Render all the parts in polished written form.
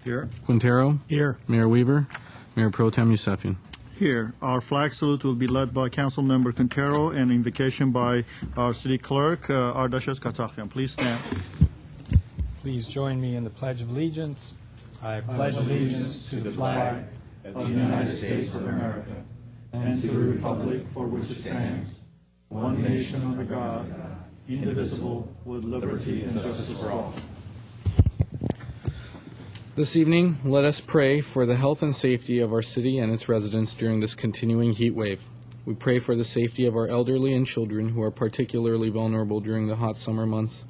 Here. Quintero. Here. Mayor Weaver. Mayor Pro Tem Yusefian. Here. Our flag salute will be led by Councilmember Quintero and invocation by our City Clerk, Ardashes Katakyan. Please stand. Please join me in the Pledge of Allegiance. I pledge allegiance to the flag of the United States of America and to the republic for which it stands, one nation under God, indivisible, with liberty and justice for all. This evening, let us pray for the health and safety of our city and its residents during this continuing heat wave. We pray for the safety of our elderly and children who are particularly vulnerable during the hot summer months.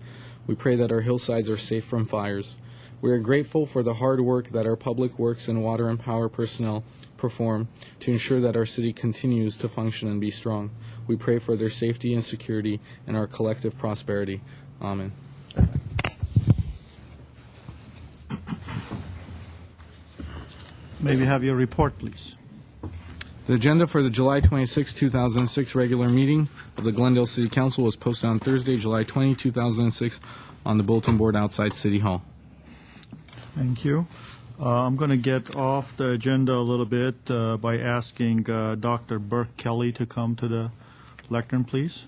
We pray that our hillsides are safe from fires. We are grateful for the hard work that our public works and water and power personnel perform to ensure that our city continues to function and be strong. We pray for their safety and security and our collective prosperity. Amen. May we have your report, please? The agenda for the July 26, 2006 regular meeting of the Glendale City Council was posted on Thursday, July 20, 2006 on the bulletin board outside City Hall. Thank you. I'm going to get off the agenda a little bit by asking Dr. Burke Kelly to come to the lectern, please.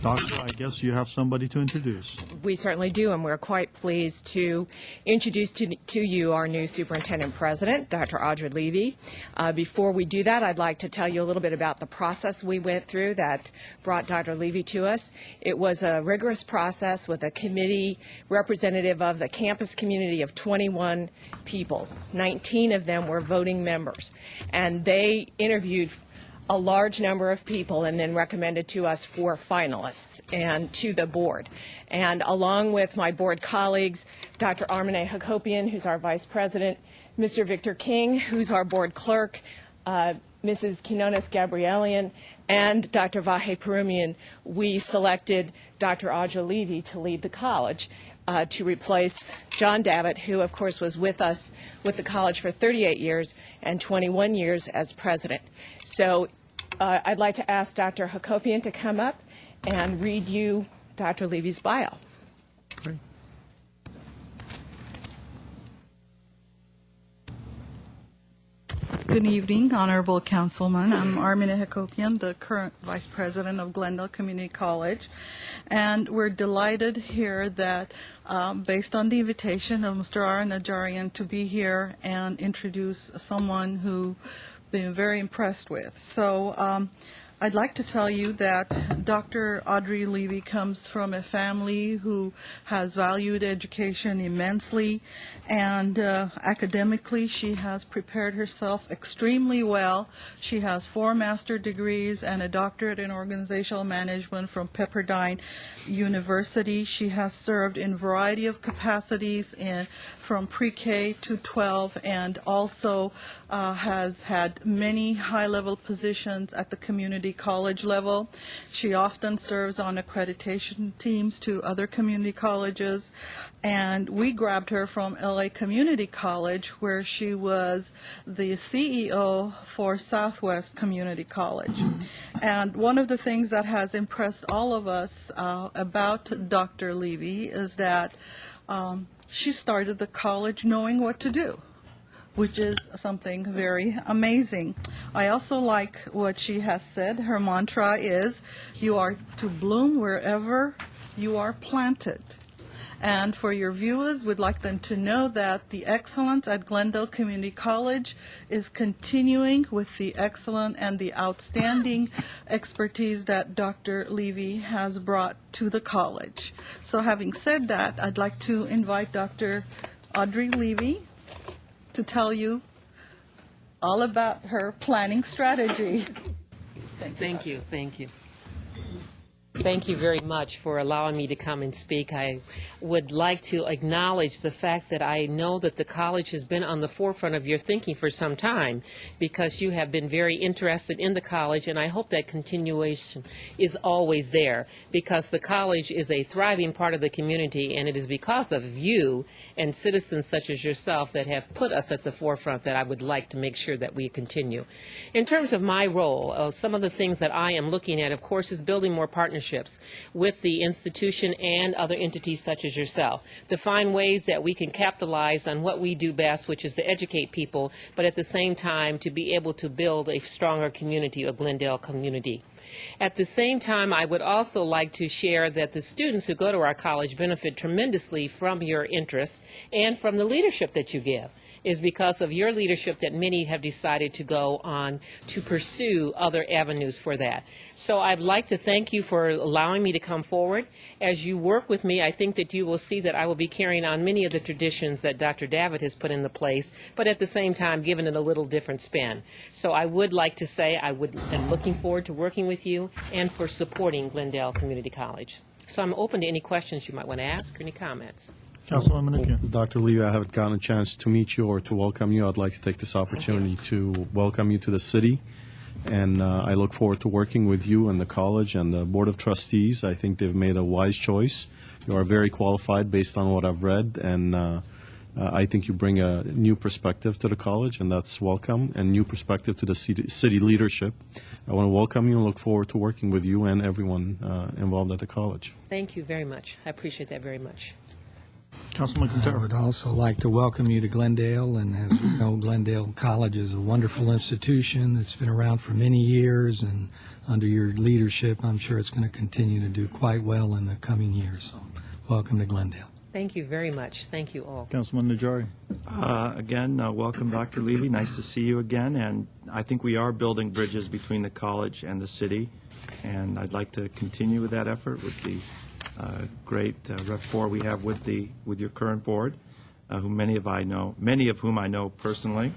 Doctor, I guess you have somebody to introduce. We certainly do, and we're quite pleased to introduce to you our new Superintendent-President, Dr. Audrey Levy. Before we do that, I'd like to tell you a little bit about the process we went through that brought Dr. Levy to us. It was a rigorous process with a committee representative of the campus community of 21 people. 19 of them were voting members, and they interviewed a large number of people and then recommended to us 4 finalists and to the board. And along with my board colleagues, Dr. Armine Hakopian, who's our vice president, Mr. Victor King, who's our board clerk, Mrs. Quinones Gabrielian, and Dr. Vahe Perumian, we selected Dr. Audrey Levy to lead the college to replace John Davitt, who, of course, was with us with the college for 38 years and 21 years as president. So I'd like to ask Dr. Hakopian to come up and read you Dr. Levy's bio. Great. Good evening, Honorable Councilman. I'm Armine Hakopian, the current Vice President of Glendale Community College, and we're delighted here that, based on the invitation of Mr. R. Najarian, to be here and introduce someone who been very impressed with. So I'd like to tell you that Dr. Audrey Levy comes from a family who has valued education immensely, and academically she has prepared herself extremely well. She has 4 master's degrees and a doctorate in organizational management from Pepperdine University. She has served in a variety of capacities from pre-K to 12, and also has had many high-level positions at the community college level. She often serves on accreditation teams to other community colleges, and we grabbed her from LA Community College, where she was the CEO for Southwest Community College. And one of the things that has impressed all of us about Dr. Levy is that she started the college knowing what to do, which is something very amazing. I also like what she has said. Her mantra is, you are to bloom wherever you are planted. And for your viewers, we'd like them to know that the excellence at Glendale Community College is continuing with the excellent and the outstanding expertise that Dr. Levy has brought to the college. So having said that, I'd like to invite Dr. Audrey Levy to tell you all about her planning strategy. Thank you. Thank you very much for allowing me to come and speak. I would like to acknowledge the fact that I know that the college has been on the forefront of your thinking for some time, because you have been very interested in the college, and I hope that continuation is always there, because the college is a thriving part of the community, and it is because of you and citizens such as yourself that have put us at the forefront that I would like to make sure that we continue. In terms of my role, some of the things that I am looking at, of course, is building more partnerships partnerships with the institution and other entities such as yourself to find ways that we can capitalize on what we do best, which is to educate people, but at the same time to be able to build a stronger community, a Glendale community. At the same time, I would also like to share that the students who go to our college benefit tremendously from your interests and from the leadership that you give. Is because of your leadership that many have decided to go on to pursue other avenues for that. So I'd like to thank you for allowing me to come forward. As you work with me, I think that you will see that I will be carrying on many of the traditions that Dr. Davitt has put into place, but at the same time giving it a little different spin. So I would like to say am looking forward to working with you and for supporting Glendale Community College. So I'm open to any questions you might want to ask or any comments. Councilman Menuchyan. Dr. Levy, I haven't gotten a chance to meet you or to welcome you. I'd like to take this opportunity to welcome you to the city, and I look forward to working with you and the college and the Board of Trustees. I think they've made a wise choice. You are very qualified based on what I've read, and I think you bring a new perspective to the college, and that's welcome, and new perspective to the city leadership. I want to welcome you and look forward to working with you and everyone involved at the college. Thank you very much. I appreciate that very much. Councilman I Quintero. would also like to welcome you to Glendale, and as you know, Glendale College is a wonderful institution that's been around for many years, and under your leadership, I'm sure it's going to continue to do quite well in the coming years. So welcome to Glendale. Thank you very much. Thank you all. Councilman Najari. Again, welcome, Dr. Levy. Nice to see you again. And I think we are building bridges between the college and the city, and I'd like to continue with that effort with the great rapport we have with your current board, who many of whom I know personally.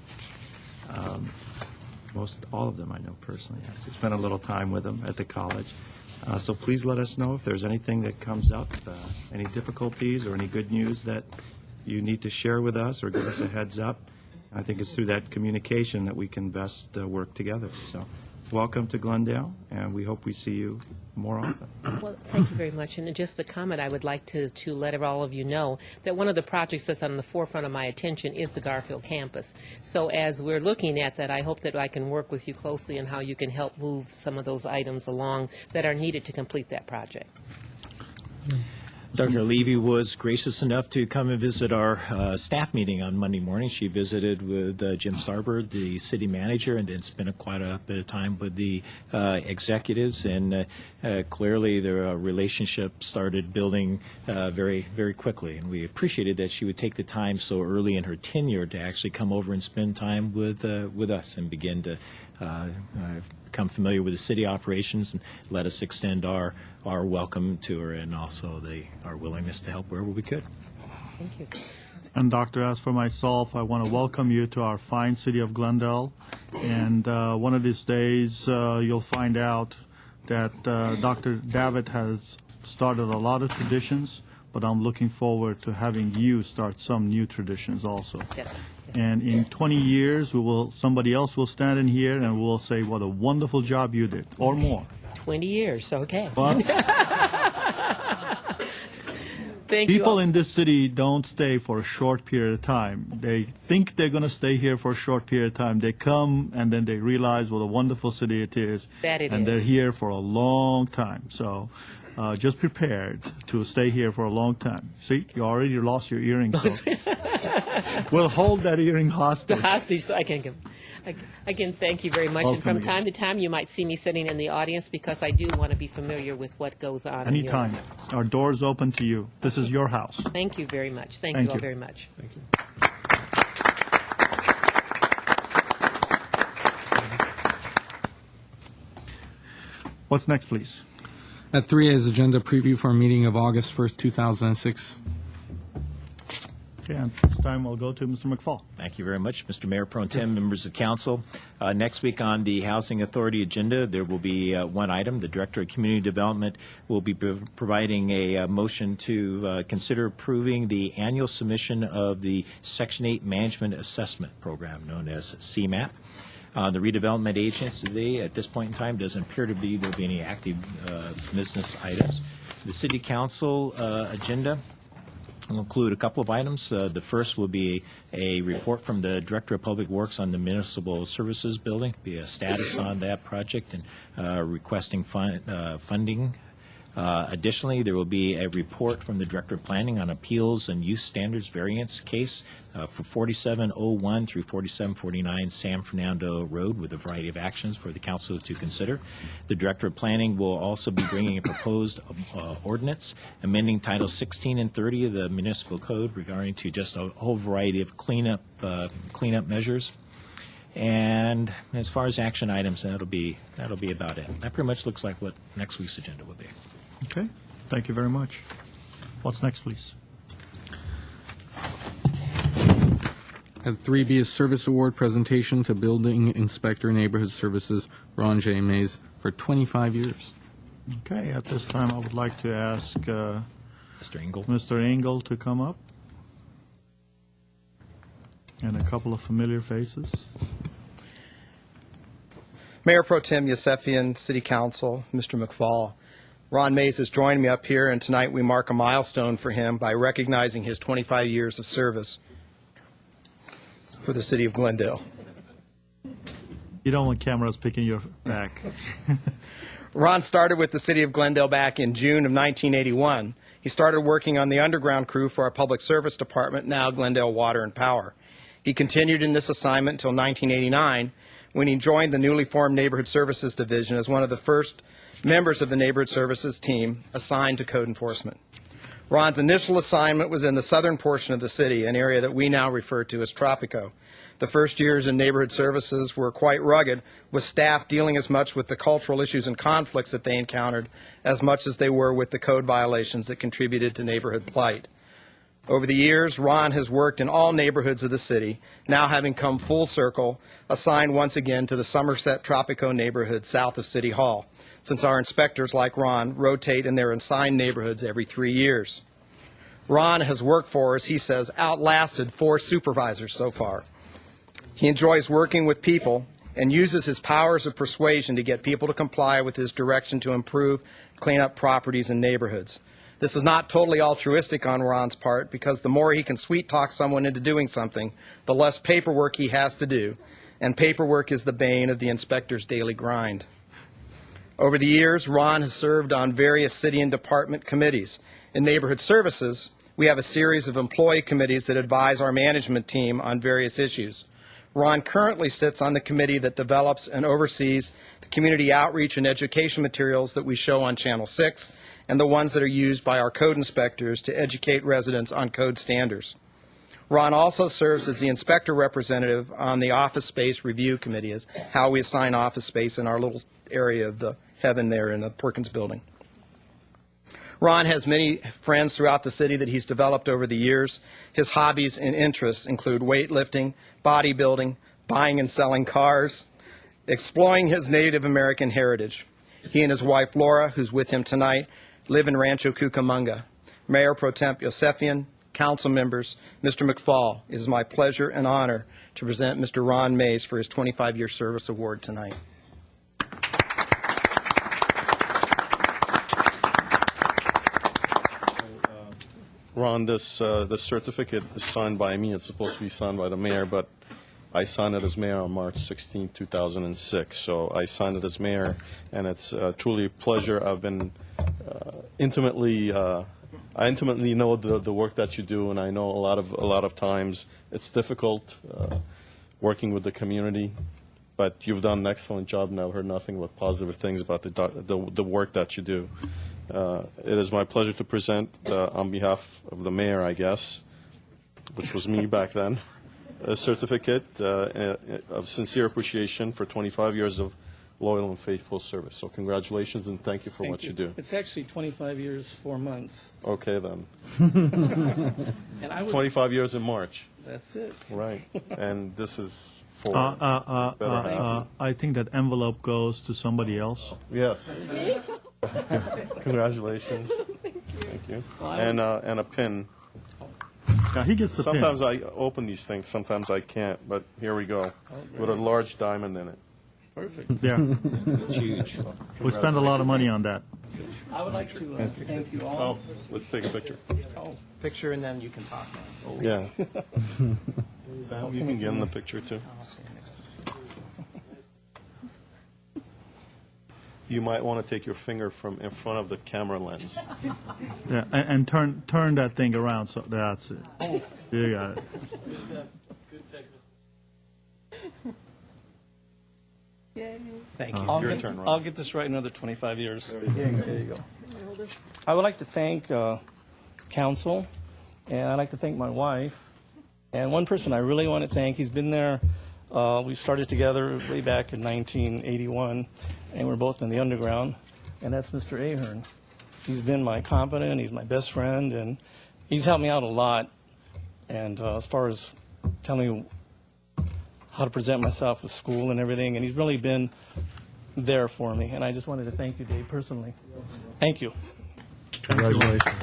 Most all of them I know personally. I've spent a little time with them at the college. So please let us know if there's anything that comes up, any difficulties or any good news that you need to share with us or give us a heads up. I think it's through that communication that we can best work together. So welcome to Glendale, and we hope we see you more often. Well, thank you very much. And just a comment, I would like to let all of you know that one of the projects that's on the forefront of my attention is the Garfield campus. So as we're looking at that, I hope that I can work with you closely on how you can help move some of those items along that are needed to complete that project. Dr. Levy was gracious enough to come and visit our staff meeting on Monday morning. She visited with Jim Starbird, the city manager, and then spent quite a bit of time with the executives. And clearly, the relationship started building very, very quickly. And we appreciated that she would take the time so early in her tenure to actually come over and spend time with us and begin to become familiar with the city operations and let us extend our welcome to her and also our willingness to help wherever we could. Thank you. And Doctor, as for myself, I want to welcome you to our fine city of Glendale. And one of these days, you'll find out that Dr. Davitt has started a lot of traditions, but I'm looking forward to having you start some new traditions also. Yes. And in 20 years, somebody else will stand in here and we'll say, what a wonderful job you did, or more. 20 years, okay. But Thank you people all. in this city don't stay for a short period of time. They think they're going to stay here for a short period of time. They come and then they realize what a wonderful city it is. That it and is. they're here for a long time. So just prepared to stay here for a long time. See, you already lost your earring. So we'll hold that earring hostage. The hostage, so I can give. Again, thank you very much. Welcome And from again. time to time, you might see me sitting in the audience because I do want to be familiar with what goes on. in your- Anytime. Our door's open to you. This is your house. Thank you very much. Thank Thank you all you. very much. Thank you. What's next, please? At 3A is agenda preview for a meeting of August 1st, 2006. Okay, and this time we'll go to Mr. McFall. Thank you very much, Mr. Mayor Pro Tem, members of council. Next week on the Housing Authority agenda, there will be one item. The Director of Community Development will be providing a motion to consider approving the annual submission of the Section 8 Management Assessment Program, known as CMAP. The redevelopment agency, at this point in time, doesn't appear to be there will be any active business items. The City Council agenda will include a couple of items. The first will be a report from the Director of Public Works on the Municipal Services Building, be a status on that project and requesting funding Additionally, there will be a report from the Director of Planning on Appeals and Use Standards Variance case for 4701 through 4749 San Fernando Road with a variety of actions for the council to consider. The Director of Planning will also be bringing a proposed ordinance amending Title 16 and 30 of the Municipal Code regarding to just a whole variety of cleanup measures. And as far as action items, that'll be about it. That pretty much looks like what next week's agenda will be. Okay, thank you very much. What's next, please? At 3B is Service Award presentation to Building Inspector Neighborhood Services Ron J. Mays for 25 years. Okay, at this time, I would like to ask Mr. Engel. Mr. Engel to come up. And a couple of familiar faces. Mayor Pro Tem Yosefian, City Council, Mr. McFall. Ron Mays has joined me up here, and tonight we mark a milestone for him by recognizing his 25 years of service for the City of Glendale. You don't want cameras picking your back. Ron started with the City of Glendale back in June of 1981. He started working on the underground crew for our Public Service Department, now Glendale Water and Power. He continued in this assignment until 1989, when he joined the newly formed Neighborhood Services Division as one of the first members of the Neighborhood Services team assigned to code enforcement. Ron's initial assignment was in the southern portion of the city, an area that we now refer to as Tropico. The first years in Neighborhood Services were quite rugged, with staff dealing as much with the cultural issues and conflicts that they encountered as much as they were with the code violations that contributed to neighborhood plight. Over the years, Ron has worked in all neighborhoods of the city, now having come full circle, assigned once again to the Somerset Tropico neighborhood south of City Hall, since our inspectors, like Ron, rotate in their assigned neighborhoods every 3 years. Ron has worked for, as he says, outlasted 4 supervisors so far. He enjoys working with people and uses his powers of persuasion to get people to comply with his direction to improve, clean up properties and neighborhoods. This is not totally altruistic on Ron's part, because the more he can sweet-talk someone into doing something, the less paperwork he has to do, and paperwork is the bane of the inspector's daily grind. Over the years, Ron has served on various city and department committees. In Neighborhood Services, we have a series of employee committees that advise our management team on various issues. Ron currently sits on the committee that develops and oversees the community outreach and education materials that we show on Channel 6 and the ones that are used by our code inspectors to educate residents on code standards. Ron also serves as the inspector representative on the Office Space Review Committee, as how we assign office space in our little area of the heaven there in the Perkins Building. Ron has many friends throughout the city that he's developed over the years. His hobbies and interests include weightlifting, bodybuilding, buying and selling cars, exploring his Native American heritage. He and his wife, Laura, who's with him tonight, live in Rancho Cucamonga. Mayor Pro Tem Yosefian, council members, Mr. McFall, it is my pleasure and honor to present Mr. Ron Mays for his 25-year service award tonight. Ron, this certificate is signed by me. It's supposed to be signed by the mayor, but I signed it as mayor on March 16, 2006. So I signed it as mayor, and it's truly a pleasure. I've been I intimately know the work that you do, and I know a lot of times it's difficult working with the community, but you've done an excellent job, and I've heard nothing but positive things about the work that you do. It is my pleasure to present, on behalf of the mayor, I guess, which was me back then, a certificate of sincere appreciation for 25 years of loyal and faithful service. So congratulations, and thank you for what you do. It's actually 25 years, 4 months. Okay, then. And I would, 25 years in March. That's it. Right. And this is for I think that envelope goes to somebody else. Yes. Congratulations. Thank you. And a pin. Yeah, he gets the Sometimes pin. I open these things, sometimes I can't, but here we go, with a large diamond in it. Perfect. Yeah, It's huge. we spend a lot of money on that. I would like to thank you all. Oh, let's take a picture. Picture, and then you can talk now. Yeah. Sam, you can get in the picture too. You might want to take your finger from in front of the camera lens. Yeah, and turn that thing around. So that's it. You got it. Thank you. I'll Your get, turn, Ron. I'll get this right another 25 years. There you go. I would like to thank council, and I'd like to thank my wife. And one person I really want to thank, he's been there, we started together way back in 1981, and we're both in the underground, and that's Mr. Ahern. He's been my confidant, he's my best friend, and he's helped me out a lot. And as far as telling me how to present myself with school and everything, and he's really been there for me. And I just wanted to thank you, Dave, personally. Thank you. Congratulations.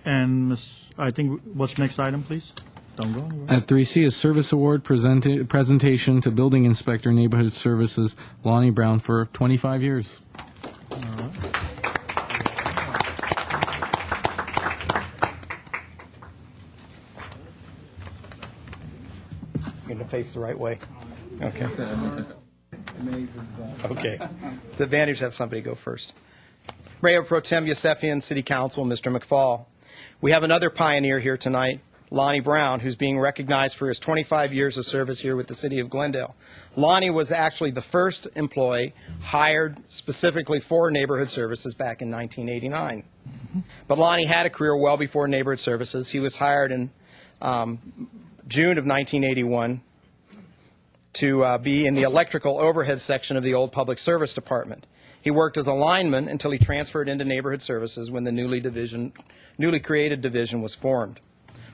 And I think what's next item, please? Don't go anywhere. At 3C, a service award presentation to Building Inspector Neighborhood Services, Lonnie Brown, for 25 years. You're going to face the right way. Okay. Okay. It's an advantage to have somebody go first. Mayor Pro Tem Yosefian, City Council, Mr. McFall. We have another pioneer here tonight, Lonnie Brown, who's being recognized for his 25 years of service here with the City of Glendale. Lonnie was actually the first employee hired specifically for neighborhood services back in 1989. But Lonnie had a career well before neighborhood services. He was hired in June of 1981 to be in the electrical overhead section of the old Public Service Department. He worked as a lineman until he transferred into neighborhood services when the newly created division was formed.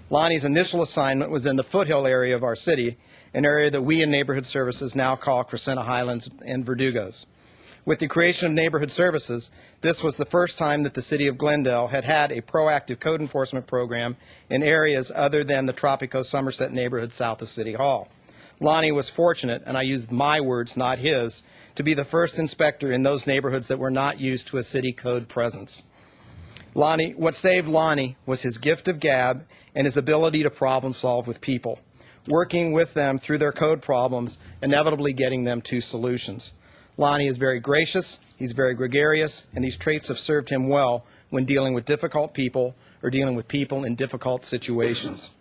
Lonnie's initial assignment was in the foothill area of our city, an area that we in neighborhood services now call Crescenta Highlands and Verdugos. With the creation of neighborhood services, this was the first time that the City of Glendale had had a proactive code enforcement program in areas other than the Tropico Somerset neighborhood south of City Hall. Lonnie was fortunate, and I use my words, not his, to be the first inspector in those neighborhoods that were not used to a city code presence. What saved Lonnie was his gift of gab and his ability to problem solve with people, working with them through their code problems, inevitably getting them to solutions. Lonnie is very gracious, he's very gregarious, and these traits have served him well when dealing with difficult people or dealing with people in difficult situations.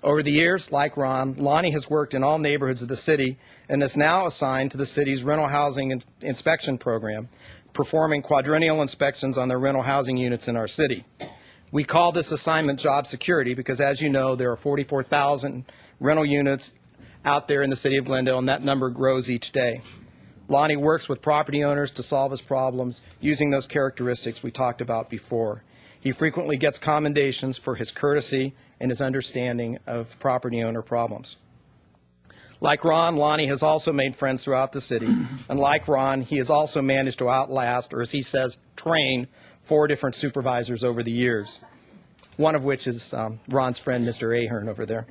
Over the years, like Ron, Lonnie has worked in all neighborhoods of the city and is now assigned to the city's rental housing inspection program, performing quadrennial inspections on the rental housing units in our city. We call this assignment job security because, as you know, there are 44,000 rental units out there in the city of Glendale, and that number grows each day. Lonnie works with property owners to solve his problems using those characteristics we talked about before. He frequently gets commendations for his courtesy and his understanding of property owner problems. Like Ron, Lonnie has also made friends throughout the city, and like Ron, he has also managed to outlast, or as he says, train 4 different supervisors over the years, one of which is Ron's friend, Mr. Ahern, over there.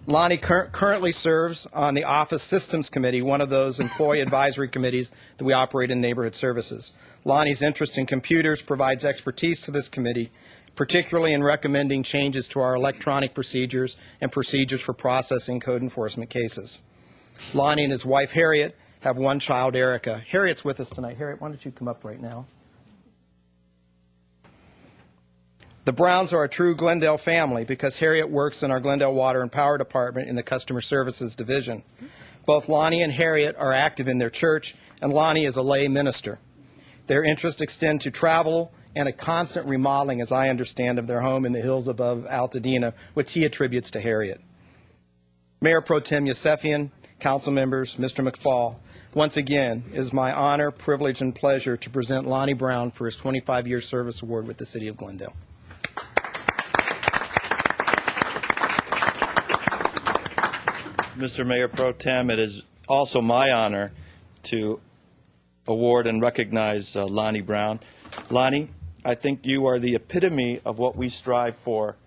Lonnie currently serves on the Office Systems Committee, one of those employee advisory committees that we operate in neighborhood services. Lonnie's interest in computers provides expertise to this committee, particularly in recommending changes to our electronic procedures and procedures for processing code enforcement cases. Lonnie and his wife, Harriet, have one child, Erica. Harriet's with us tonight. Harriet, why don't you come up right now? The Browns are a true Glendale family because Harriet works in our Glendale Water and Power Department in the Customer Services Division. Both Lonnie and Harriet are active in their church, and Lonnie is a lay minister. Their interests extend to travel and a constant remodeling, as I understand, of their home in the hills above Altadena, which he attributes to Harriet. Mayor Pro Tem Yosefian, council members, Mr. McFall, once again, it is my honor, privilege, and pleasure to present Lonnie Brown for his 25-year service award with the City of Glendale. Mr. Mayor Pro Tem, it is also my honor to award and recognize Lonnie Brown. Lonnie, I think you are the epitome of what we strive for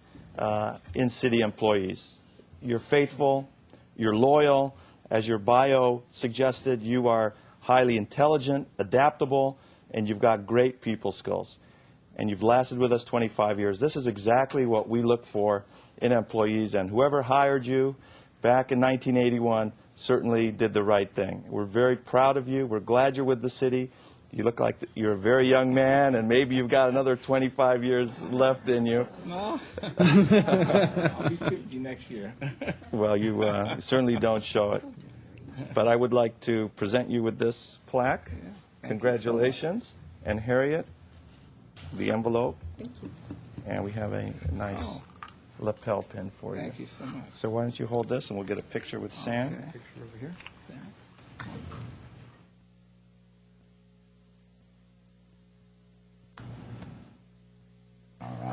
in city employees. You're faithful, you're loyal. As your bio suggested, you are highly intelligent, adaptable, and you've got great people skills. and you've lasted with us 25 years. This is exactly what we look for in employees, and whoever hired you back in 1981 certainly did the right thing. We're very proud of you. We're glad you're with the city. You look like you're a very young man, and maybe you've got another 25 years left in you. No. I'll be 50 next year. Well, you certainly don't show it. But I would like to present you with this plaque. Congratulations. And Harriet, the envelope. And we have a nice lapel pin for you. Thank you so much. So why don't you hold this, and we'll get a picture with Sam. Okay. Picture over here.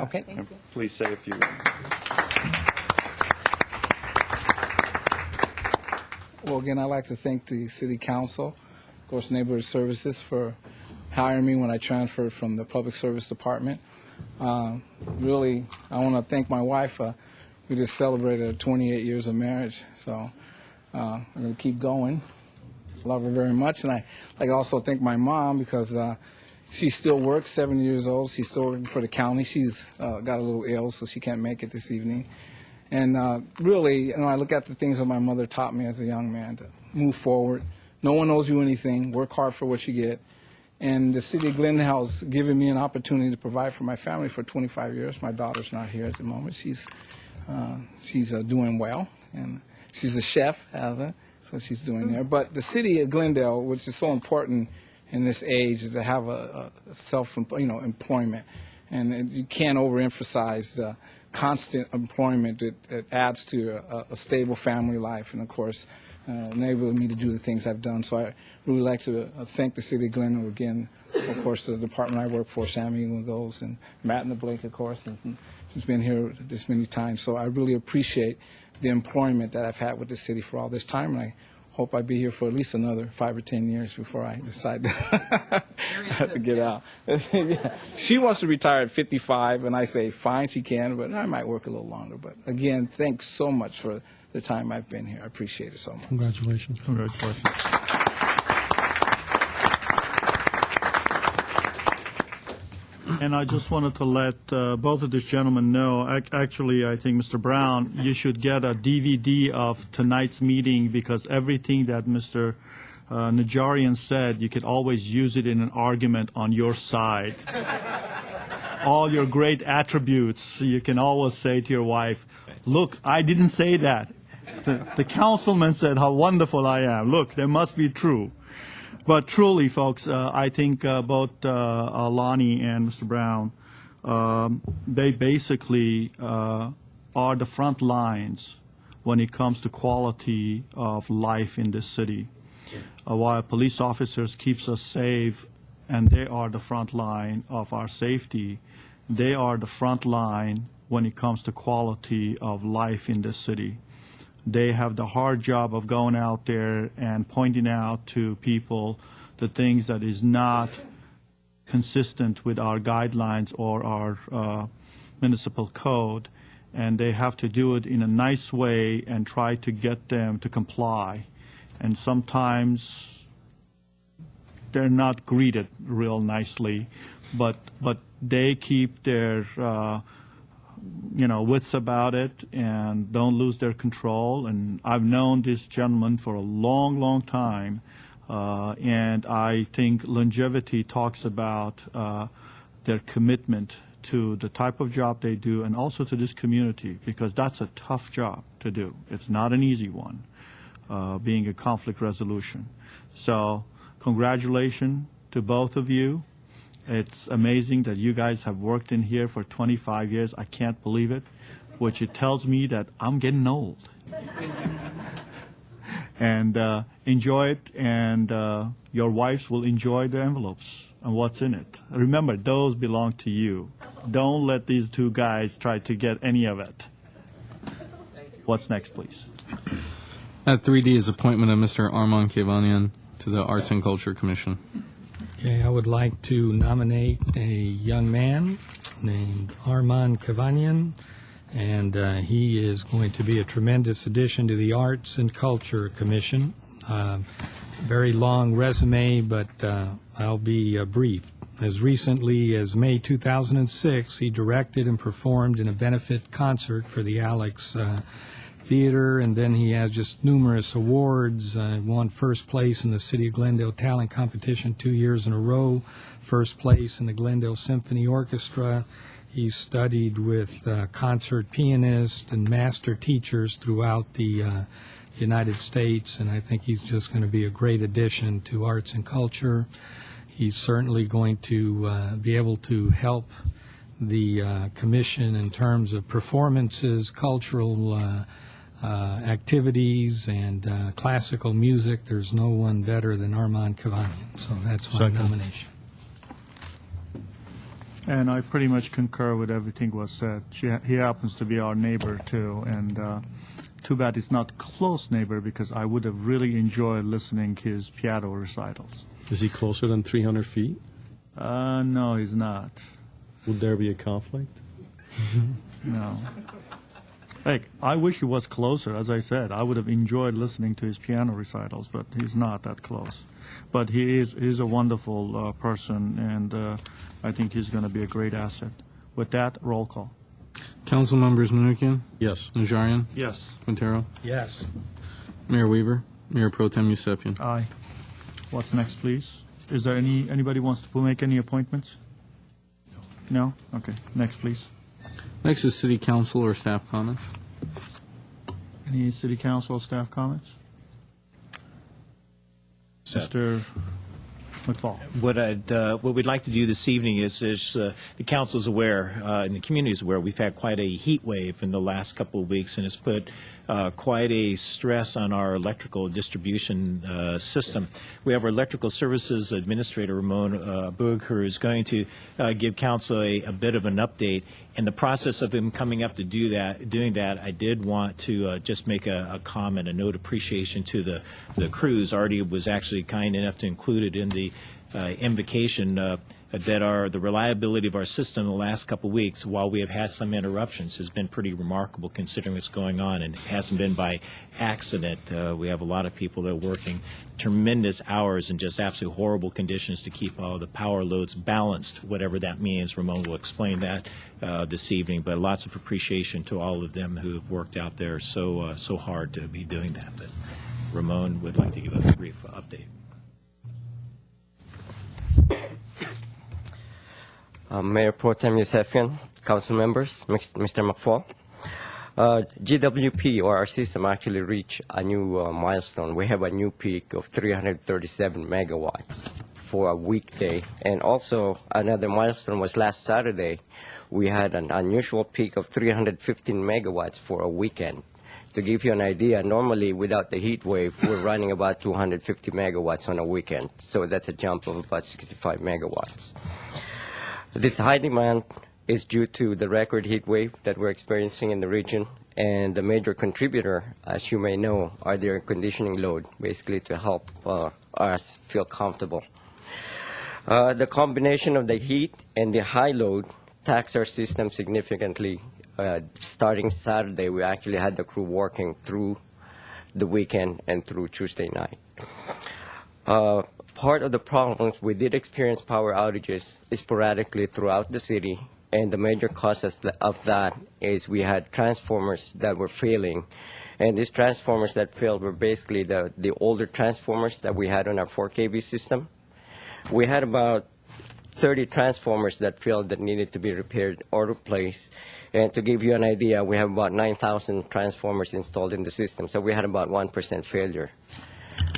Okay. And please say a few words. Well, again, I'd like to thank the City Council, of course, Neighborhood Services, for hiring me when I transferred from the Public Service Department. Really, I want to thank my wife. We just celebrated 28 years of marriage, so I'm going to keep going. Love her very much, and I like to also thank my mom because she still works, 70 years old. She's still working for the county. She's got a little ill, so she can't make it this evening. And really, I look at the things that my mother taught me as a young man, to move forward. No one owes you anything. Work hard for what you get. And the city of Glendale has given me an opportunity to provide for my family for 25 years. My daughter's not here at the moment. She's doing well, and she's a chef, so she's doing there. But the city of Glendale, which is so important in this age, is to have a employment, and you can't overemphasize the constant employment that adds to a stable family life, and of course enabled me to do the things I've done. So I really like to thank the city of Glendale again, of course the department I work for, Sammy, and those, and Matt and the Blake, of course, and who's been here this many times. So I really appreciate the employment that I've had with the city for all this time, and I hope I'll be here for at least another 5 or 10 years before I decide to, have to get out. Yeah. She wants to retire at 55, and I say, fine, she can, but I might work a little longer. But again, thanks so much for the time I've been here. I appreciate it so much. Congratulations. Congratulations. And I just wanted to let both of these gentlemen know, actually, I think, Mr. Brown, you should get a DVD of tonight's meeting, because everything that Mr. Najarian said, you could always use it in an argument on your side. All your great attributes, you can always say to your wife, look, I didn't say that. The councilman said how wonderful I am. Look, they must be true. But truly, folks, I think both Lonnie and Mr. Brown, they basically are the front lines when it comes to quality of life in this city. While police officers keeps us safe, and they are the front line of our safety, they are the front line when it comes to quality of life in this city. They have the hard job of going out there and pointing out to people the things that is not consistent with our guidelines or our municipal code, and they have to do it in a nice way and try to get them to comply. And sometimes they're not greeted real nicely, but they keep their wits about it and don't lose their control. And I've known this gentleman for a long, long time, and I think longevity talks about their commitment to the type of job they do and also to this community, because that's a tough job to do. It's not an easy one, being a conflict resolution. So congratulations to both of you. It's amazing that you guys have worked in here for 25 years. I can't believe it, which it tells me that I'm getting old. And enjoy it, and your wives will enjoy the envelopes and what's in it. Remember, those belong to you. Don't let these two guys try to get any of it. What's next, please? At 3D is appointment of Mr. Armand Kevanian to the Arts and Culture Commission. Okay, I would like to nominate a young man named Armand Kevanian, and he is going to be a tremendous addition to the Arts and Culture Commission. Very long resume, but I'll be brief. As recently as May 2006, he directed and performed in a benefit concert for the Alex Theater, and then he has just numerous awards. Won first place in the City of Glendale Talent Competition 2 years in a row, first place in the Glendale Symphony Orchestra. He studied with concert pianists and master teachers throughout the United States, and I think he's just going to be a great addition to arts and culture. He's certainly going to be able to help the commission in terms of performances, cultural activities, and classical music. There's no one better than Armand Kavanian, so that's my nomination. And I pretty much concur with everything was said. He happens to be our neighbor, too, and too bad he's not close neighbor, because I would have really enjoyed listening to his piano recitals. Is he closer than 300 feet? No, he's not. Would there be a conflict? No. Like, I wish he was closer. As I said, I would have enjoyed listening to his piano recitals, but he's not that close. But he's a wonderful person, and I think he's going to be a great asset. With that, roll call. Council members Menuchyan, Yes. Najarian, Yes. Quintero, Yes. Mayor Weaver, Mayor Pro Tem Yusefian. Aye. What's next, please? Is there anybody wants to make any appointments? No? Okay. Next, please. Next is City Council or staff comments. Any city council staff comments? Mr. McFall. What we'd like to do this evening is the council's aware and the community is aware we've had quite a heat wave in the last couple of weeks, and it's put quite a stress on our electrical distribution system. We have our electrical services administrator, Ramon Boog, who is going to give council a bit of an update. In the process of him coming up to doing that, I did want to just make a comment, a note of appreciation to the crews. Artie was actually kind enough to include it in the invocation that the reliability of our system in the last couple of weeks, while we have had some interruptions, has been pretty remarkable considering what's going on, and it hasn't been by accident. We have a lot of people that are working tremendous hours in just absolutely horrible conditions to keep all the power loads balanced, whatever that means. Ramon will explain that this evening, but lots of appreciation to all of them who have worked out there so hard to be doing that. But Ramon would like to give a brief update. Mayor Pro Tem Yusefian, council members, Mr. McFall. GWP, or our system, actually reached a new milestone. We have a new peak of 337 megawatts for a weekday. And also another milestone was last Saturday. We had an unusual peak of 315 megawatts for a weekend. To give you an idea, normally without the heat wave, we're running about 250 megawatts on a weekend. So that's a jump of about 65 megawatts. This high demand is due to the record heat wave that we're experiencing in the region, and the major contributor, as you may know, are the air conditioning load, basically to help us feel comfortable. The combination of the heat and the high load tax our system significantly. Starting Saturday, we actually had the crew working through the weekend and through Tuesday night. Part of the problems, we did experience power outages sporadically throughout the city, and the major cause of that is we had transformers that were failing. And these transformers that failed were basically the older transformers that we had on our 4 kV system. We had about 30 transformers that failed that needed to be repaired or replaced. And to give you an idea, we have about 9,000 transformers installed in the system, so we had about 1% failure.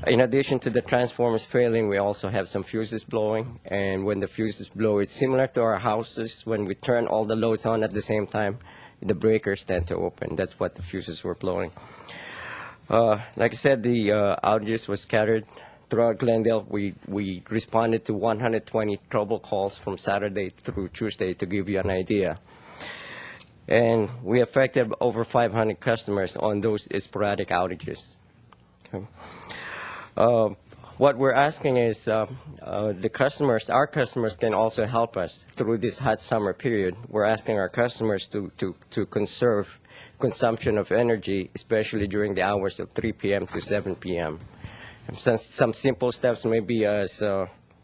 In addition to the transformers failing, we also have some fuses blowing, and when the fuses blow, it's similar to our houses. When we turn all the loads on at the same time, the breakers tend to open. That's what the fuses were blowing. Like I said, the outages were scattered throughout Glendale. We responded to 120 trouble calls from Saturday through Tuesday, to give you an idea. And we affected over 500 customers on those sporadic outages. Okay. What we're asking is our customers can also help us through this hot summer period. We're asking our customers to conserve consumption of energy, especially during the hours of 3 p.m. to 7 p.m. Some simple steps maybe as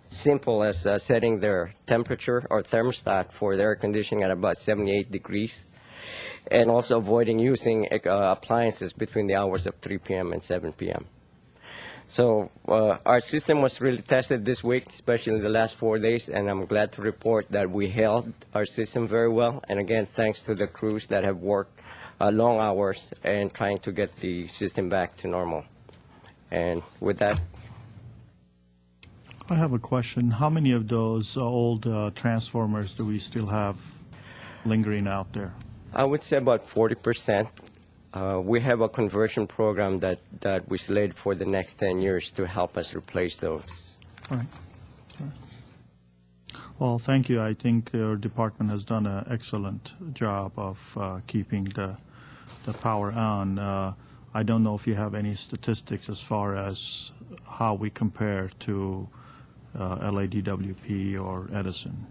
simple as setting their temperature or thermostat for the air conditioning at about 78 degrees, and also avoiding using appliances between the hours of 3 p.m. and 7 p.m. So our system was really tested this week, especially the last 4 days, and I'm glad to report that we held our system very well. And again, thanks to the crews that have worked long hours and trying to get the system back to normal. And with that, I have a question. How many of those old transformers do we still have lingering out there? I would say about 40%. We have a conversion program that we slated for the next 10 years to help us replace those. All right. All right. Well, thank you. I think your department has done an excellent job of keeping the power on. I don't know if you have any statistics as far as how we compare to LADWP or Edison.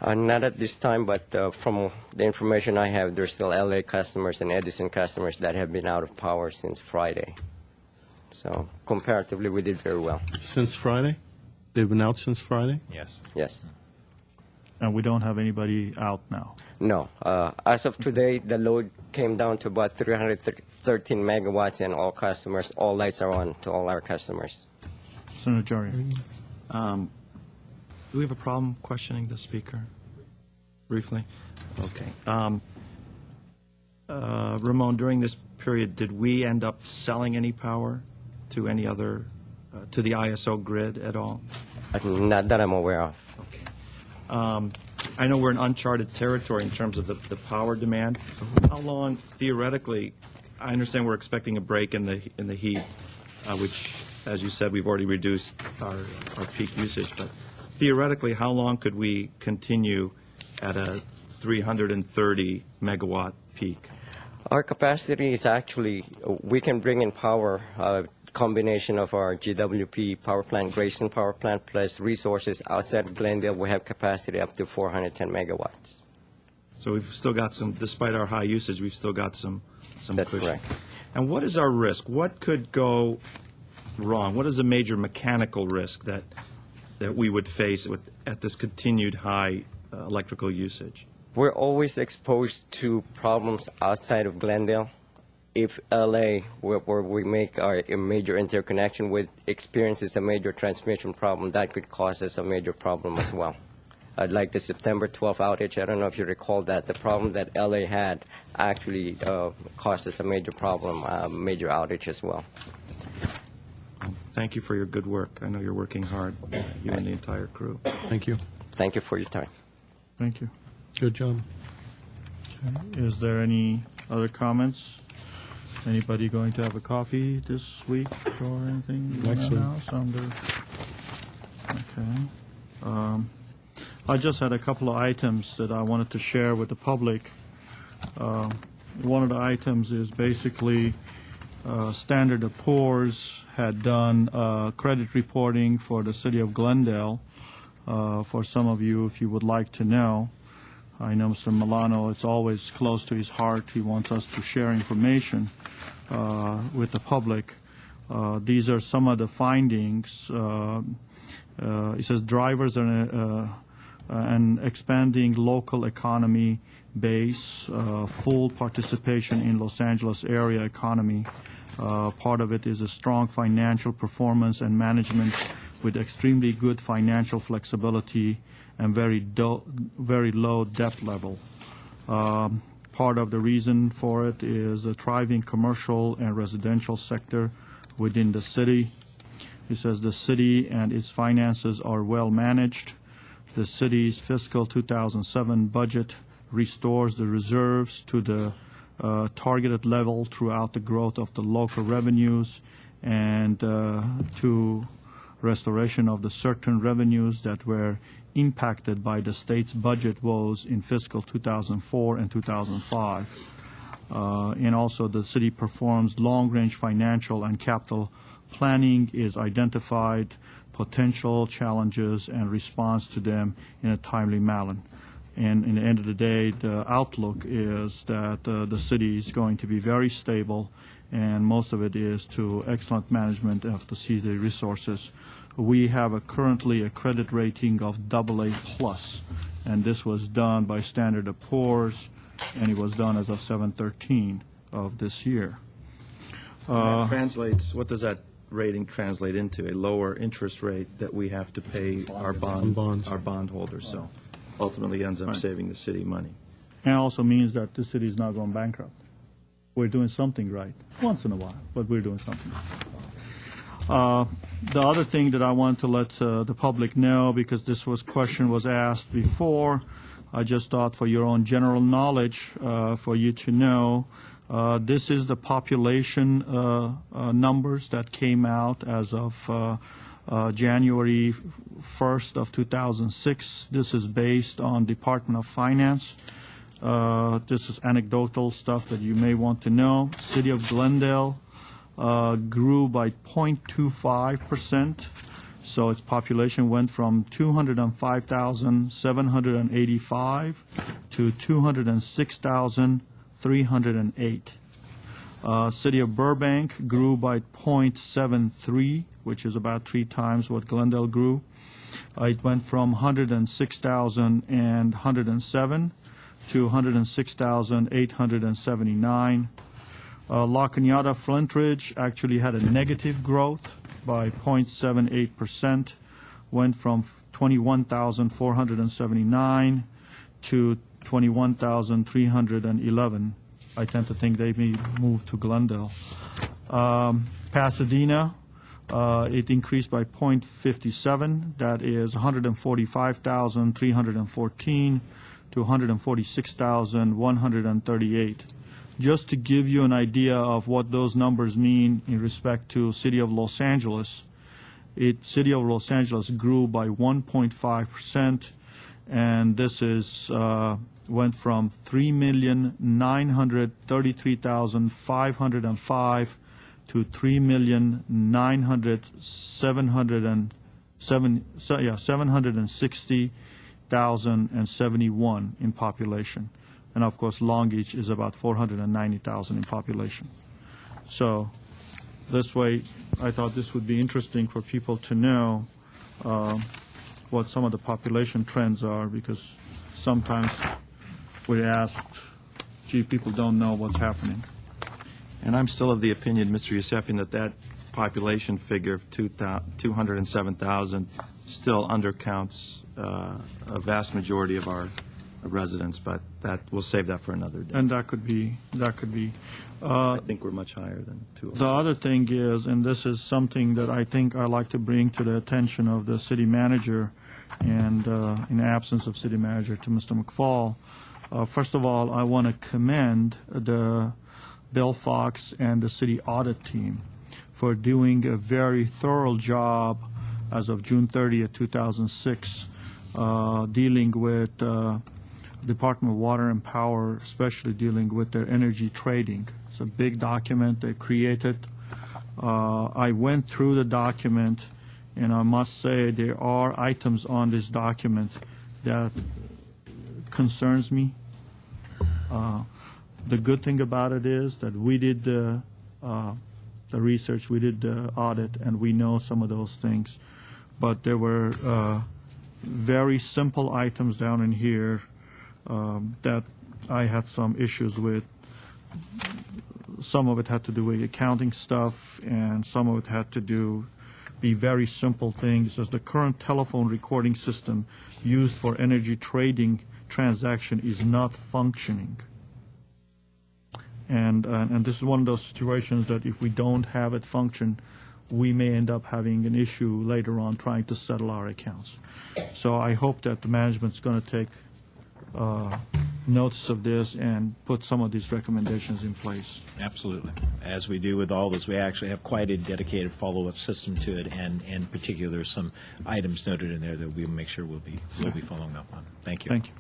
Not at this time, but from the information I have, there's still LA customers and Edison customers that have been out of power since Friday. So comparatively, we did very well. Since Friday? They've been out since Friday? Yes. Yes. And we don't have anybody out now. No. As of today, the load came down to about 313 megawatts, and all customers, all lights are on to all our customers. Senator Jari. Do we have a problem questioning the speaker? Briefly? Okay. Ramon, during this period, did we end up selling any power to any other, to the ISO grid at all? Not that I'm aware of. Okay. I know we're in uncharted territory in terms of the power demand. How long, theoretically, I understand we're expecting a break in the heat, which, as you said, we've already reduced our peak usage, but theoretically, how long could we continue at a 330 megawatt peak? Our capacity is actually, we can bring in power, combination of our GWP power plant, Grayson power plant, plus resources outside of Glendale. We have capacity up to 410 megawatts. So we've still got some, despite our high usage, we've still got some That's cushion. correct. And what is our risk? What could go wrong? What is the major mechanical risk that we would face at this continued high electrical usage? We're always exposed to problems outside of Glendale. If LA, where we make our major interconnection with, experiences a major transmission problem, that could cause us a major problem as well. Like the September 12th outage, I don't know if you recall that. The problem that LA had actually caused us a major problem, major outage as well. Thank you for your good work. I know you're working hard, you and the entire crew. Thank you. Thank you for your time. Thank you. Good job. Okay. Is there any other comments? Anybody going to have a coffee this week or anything? Next week. Okay. I just had a couple of items that I wanted to share with the public. One of the items is basically Standard & Poor's had done credit reporting for the city of Glendale. For some of you, if you would like to know, I know Mr. Milano, it's always close to his heart. He wants us to share information with the public. These are some of the findings. It says drivers are an expanding local economy base, full participation in Los Angeles area economy. Part of it is a strong financial performance and management with extremely good financial flexibility and very low debt level. Part of the reason for it is a thriving commercial and residential sector within the city. It says the city and its finances are well managed. The city's fiscal 2007 budget restores the reserves to the targeted level throughout the growth of the local revenues and to restoration of the certain revenues that were impacted by the state's budget woes in fiscal 2004 and 2005. And also the city performs long-range financial and capital planning, is identified potential challenges and responds to them in a timely manner. And in the end of the day, the outlook is that the city is going to be very stable, and most of it is to excellent management of the city resources. we have currently a credit rating of AA+, and this was done by Standard & Poor's, and it was done as of 7/13 of this year. That translates, what does that rating translate into? A lower interest rate that we have to pay our bondholders, so ultimately ends up Right. saving the city money. And also means that the city is not going bankrupt. We're doing something right, once in a while, but we're doing something right. The other thing that I want to let the public know, because this question was asked before, I just thought for your own general knowledge, for you to know, this is the population numbers that came out as of January 1st of 2006. This is based on Department of Finance. This is anecdotal stuff that you may want to know. City of Glendale grew by 0.25%. So its population went from 205,785 to 206,308. City of Burbank grew by 0.73, which is about 3 times what Glendale grew. It went from 106,107 to 106,879. La Cañada Flintridge actually had a negative growth by 0.78%, went from 21,479 to 21,311. I tend to think they may move to Glendale. Pasadena, it increased by 0.57. That is 145,314 to 146,138. Just to give you an idea of what those numbers mean in respect to City of Los Angeles, City of Los Angeles grew by 1.5%, and this is went from 3,933,505 to 760,071 in population. And of course, Long Beach is about 490,000 in population. So this way, I thought this would be interesting for people to know what some of the population trends are, because sometimes we're asked, gee, people don't know what's happening. And I'm still of the opinion, Mr. Yusefian, that that population figure of 207,000 still undercounts a vast majority of our residents, but we'll save that for another day. And that could be. I think we're much higher than 207. The other thing is, and this is something that I think I like to bring to the attention of the city manager, and in the absence of city manager, to Mr. McFall. First of all, I want to commend the Bill Fox and the city audit team for doing a very thorough job as of June 30th, 2006, dealing with Department of Water and Power, especially dealing with their energy trading. It's a big document they created. I went through the document, and I must say there are items on this document that concerns me. The good thing about it is that we did the research, we did the audit, and we know some of those things. But there were very simple items down in here that I had some issues with. Some of it had to do with accounting stuff, and some of it had to be very simple things, as the current telephone recording system used for energy trading transaction is not functioning. And this is one of those situations that if we don't have it function, we may end up having an issue later on trying to settle our accounts. So I hope that the management's going to take notice of this and put some of these recommendations in place. Absolutely. As we do with all this, we actually have quite a dedicated follow-up system to it, and in particular, there's some items noted in there that we'll make sure we'll be following up on. Thank you. Thank you.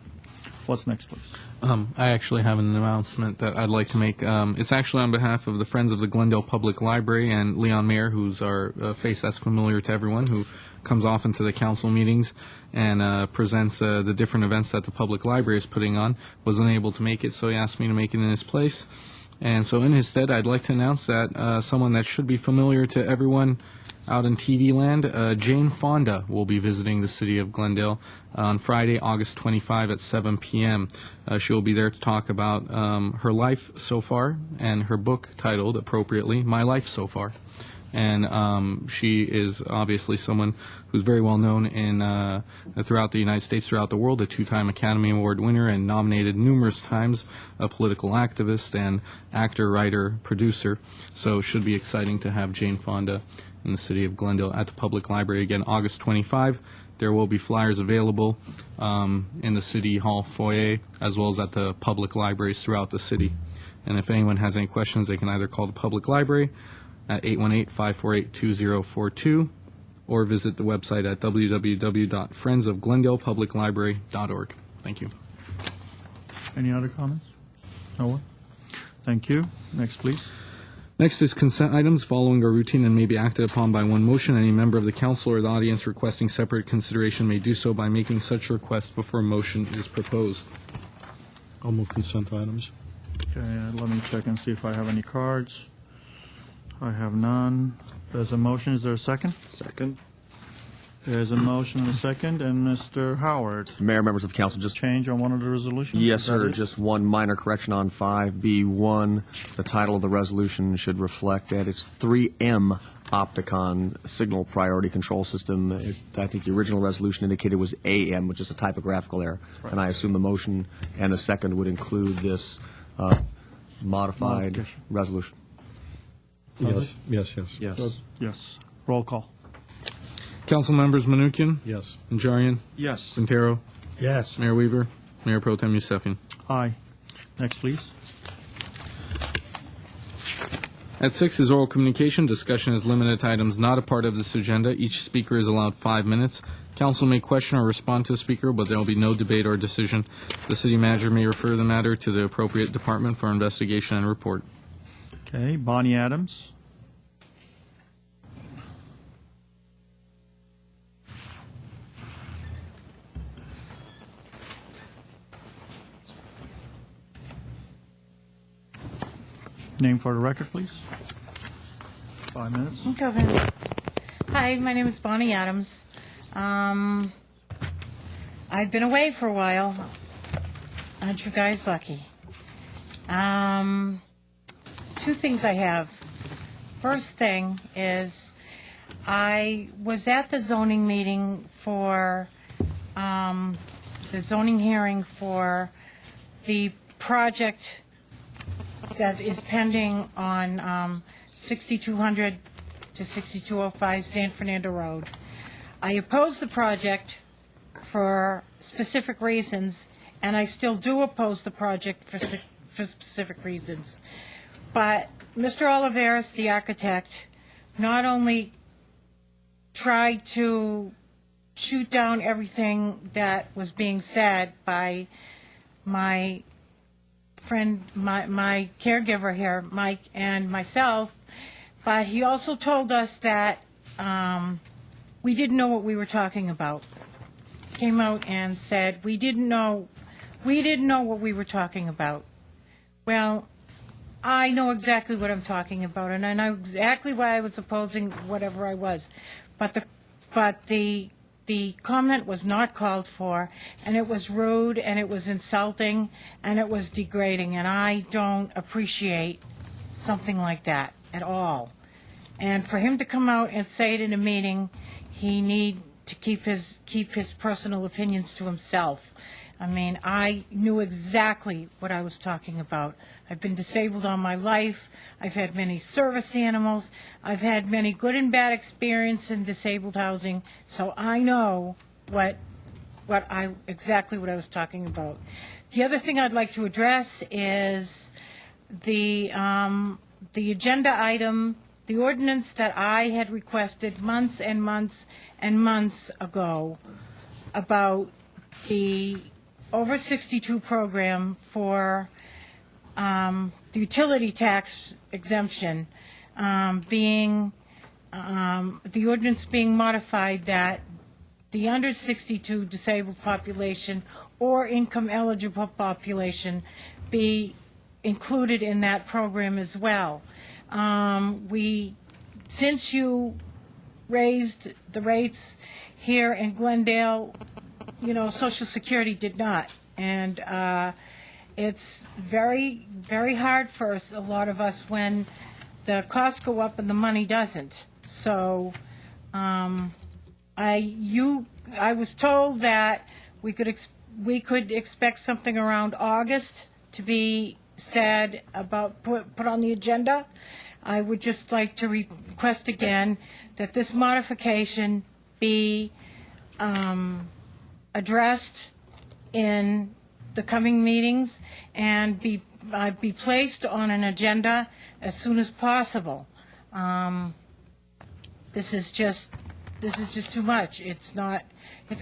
What's next, please? I actually have an announcement that I'd like to make. It's actually on behalf of the Friends of the Glendale Public Library and Leon Mayer, who's our face that's familiar to everyone, who comes often to the council meetings and presents the different events that the public library is putting on. Was unable to make it, so he asked me to make it in his place. And so in his stead, I'd like to announce that someone that should be familiar to everyone out in TV land, Jane Fonda will be visiting the city of Glendale on Friday, August 25 at 7 p.m. She will be there to talk about her life so far and her book titled, appropriately, My Life So Far. And she is obviously someone who's very well known in throughout the United States, throughout the world, a two-time Academy Award winner and nominated numerous times, a political activist and actor, writer, producer. So it should be exciting to have Jane Fonda in the city of Glendale at the Public Library again, August 25. There will be flyers available in the City Hall foyer as well as at the public libraries throughout the city. And if anyone has any questions, they can either call the Public Library at 818-548-2042 or visit the website at www.friendsofglendalepubliclibrary.org. Thank you. Any other comments? No one? Thank you. Next, please. Next is consent items following are routine and may be acted upon by one motion. Any member of the council or the audience requesting separate consideration may do so by making such request before a motion is proposed. I'll move consent items. Okay, let me check and see if I have any cards. I have none. There's a motion. Is there a second? Second. There's a motion and a second. And Mr. Howard, Mayor, members of council, just change on one of the resolutions? yes, Is that sir. it? Just one minor correction on 5B1. The title of the resolution should reflect that it's 3M Opticon Signal Priority Control System. I think the original resolution indicated was AM, which is a typographical error. Right. And I assume the motion and the second would include this modified Modification. resolution. Yes. Yes. Yes. Yes. Roll call. Council members Manukian, Yes. Najarian, Yes. Quintero, Yes. Mayor Weaver, Mayor Pro Tem Yusefian. Aye. Next, please. At 6 is oral communication. Discussion is limited to items not a part of this agenda. Each speaker is allowed 5 minutes. Council may question or respond to the speaker, but there will be no debate or decision. The city manager may refer the matter to the appropriate department for investigation and report. Okay, Bonnie Adams. Name for the record, please. 5 minutes. Okay. Hi, my name is Bonnie Adams. I've been away for a while. Aren't you guys lucky? Two things I have. First thing is I was at the zoning meeting for the zoning hearing for the project that is pending on 6200 to 6205 San Fernando Road. I opposed the project for specific reasons, and I still do oppose the project for specific reasons. But Mr. Oliveras, the architect, not only tried to shoot down everything that was being said by my friend, my caregiver here, Mike, and myself, but he also told us that we didn't know what we were talking about. Came out and said we didn't know what we were talking about. Well, I know exactly what I'm talking about, and I know exactly why I was opposing whatever I was. But the comment was not called for, and it was rude, and it was insulting, and it was degrading, and I don't appreciate something like that at all. And for him to come out and say it in a meeting, he need to keep his personal opinions to himself. I mean, I knew exactly what I was talking about. I've been disabled all my life. I've had many service animals. I've had many good and bad experience in disabled housing, so I know exactly what I was talking about. The other thing I'd like to address is the agenda item, the ordinance that I had requested months and months and months ago about the over 62 program for the utility tax exemption being the ordinance being modified that the under 62 disabled population or income eligible population be included in that program as well. Since you raised the rates here in Glendale, Social Security did not. And it's very, very hard for us, a lot of us, when the costs go up and the money doesn't. So I was told that we could expect something around August to be said about put on the agenda. I would just like to request again that this modification be addressed in the coming meetings and be placed on an agenda as soon as possible. This is just too much. It's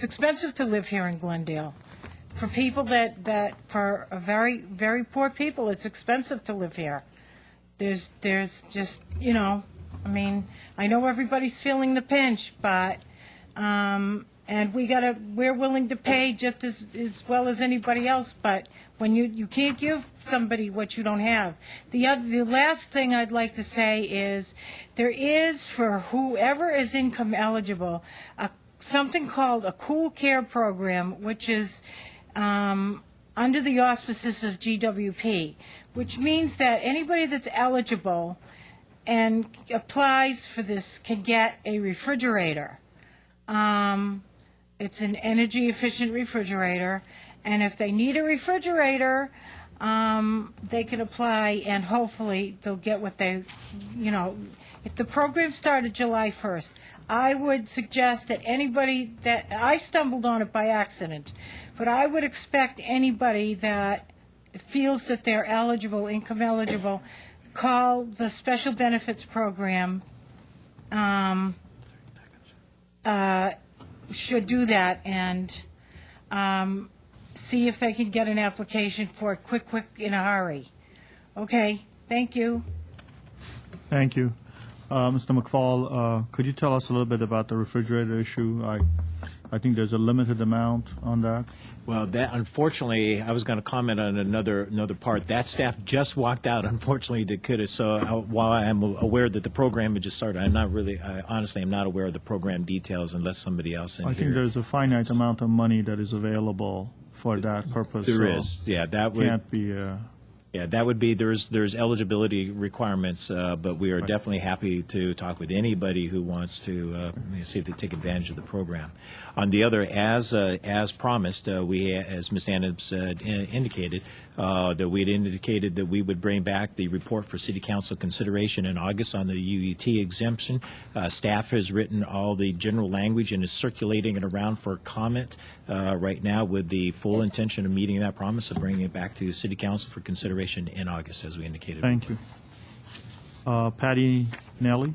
expensive to live here in Glendale. For people for a very, very poor people, it's expensive to live here. There's just, I know everybody's feeling the pinch, but, and we're willing to pay just as well as anybody else, but when you can't give somebody what you don't have. The last thing I'd like to say is there is, for whoever is income eligible, something called a Cool Care program, which is under the auspices of GWP, which means that anybody that's eligible and applies for this can get a refrigerator. It's an energy-efficient refrigerator, and if they need a refrigerator, they can apply, and hopefully they'll get what they, if the program started July 1st, I would suggest that anybody that, I stumbled on it by accident, but I would expect anybody that feels that they're eligible, income eligible, call the Special Benefits Program, should do that and see if they can get an application for it quick, in a hurry. Okay, thank you. Thank you. Mr. McFall, could you tell us a little bit about the refrigerator issue? I think there's a limited amount on that. Well, that unfortunately, I was going to comment on another part. That staff just walked out. Unfortunately, they could have. So while I'm aware that the program had just started, honestly, I'm not aware of the program details unless somebody else in I here. think there's a finite amount of money that is available for that purpose. There so is, yeah. That would can't be. Yeah, that would be, there's eligibility requirements, but we are definitely happy to talk with anybody who wants to see if they take advantage of the program. On the other, as promised, we, as Ms. Adams indicated, that we had indicated that we would bring back the report for City Council consideration in August on the UET exemption. Staff has written all the general language and is circulating it around for comment right now with the full intention of meeting that promise of bringing it back to City Council for consideration in August, as we indicated. Thank you. Patty Nelly.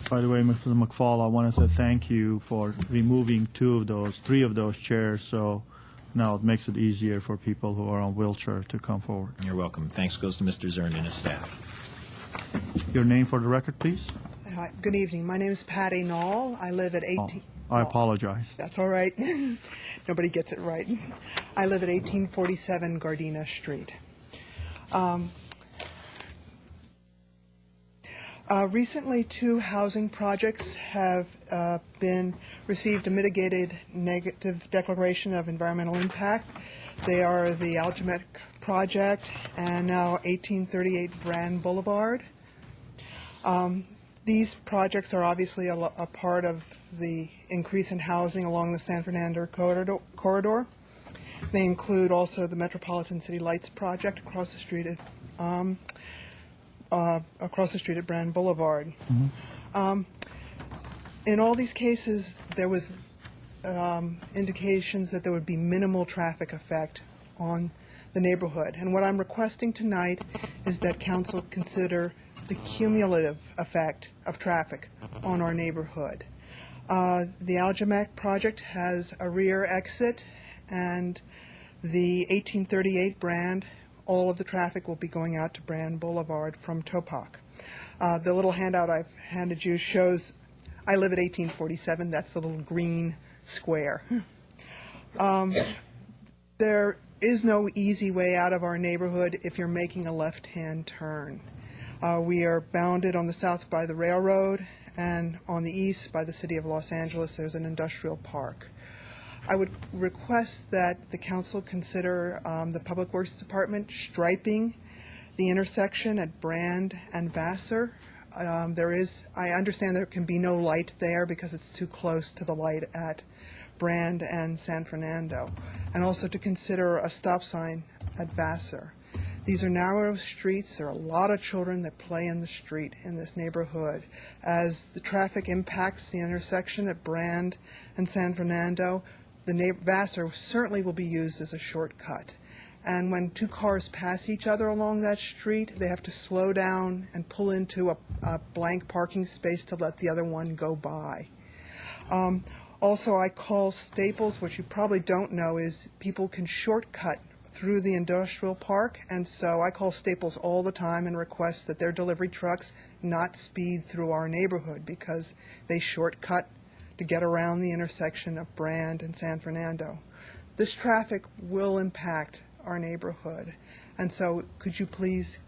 By the way, Mr. McFall, I wanted to thank you for removing three of those chairs, so now it makes it easier for people who are on wheelchair to come forward. You're welcome. Thanks goes to Mr. Zern and his staff. Your name for the record, please? Hi, good evening. My name is Patty Knoll. I live at 18... I apologize. That's all right. Nobody gets it right. I live at 1847 Gardena Street. Recently, 2 housing projects have received a mitigated negative declaration of environmental impact. They are the Algemet project and now 1838 Brand Boulevard. These projects are obviously a part of the increase in housing along the San Fernando corridor. They include also the Metropolitan City Lights project across the street at Brand Boulevard. Mm-hmm. In all these cases, there was indications that there would be minimal traffic effect on the neighborhood. And what I'm requesting tonight is that council consider the cumulative effect of traffic on our neighborhood. The Algemet project has a rear exit, and the 1838 Brand, all of the traffic will be going out to Brand Boulevard from Topak. The little handout I've handed you shows I live at 1847. That's the little green square. There is no easy way out of our neighborhood if you're making a left-hand turn. We are bounded on the south by the railroad, and on the east by the city of Los Angeles. There's an industrial park. I would request that the council consider the Public Works Department striping the intersection at Brand and Vassar. I understand there can be no light there because it's too close to the light at Brand and San Fernando, and also to consider a stop sign at Vassar. These are narrow streets. There are a lot of children that play in the street in this neighborhood. As the traffic impacts the intersection at Brand and San Fernando, the Vassar certainly will be used as a shortcut. And when two cars pass each other along that street, they have to slow down and pull into a blank parking space to let the other one go by. Also, I call Staples, which you probably don't know, is people can shortcut through the industrial park, and so I call Staples all the time and request that their delivery trucks not speed through our neighborhood because they shortcut to get around the intersection of Brand and San Fernando. This traffic will impact our neighborhood, and so could you please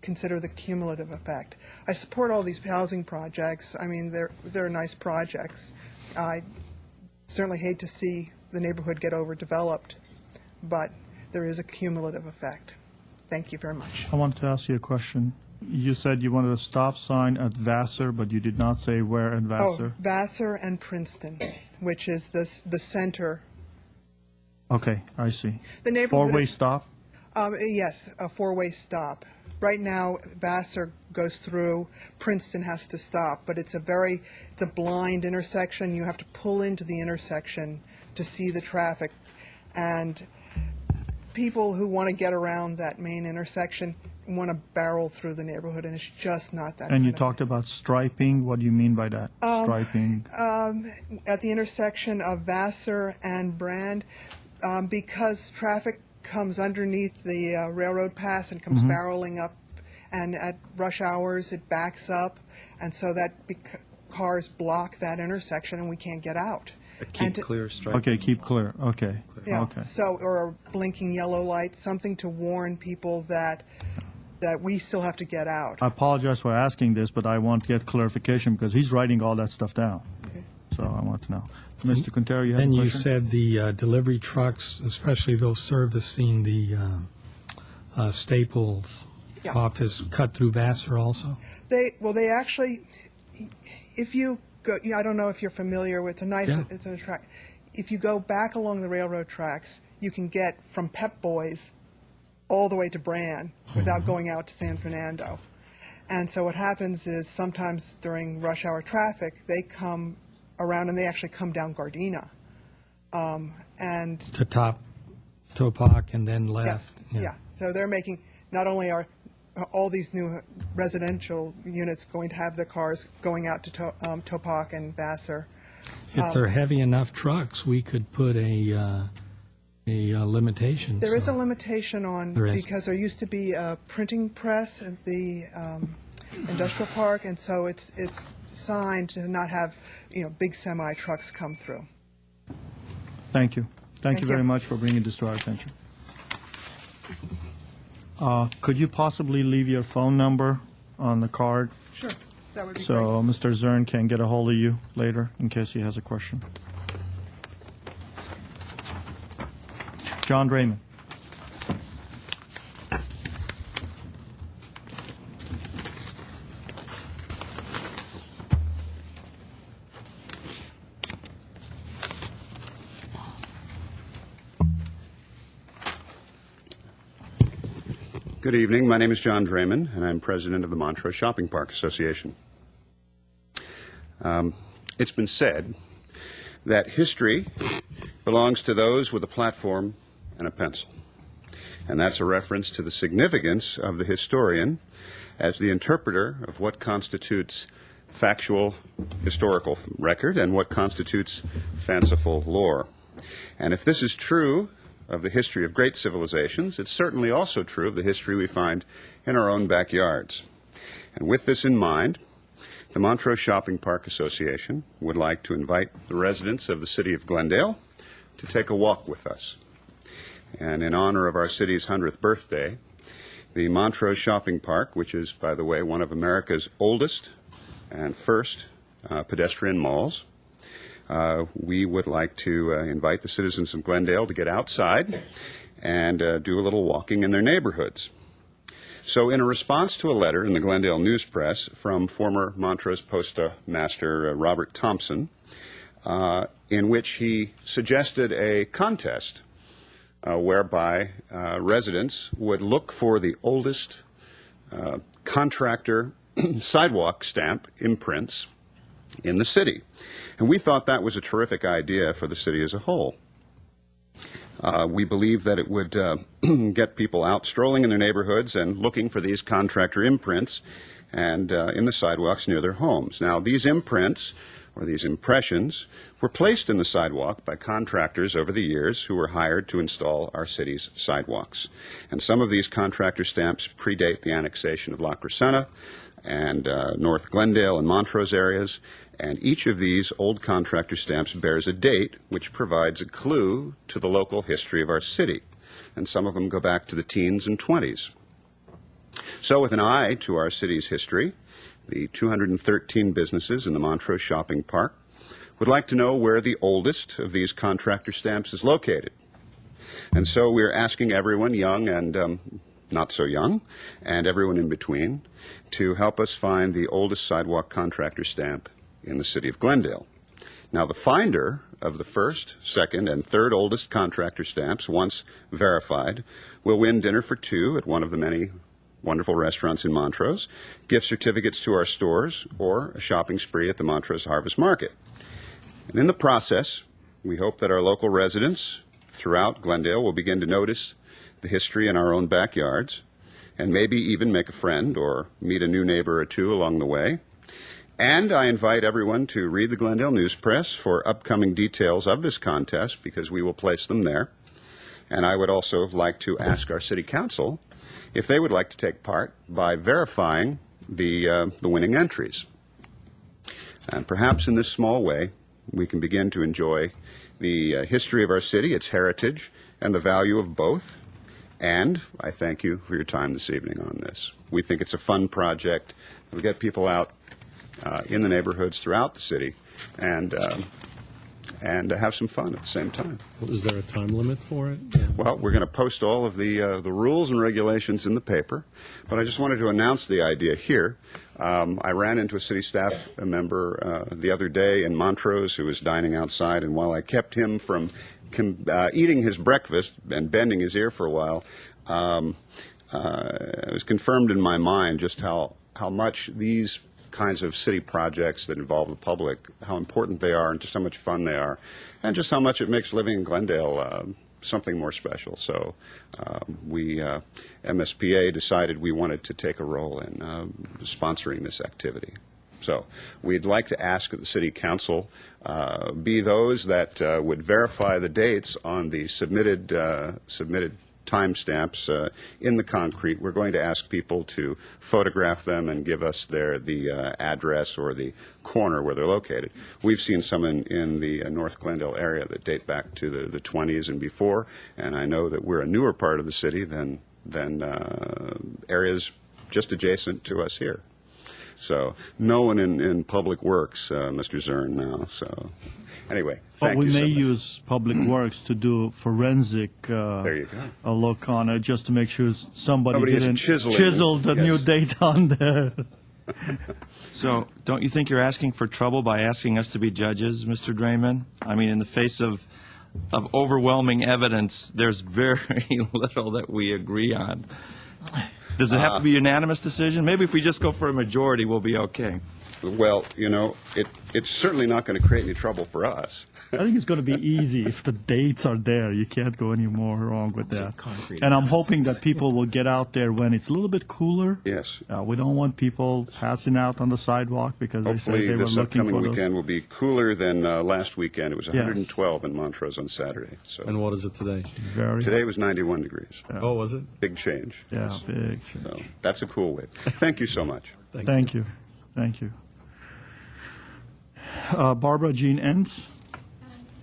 consider the cumulative effect? I support all these housing projects. I mean, they're nice projects. I certainly hate to see the neighborhood get overdeveloped, but there is a cumulative effect. Thank you very much. I want to ask you a question. You said you wanted a stop sign at Vassar, but you did not say where at Vassar. Oh, Vassar and Princeton, which is the center. Okay, I see. The neighborhood Four-way is- stop? Yes, a four-way stop. Right now, Vassar goes through, Princeton has to stop, but it's a blind intersection. You have to pull into the intersection to see the traffic. And people who want to get around that main intersection want to barrel through the neighborhood, and it's just not that And you kind of- talked about striping. What do you mean by that? Striping? At the intersection of Vassar and Brand, because traffic comes underneath the railroad pass and comes barreling up, and at rush hours it backs up, and so that cars block that intersection and we can't get out. Keep clear, strike. Okay, keep clear. Okay. Yeah, Okay. so, or a blinking yellow light, something to warn people that we still have to get out. I apologize for asking this, but I want to get clarification because he's writing all that stuff down. Okay. So I want to know. Mr. Quintero, you have a Then you question? said the delivery trucks, especially those servicing the Staples Yeah. office, cut through Vassar also? They actually, if you go, I don't know if you're familiar with, it's an attract. If you go back along the railroad tracks, you can get from Pep Boys all the way to Brand without going out to San Fernando. And so what happens is sometimes during rush hour traffic, they come around and they actually come down Gardena. And To Topak and then left? yeah. So they're making, not only are all these new residential units going to have their cars going out to Topak and Vassar. If they're heavy enough trucks, we could put a limitation. There is so- a limitation on, There is. because there used to be a printing press at the industrial park, and so it's signed to not have, big semi trucks come through. Thank you. Thank you you. very much for bringing this to our attention. Could you possibly leave your phone number on the card Sure, that would be great. so Mr. Zern can get a hold of you later in case he has a question? John Draymond. Good evening. My name is John Draymond, and I'm president of the Montrose Shopping Park Association. It's been said that history belongs to those with a platform and a pencil. And that's a reference to the significance of the historian as the interpreter of what constitutes factual historical record and what constitutes fanciful lore. And if this is true of the history of great civilizations, it's certainly also true of the history we find in our own backyards. And with this in mind, The Montrose Shopping Park Association would like to invite the residents of the city of Glendale to take a walk with us. And in honor of our city's 100th birthday, the Montrose Shopping Park, which is, by the way, one of America's oldest and first pedestrian malls, we would like to invite the citizens of Glendale to get outside and do a little walking in their neighborhoods. So in a response to a letter in the Glendale News Press from former Montrose postmaster Robert Thompson, in which he suggested a contest whereby residents would look for the oldest contractor sidewalk stamp imprints in the city. And we thought that was a terrific idea for the city as a whole. We believe that it would get people out strolling in their neighborhoods and looking for these contractor imprints and in the sidewalks near their homes. Now, these imprints or these impressions were placed in the sidewalk by contractors over the years who were hired to install our city's sidewalks. And some of these contractor stamps predate the annexation of La Crescenta and North Glendale and Montrose areas. And each of these old contractor stamps bears a date which provides a clue to the local history of our city. And some of them go back to the teens and 20s. So with an eye to our city's history, the 213 businesses in the Montrose Shopping Park would like to know where the oldest of these contractor stamps is located. And so we're asking everyone, young and not so young, and everyone in between, to help us find the oldest sidewalk contractor stamp in the city of Glendale. Now, the finder of the first, second, and third oldest contractor stamps, once verified, will win dinner for two at one of the many wonderful restaurants in Montrose, gift certificates to our stores, or a shopping spree at the Montrose Harvest Market. And in the process, we hope that our local residents throughout Glendale will begin to notice the history in our own backyards, and maybe even make a friend or meet a new neighbor or two along the way. And I invite everyone to read the Glendale News Press for upcoming details of this contest, because we will place them there. And I would also like to ask our City Council if they would like to take part by verifying the winning entries. And perhaps in this small way, we can begin to enjoy the history of our city, its heritage, and the value of both. And I thank you for your time this evening on this. We think it's a fun project. We'll get people out in the neighborhoods throughout the city and have some fun at the same time. Is there a time limit for it? Well, we're going to post all of the rules and regulations in the paper, but I just wanted to announce the idea here. I ran into a city staff member the other day in Montrose who was dining outside, and while I kept him from eating his breakfast and bending his ear for a while, it was confirmed in my mind just how much these kinds of city projects that involve the public, how important they are and just how much fun they are, and just how much it makes living in Glendale something more special. So we, MSPA, decided we wanted to take a role in sponsoring this activity. So we'd like to ask that the City Council be those that would verify the dates on the submitted timestamps in the concrete. We're going to ask people to photograph them and give us the address or the corner where they're located. We've seen some in the North Glendale area that date back to the 20s and before, and I know that we're a newer part of the city than areas just adjacent to us here. So no one in Public Works, Mr. Zern, now. So anyway, thank you so much. But we may use Public Works to do forensic there you go. a look on it, just to make sure somebody didn't chiseled the new date on there. So don't you think you're asking for trouble by asking us to be judges, Mr. Draymond? I mean, in the face of overwhelming evidence, there's very little that we agree on. Does it have to be a unanimous decision? Maybe if we just go for a majority, we'll be okay. Well, you know, it's certainly not going to create any trouble for us. I think it's going to be easy if the dates are there. You can't go any more wrong with that. And I'm hoping that people will get out there when it's a little bit cooler. Yes. We don't want people passing out on the sidewalk because they say Hopefully they were this looking upcoming for weekend will be cooler than last weekend. It was Yes. 112 in Montrose on Saturday. So And what is it today? today was 91 degrees. Oh, was it? Big change. Yeah, Yes. big change. So that's a cool wave. Thank you so much. Thank you. Thank you. Barbara Jean Entz.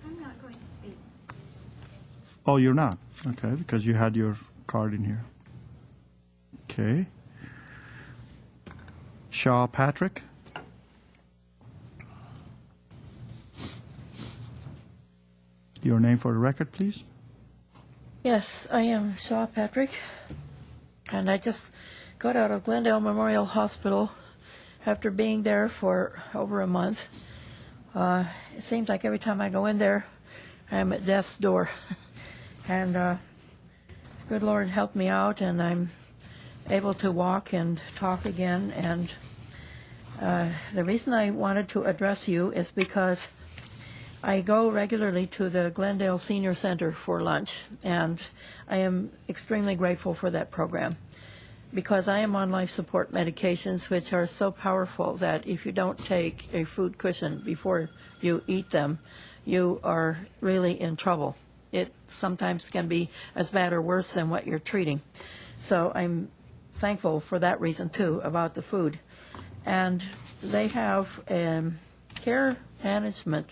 I'm not going to speak. Oh, you're not? Okay, because you had your card in here. Okay. Shaw Patrick. Your name for the record, please. Yes, I am Shaw Patrick, and I just got out of Glendale Memorial Hospital after being there for over a month. It seems like every time I go in there, I'm at death's door. And good Lord helped me out, and I'm able to walk and talk again. And the reason I wanted to address you is because I go regularly to the Glendale Senior Center for lunch, and I am extremely grateful for that program because I am on life support medications, which are so powerful that if you don't take a food cushion before you eat them, you are really in trouble. It sometimes can be as bad or worse than what you're treating. So I'm thankful for that reason, too, about the food. And they have a care management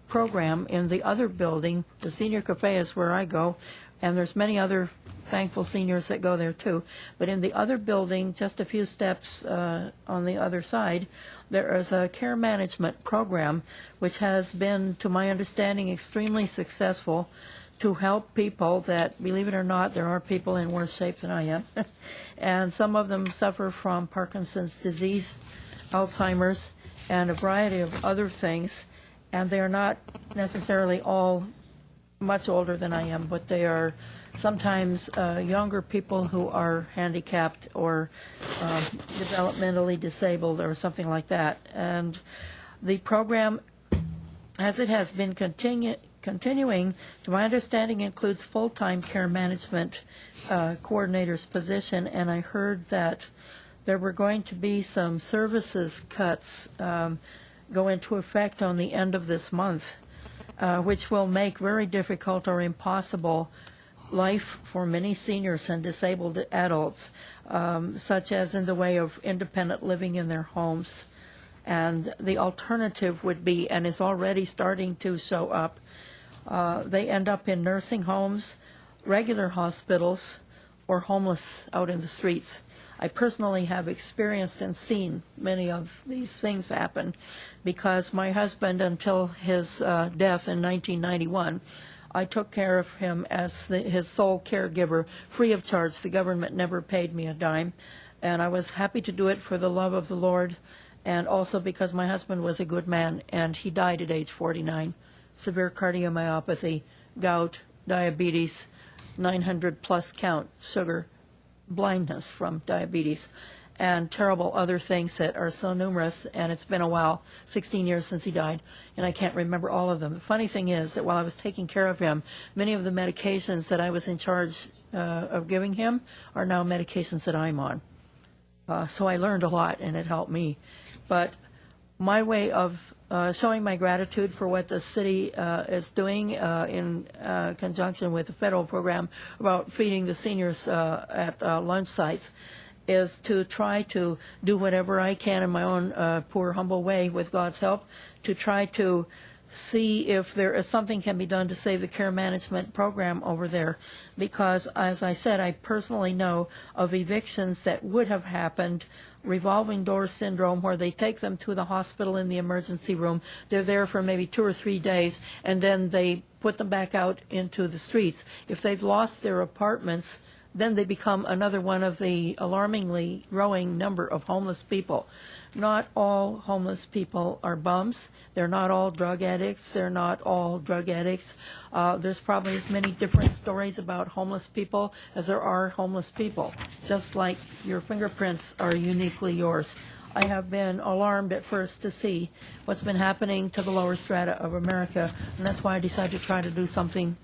program in the other building. The senior cafe is where I go, and there's many other thankful seniors that go there too. But in the other building, just a few steps on the other side, there is a care management program which has been, to my understanding, extremely successful to help people that, believe it or not, there are people in worse shape than I am. And some of them suffer from Parkinson's disease, Alzheimer's, and a variety of other things. And they are not necessarily all much older than I am, but they are sometimes younger people who are handicapped or developmentally disabled or something like that. And the program, as it has been continuing, to my understanding, includes full-time care management coordinator's position, and I heard that there were going to be some services cuts go into effect on the end of this month, which will make very difficult or impossible life for many seniors and disabled adults, such as in the way of independent living in their homes. And the alternative would be, and is already starting to show up, they end up in nursing homes, regular hospitals, or homeless out in the streets. I personally have experienced and seen many of these things happen because my husband, until his death in 1991, I took care of him as his sole caregiver, free of charge. The government never paid me a dime, and I was happy to do it for the love of the Lord, and also because my husband was a good man, and he died at age 49. Severe cardiomyopathy, gout, diabetes, 900-plus count, sugar, blindness from diabetes, and terrible other things that are so numerous, and it's been a while, 16 years since he died, and I can't remember all of them. The funny thing is that while I was taking care of him, many of the medications that I was in charge of giving him are now medications that I'm on. So I learned a lot, and it helped me. But my way of showing my gratitude for what the city is doing in conjunction with the federal program about feeding the seniors at lunch sites is to try to do whatever I can in my own poor, humble way with God's help to try to see if there is something can be done to save the care management program over there. Because, as I said, I personally know of evictions that would have happened, revolving door syndrome, where they take them to the hospital in the emergency room. They're there for maybe 2 or 3 days, and then they put them back out into the streets. If they've lost their apartments, then they become another one of the alarmingly growing number of homeless people. Not all homeless people are bums. They're not all drug addicts. They're not all drug addicts. There's probably as many different stories about homeless people as there are homeless people, just like your fingerprints are uniquely yours. I have been alarmed at first to see what's been happening to the lower strata of America, and that's why I decided to try to do something,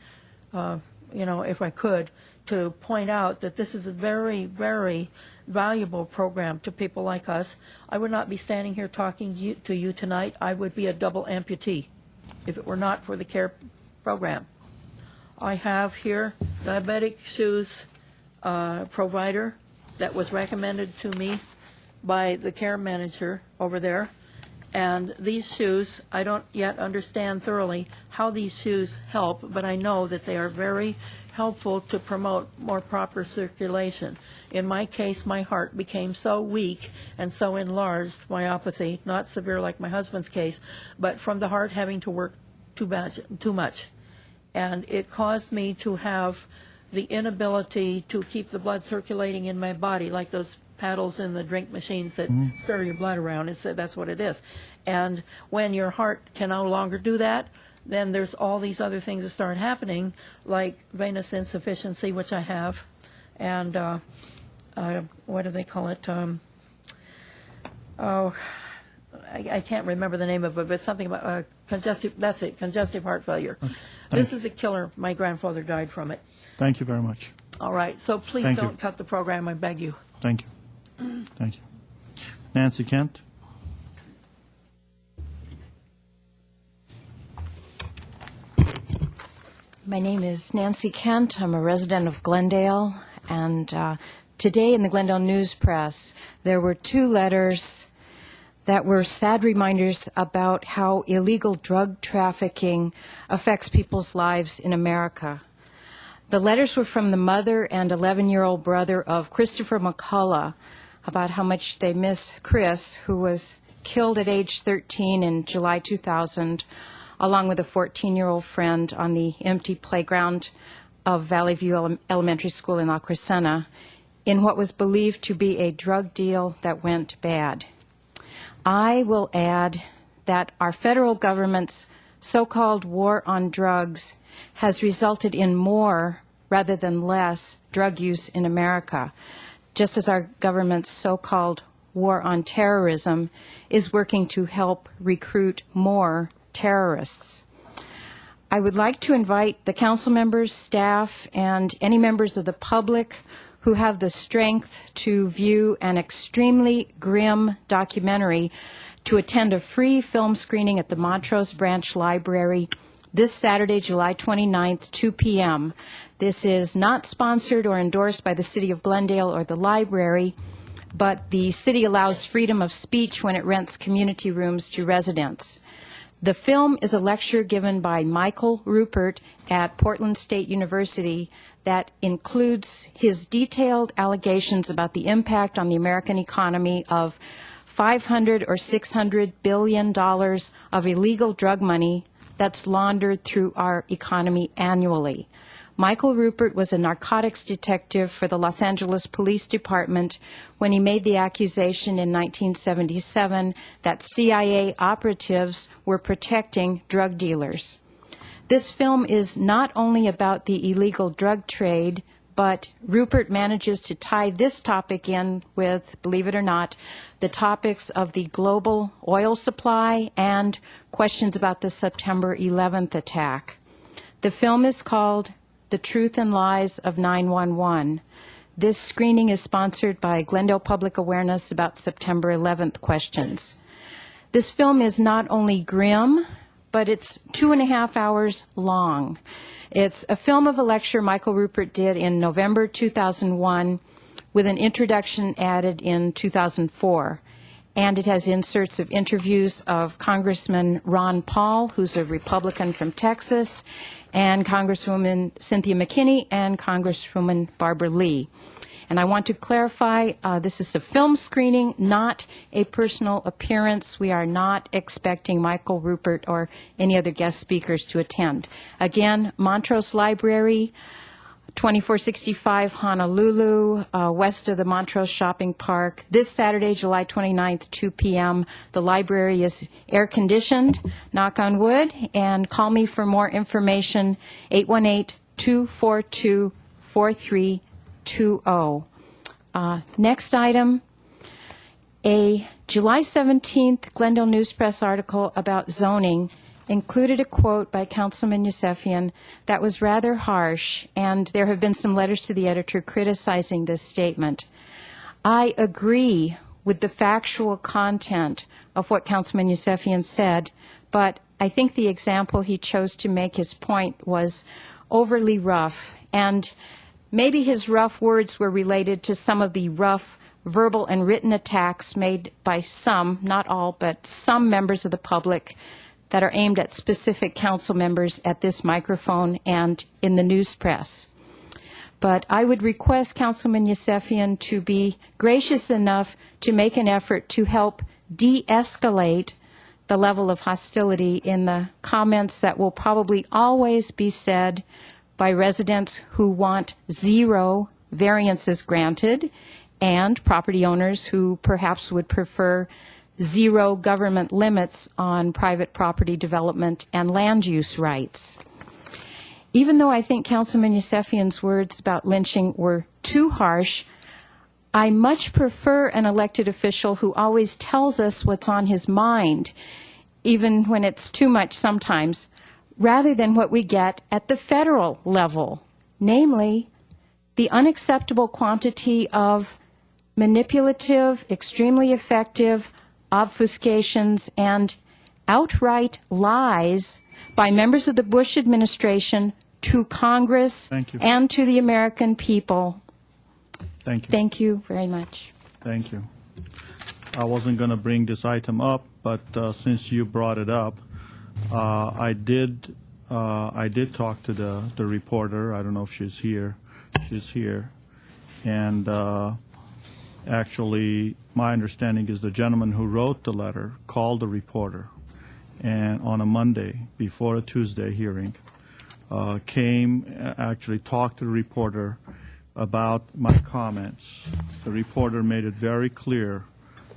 if I could, to point out that this is a very, very valuable program to people like us. I would not be standing here talking to you tonight. I would be a double amputee if it were not for the care program. I have here diabetic shoes provider that was recommended to me by the care manager over there, And these shoes, I don't yet understand thoroughly how these shoes help, but I know that they are very helpful to promote more proper circulation. In my case, my heart became so weak and so enlarged, myopathy, not severe like my husband's case, but from the heart having to work too much. And it caused me to have the inability to keep the blood circulating in my body, like those paddles in the drink machines that stir your blood around. That's what it is. And when your heart can no longer do that, then there's all these other things that start happening, like venous insufficiency, which I have, and what do they call it? I can't remember the name of it, but something about congestive. That's it, congestive heart failure. Okay. This is a killer. My grandfather died from it. Thank you very much. All right, so please Thank you. don't cut the program, I beg you. Thank you. Thank you. Nancy Kent? My name is Nancy Kent. I'm a resident of Glendale, and today in the Glendale News Press, there were 2 letters that were sad reminders about how illegal drug trafficking affects people's lives in America. The letters were from the mother and 11-year-old brother of Christopher McCullough about how much they miss Chris, who was killed at age 13 in July 2000, along with a 14-year-old friend on the empty playground of Valley View Elementary School in La Crescenta in what was believed to be a drug deal that went bad. I will add that our federal government's so-called war on drugs has resulted in more rather than less drug use in America, just as our government's so-called war on terrorism is working to help recruit more terrorists. I would like to invite the council members, staff, and any members of the public who have the strength to view an extremely grim documentary to attend a free film screening at the Montrose Branch Library this Saturday, July 29th, 2 p.m. This is not sponsored or endorsed by the City of Glendale or the library, but the city allows freedom of speech when it rents community rooms to residents. The film is a lecture given by Michael Rupert at Portland State University that includes his detailed allegations about the impact on the American economy of $500 or $600 billion of illegal drug money that's laundered through our economy annually. Michael Rupert was a narcotics detective for the Los Angeles Police Department when he made the accusation in 1977 that CIA operatives were protecting drug dealers. This film is not only about the illegal drug trade, but Rupert manages to tie this topic in with, believe it or not, the topics of the global oil supply and questions about the September 11th attack. The film is called The Truth and Lies of 911. This screening is sponsored by Glendale Public Awareness about September 11th questions. This film is not only grim, but it's 2.5 hours long. It's a film of a lecture Michael Rupert did in November 2001 with an introduction added in 2004. And it has inserts of interviews of Congressman Ron Paul, who's a Republican from Texas, and Congresswoman Cynthia McKinney and Congresswoman Barbara Lee. And I want to clarify, this is a film screening, not a personal appearance. We are not expecting Michael Rupert or any other guest speakers to attend. Again, Montrose Library, 2465 Honolulu, west of the Montrose Shopping Park. This Saturday, July 29th, 2 p.m. The library is air-conditioned, knock on wood, and call me for more information, 818-242-4320. Next item, a July 17th Glendale News Press article about zoning included a quote by Councilman Yusefian that was rather harsh, and there have been some letters to the editor criticizing this statement. I agree with the factual content of what Councilman Yusefian said, but I think the example he chose to make his point was overly rough, and maybe his rough words were related to some of the rough verbal and written attacks made by some, not all, but some members of the public that are aimed at specific council members at this microphone and in the news press. But I would request Councilman Yusefian to be gracious enough to make an effort to help de-escalate the level of hostility in the comments that will probably always be said by residents who want 0 variances granted and property owners who perhaps would prefer 0 government limits on private property development and land use rights. Even though I think Councilman Yusefian's words about lynching were too harsh, I much prefer an elected official who always tells us what's on his mind, even when it's too much sometimes, rather than what we get at the federal level, namely the unacceptable quantity of manipulative, extremely effective obfuscations and outright lies by members of the Bush administration to Congress and to the American people. Thank you. Thank you very much. Thank you. I wasn't going to bring this item up, but since you brought it up, I did talk to the reporter. I don't know if she's here. She's here. And actually, my understanding is the gentleman who wrote the letter called the reporter, and on a Monday before a Tuesday hearing, actually talked to the reporter about my comments. The reporter made it very clear,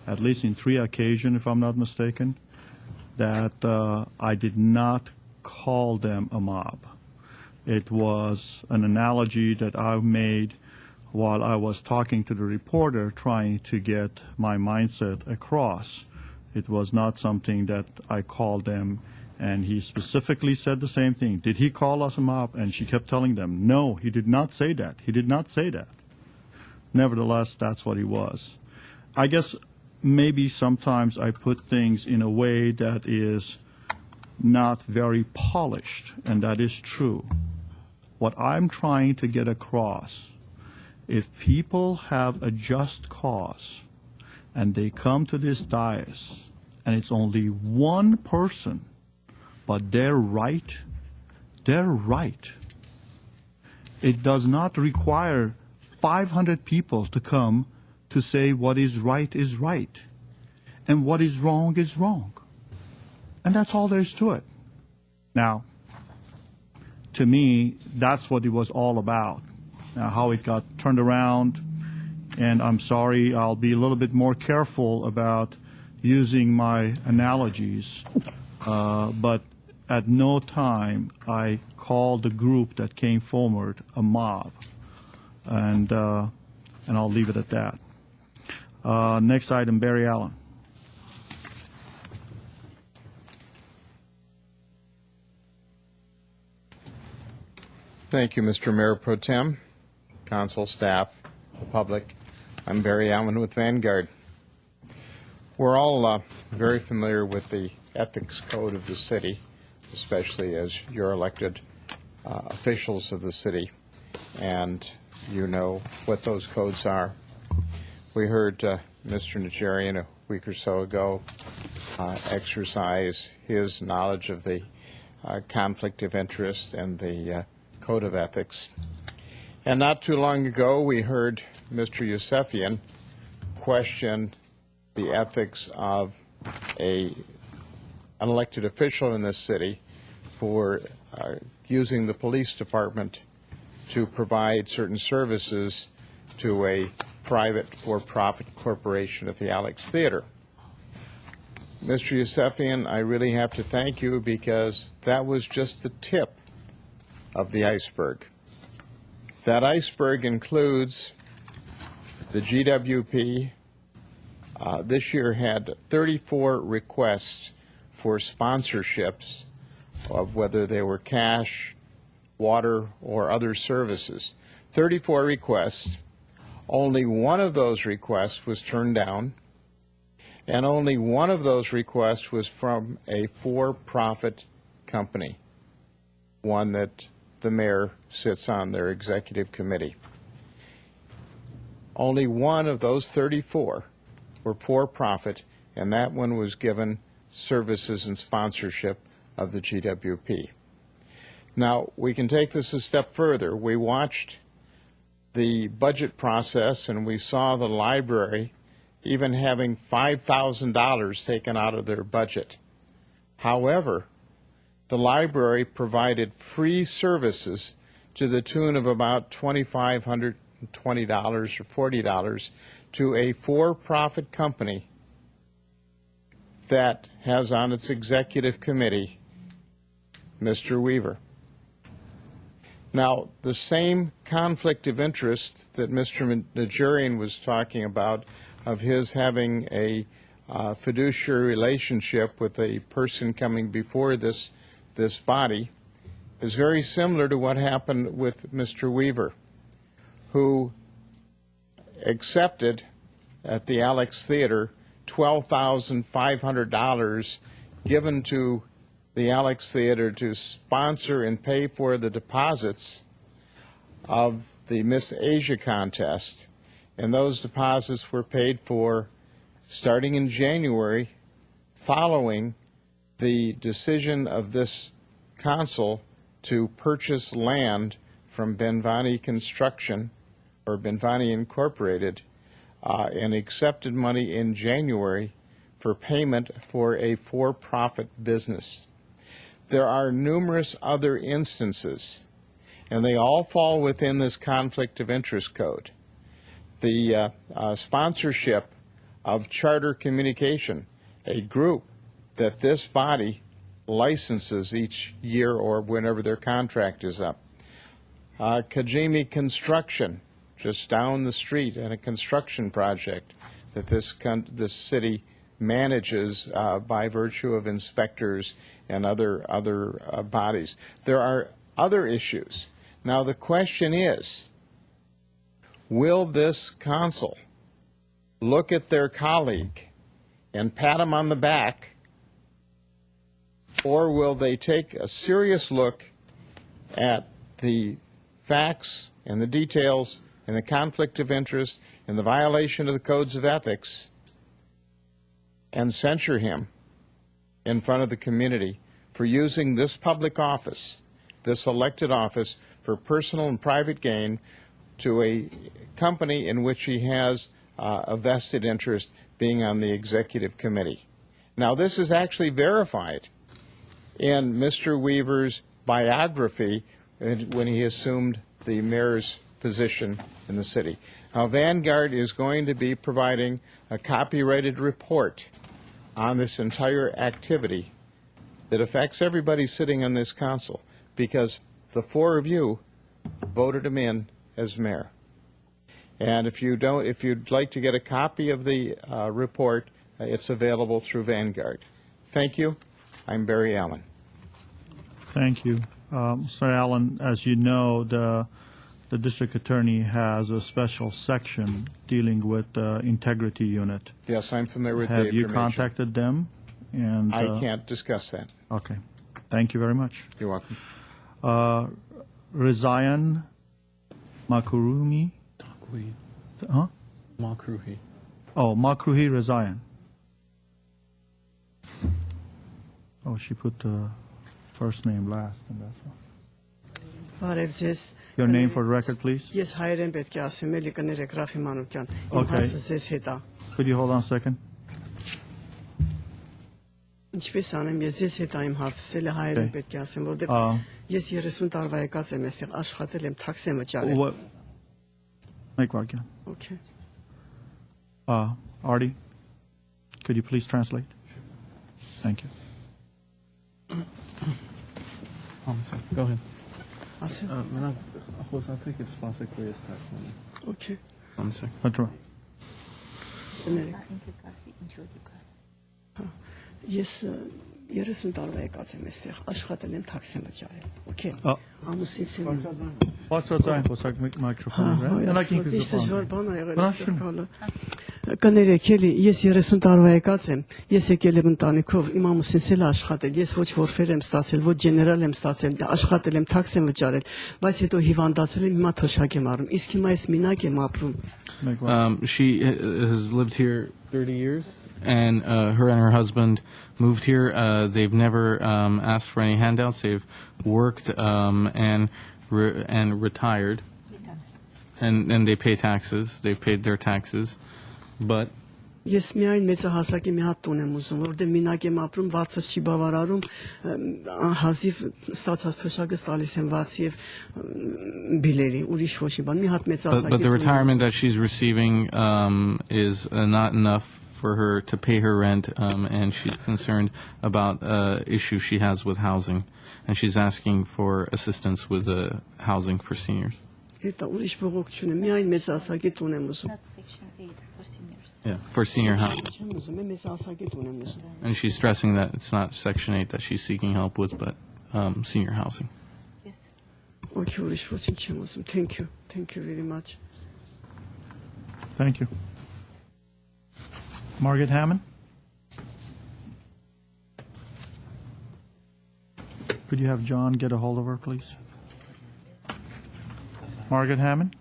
at least in 3 occasions, if I'm not mistaken, that I did not call them a mob. It was an analogy that I made while I was talking to the reporter, trying to get my mindset across. It was not something that I called them, and he specifically said the same thing. Did he call us a mob? And she kept telling them, no, he did not say that. He did not say that. Nevertheless, that's what he was. I guess maybe sometimes I put things in a way that is not very polished, and that is true. What I'm trying to get across, if people have a just cause and they come to this dais and it's only one person, but they're right, it does not require 500 people to come to say what is right and what is wrong. And that's all there is to it. Now, to me, that's what it was all about. Now, how it got turned around, and I'm sorry, I'll be a little bit more careful about using my analogies, but at no time I called the group that came forward a mob, and I'll leave it at that. Next item, Barry Allen. Thank you, Mr. Mayor Pro Tem, council, staff, the public. I'm Barry Allen with Vanguard. We're all very familiar with the ethics code of the city, especially as you're elected officials of the city, and you know what those codes are. We heard Mr. Najarian a week or so ago exercise his knowledge of the conflict of interest and the code of ethics. And not too long ago, we heard Mr. Yusefian question the ethics of an elected official in this city for using the police department to provide certain services to a private for-profit corporation at the Alex Theater. Mr. Yusefian, I really have to thank you because that was just the tip of the iceberg. That iceberg includes the GWP. This year had 34 requests for sponsorships of whether they were cash, water, or other services. 34 requests. Only one of those requests was turned down, and only one of those requests was from a for-profit company, one that the mayor sits on their executive committee. Only one of those 34 were for-profit, and that one was given services and sponsorship of the GWP. Now, we can take this a step further. We watched the budget process, and we saw the library even having $5,000 taken out of their budget. However, the library provided free services to the tune of about $2,520 or $40 to a for-profit company that has on its executive committee Mr. Weaver. Now, the same conflict of interest that Mr. Najarian was talking about, of his having a fiduciary relationship with a person coming before this body, is very similar to what happened with Mr. Weaver, who accepted at the Alex Theater $12,500 given to the Alex Theater to sponsor and pay for the deposits of the Miss Asia contest. And those deposits were paid for starting in January, following the decision of this council to purchase land from Benvani Construction, or Benvani Incorporated, and accepted money in January for payment for a for-profit business. There are numerous other instances, and they all fall within this conflict of interest code. The sponsorship of Charter Communication, a group that this body licenses each year or whenever their contract is up. Kajimi Construction, just down the street, and a construction project that this city manages by virtue of inspectors and other bodies. There are other issues. Now the question is, will this council look at their colleague and pat him on the back, or will they take a serious look at the facts and the details and the conflict of interest and the violation of the codes of ethics and censure him in front of the community for using this public office, this elected office, for personal and private gain to a company in which he has a vested interest, being on the executive committee? Now, this is actually verified in Mr. Weaver's biography when he assumed the mayor's position in the city. Now, Vanguard is going to be providing a copyrighted report on this entire activity that affects everybody sitting on this council, because the four of you voted him in as mayor. And if you'd like to get a copy of the report, it's available through Vanguard. Thank you. I'm Barry Allen. Thank you. Sir Allen, as you know, the district attorney has a special section dealing with the integrity unit. Yes, I'm familiar with the Have information. you contacted them? And I can't discuss that. Okay. Thank you very much. You're welcome. Rizayan Makurumi? Huh? Makruhi. Oh, Makruhi Rizayan. Oh, she put the first name last, and that's why. Your name for the record, please. Yes, հայերեն պետք է ասեմ, էլի կներեք Ռաֆի Մանուկյան։ Իմ Okay. հարցը ձեզ հետ է։ Could you hold on a second? Ինչպես անեմ, ես ձեզ հետ եմ հարցս, էլի հայերեն Okay. պետք է ասեմ, որովհետև ես 30 տարվա եկած եմ այստեղ աշխատել եմ, թաքս եմ վճարել։ What? Make Varkyan. Okay. Artie, could you please translate? Thank you. Go ahead. Ասեմ։ խոսացեք այդ սպասեք, որ ես թարգմանեմ։ Okay. Ամսակ։ Control. Կներեք։ Ես 30 տարվա եկած եմ այստեղ, աշխատել եմ թաքսեմ վճարել։ Okay։ Ամուսինս եմ։ Բարձրացան խոսակ միկրոֆոնը։ Ինչ դժվար բան ա եղել այստեղ գալը։ Կներեք, էլի, ես 30 տարվա եկած եմ, ես եկել եմ ընտանիքով, իմ ամուսինս էլ աշխատել, ես ոչ որֆեր եմ ստացել, ոչ ջեներալ եմ ստացել, աշխատել եմ, թաքս եմ վճարել, բայց հետո հիվանդացել եմ, հիմա թոշակ եմ առնում, իսկ հիմա ես մինակ եմ ապրում։ She has lived here 30 years, and her and her husband moved here. They've never asked for any handouts. They've worked and retired, and they pay taxes. They've paid their taxes, but Ես միայն մեծահասակի մի հատ տուն եմ ուզում, որտեղ մինակ եմ ապրում, վարձս չի բավարարում, հազիվ ստացած թոշակս տալիս եմ վարձ եւ բիլերի, ուրիշ ոչի բան, մի հատ մեծահասակի but the retirement that she's receiving is not enough for her to pay her rent, and she's concerned about issues she has with housing, and she's asking for assistance with housing for seniors. Դա ուրիշ բողոքություն է, միայն մեծահասակի տուն եմ ուզում։ Yeah, for senior housing. And she's stressing that it's not Section 8 that she's seeking help with, but senior housing. Okay, ուրիշ ոչինչ չեմ ուզում։ Thank you. Thank you very much. Thank you. Margaret Hammond? Could you have John get a hold of her, please? Margaret Hammond?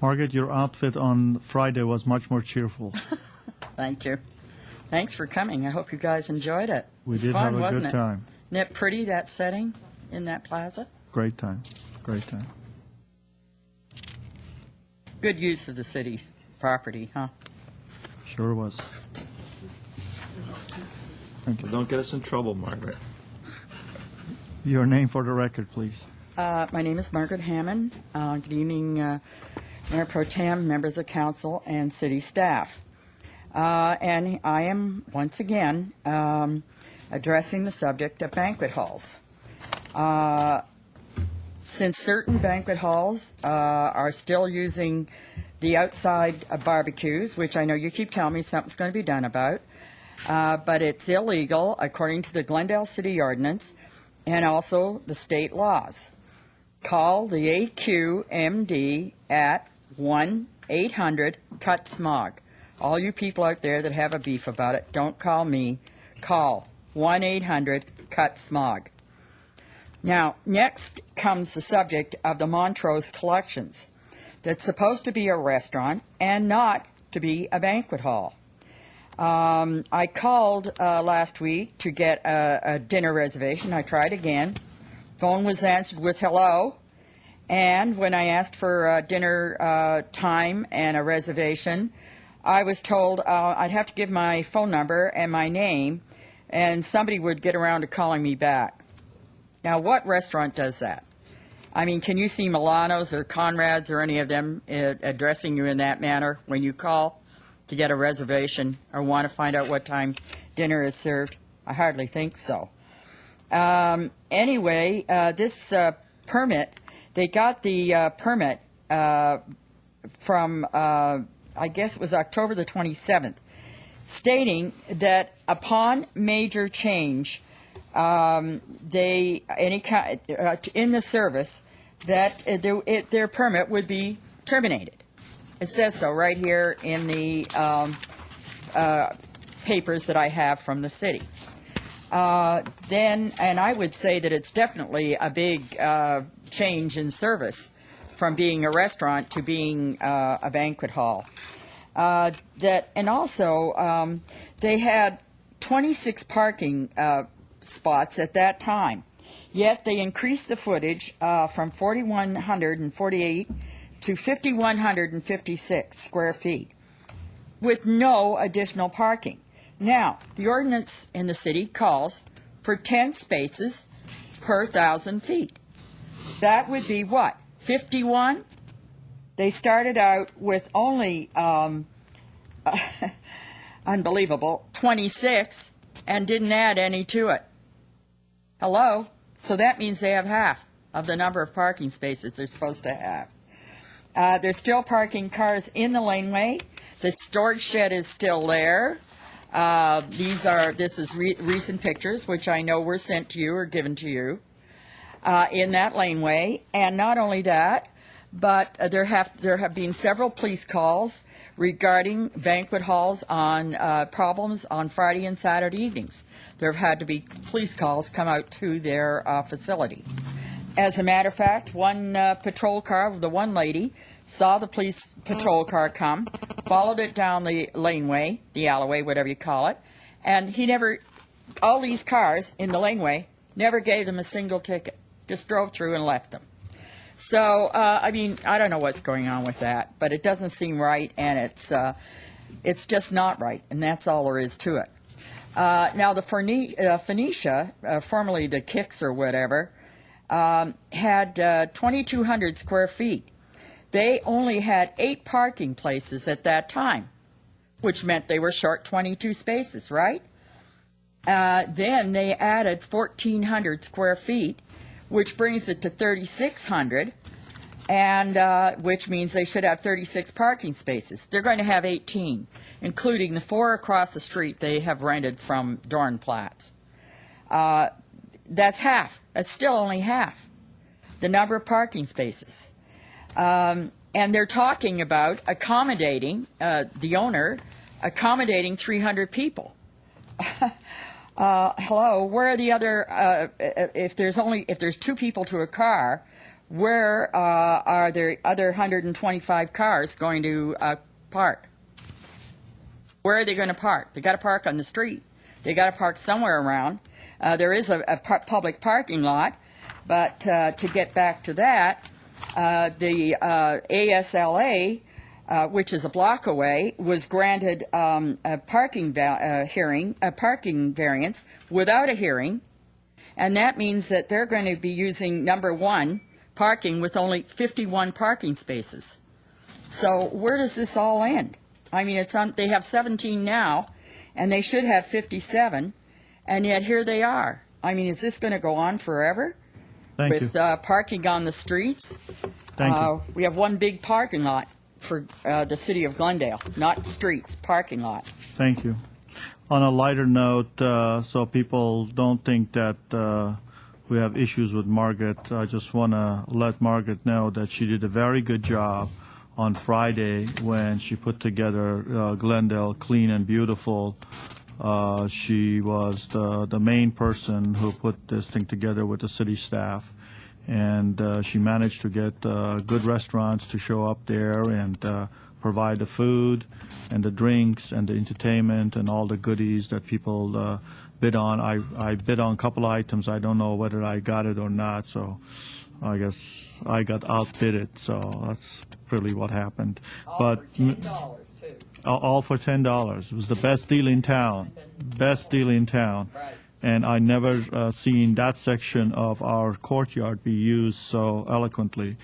Margaret, your outfit on Friday was much more cheerful. Thank you. Thanks for coming. I hope you guys enjoyed it. We It was did fun, have a wasn't good it? time. Isn't it pretty, that setting in that plaza? Great time. Great time. Good use of the city's property, huh? Sure was. Thank you. Well, don't get us in trouble, Margaret. Your name for the record, please. My name is Margaret Hammond. Good evening, Mayor Pro Tem, members of council, and city staff. And I am, once again, addressing the subject of banquet halls. Since certain banquet halls are still using the outside barbecues, which I know you keep telling me something's going to be done about, but it's illegal according to the Glendale City Ordinance and also the state laws. Call the AQMD at 1-800-CUT-SMOG. All you people out there that have a beef about it, don't call me. Call 1-800-CUT-SMOG. Now, next comes the subject of the Montrose Collections. That's supposed to be a restaurant and not to be a banquet hall. I called last week to get a dinner reservation. I tried again. Phone was answered with hello. And when I asked for dinner time and a reservation, I was told I'd have to give my phone number and my name, and somebody would get around to calling me back. Now, what restaurant does that? I mean, can you see Milano's or Conrad's or any of them addressing you in that manner when you call to get a reservation or want to find out what time dinner is served? I hardly think so. Anyway, this permit, they got the permit from, I guess it was October the 27th, stating that upon major change, in the service, that their permit would be terminated. It says so right here in the papers that I have from the city. And I would say that it's definitely a big change in service from being a restaurant to being a banquet hall. And also, they had 26 parking spots at that time, yet they increased the footage from 4,148 to 5,156 square feet with no additional parking. Now, the ordinance in the city calls for 10 spaces per 1,000 feet. That would be what? 51? They started out with only, unbelievable, 26 and didn't add any to it. Hello? So that means they have half of the number of parking spaces they're supposed to have. They're still parking cars in the laneway. The storage shed is still there. This is recent pictures, which I know were sent to you or given to you, in that laneway. And not only that, but there have been several police calls regarding banquet halls on problems on Friday and Saturday evenings. There have had to be police calls come out to their facility. As a matter of fact, one patrol car, the one lady, saw the police patrol car come, followed it down the laneway, the alleyway, whatever you call it, and all these cars in the laneway never gave them a single ticket, just drove through and left them. So, I don't know what's going on with that, but it doesn't seem right, and it's just not right, and that's all there is to it. Now, the Phoenicia, formerly the Kicks or whatever, had 2,200 square feet. They only had 8 parking places at that time, which meant they were short 22 spaces, right? Then they added 1,400 square feet, which brings it to 3,600, and which means they should have 36 parking spaces. They're going to have 18, including the 4 across the street they have rented from Dornplatz. That's half. That's still only half the number of parking spaces. And they're talking about accommodating, the owner, accommodating 300 people. Hello, where are the other, if there's 2 people to a car, where are there other 125 cars going to park? Where are they going to park? They got to park on the street. They got to park somewhere around. There is a public parking lot, but to get back to that, the ASLA, which is a block away, was granted a parking variance without a hearing, and that means that they're going to be using number 1 parking with only 51 parking spaces. So where does this all end? I mean, they have 17 now, and they should have 57, and yet here they are. I mean, is this going to go on forever? Thank with you. Parking on the streets? Thank you. We have one big parking lot for the city of Glendale, not streets, parking lot. Thank you. On a lighter note, so people don't think that we have issues with Margaret, I just want to let Margaret know that she did a very good job on Friday when she put together Glendale Clean and Beautiful. She was the main person who put this thing together with the city staff. And she managed to get good restaurants to show up there and provide the food and the drinks and the entertainment and all the goodies that people bid on. I bid on a couple of items. I don't know whether I got it or not, so I guess I got outbidded. So that's really what happened. All for $10, too. All for $10. It was the best deal in town. Best deal in town. Right. And I never seen that section of our courtyard be used so elegantly,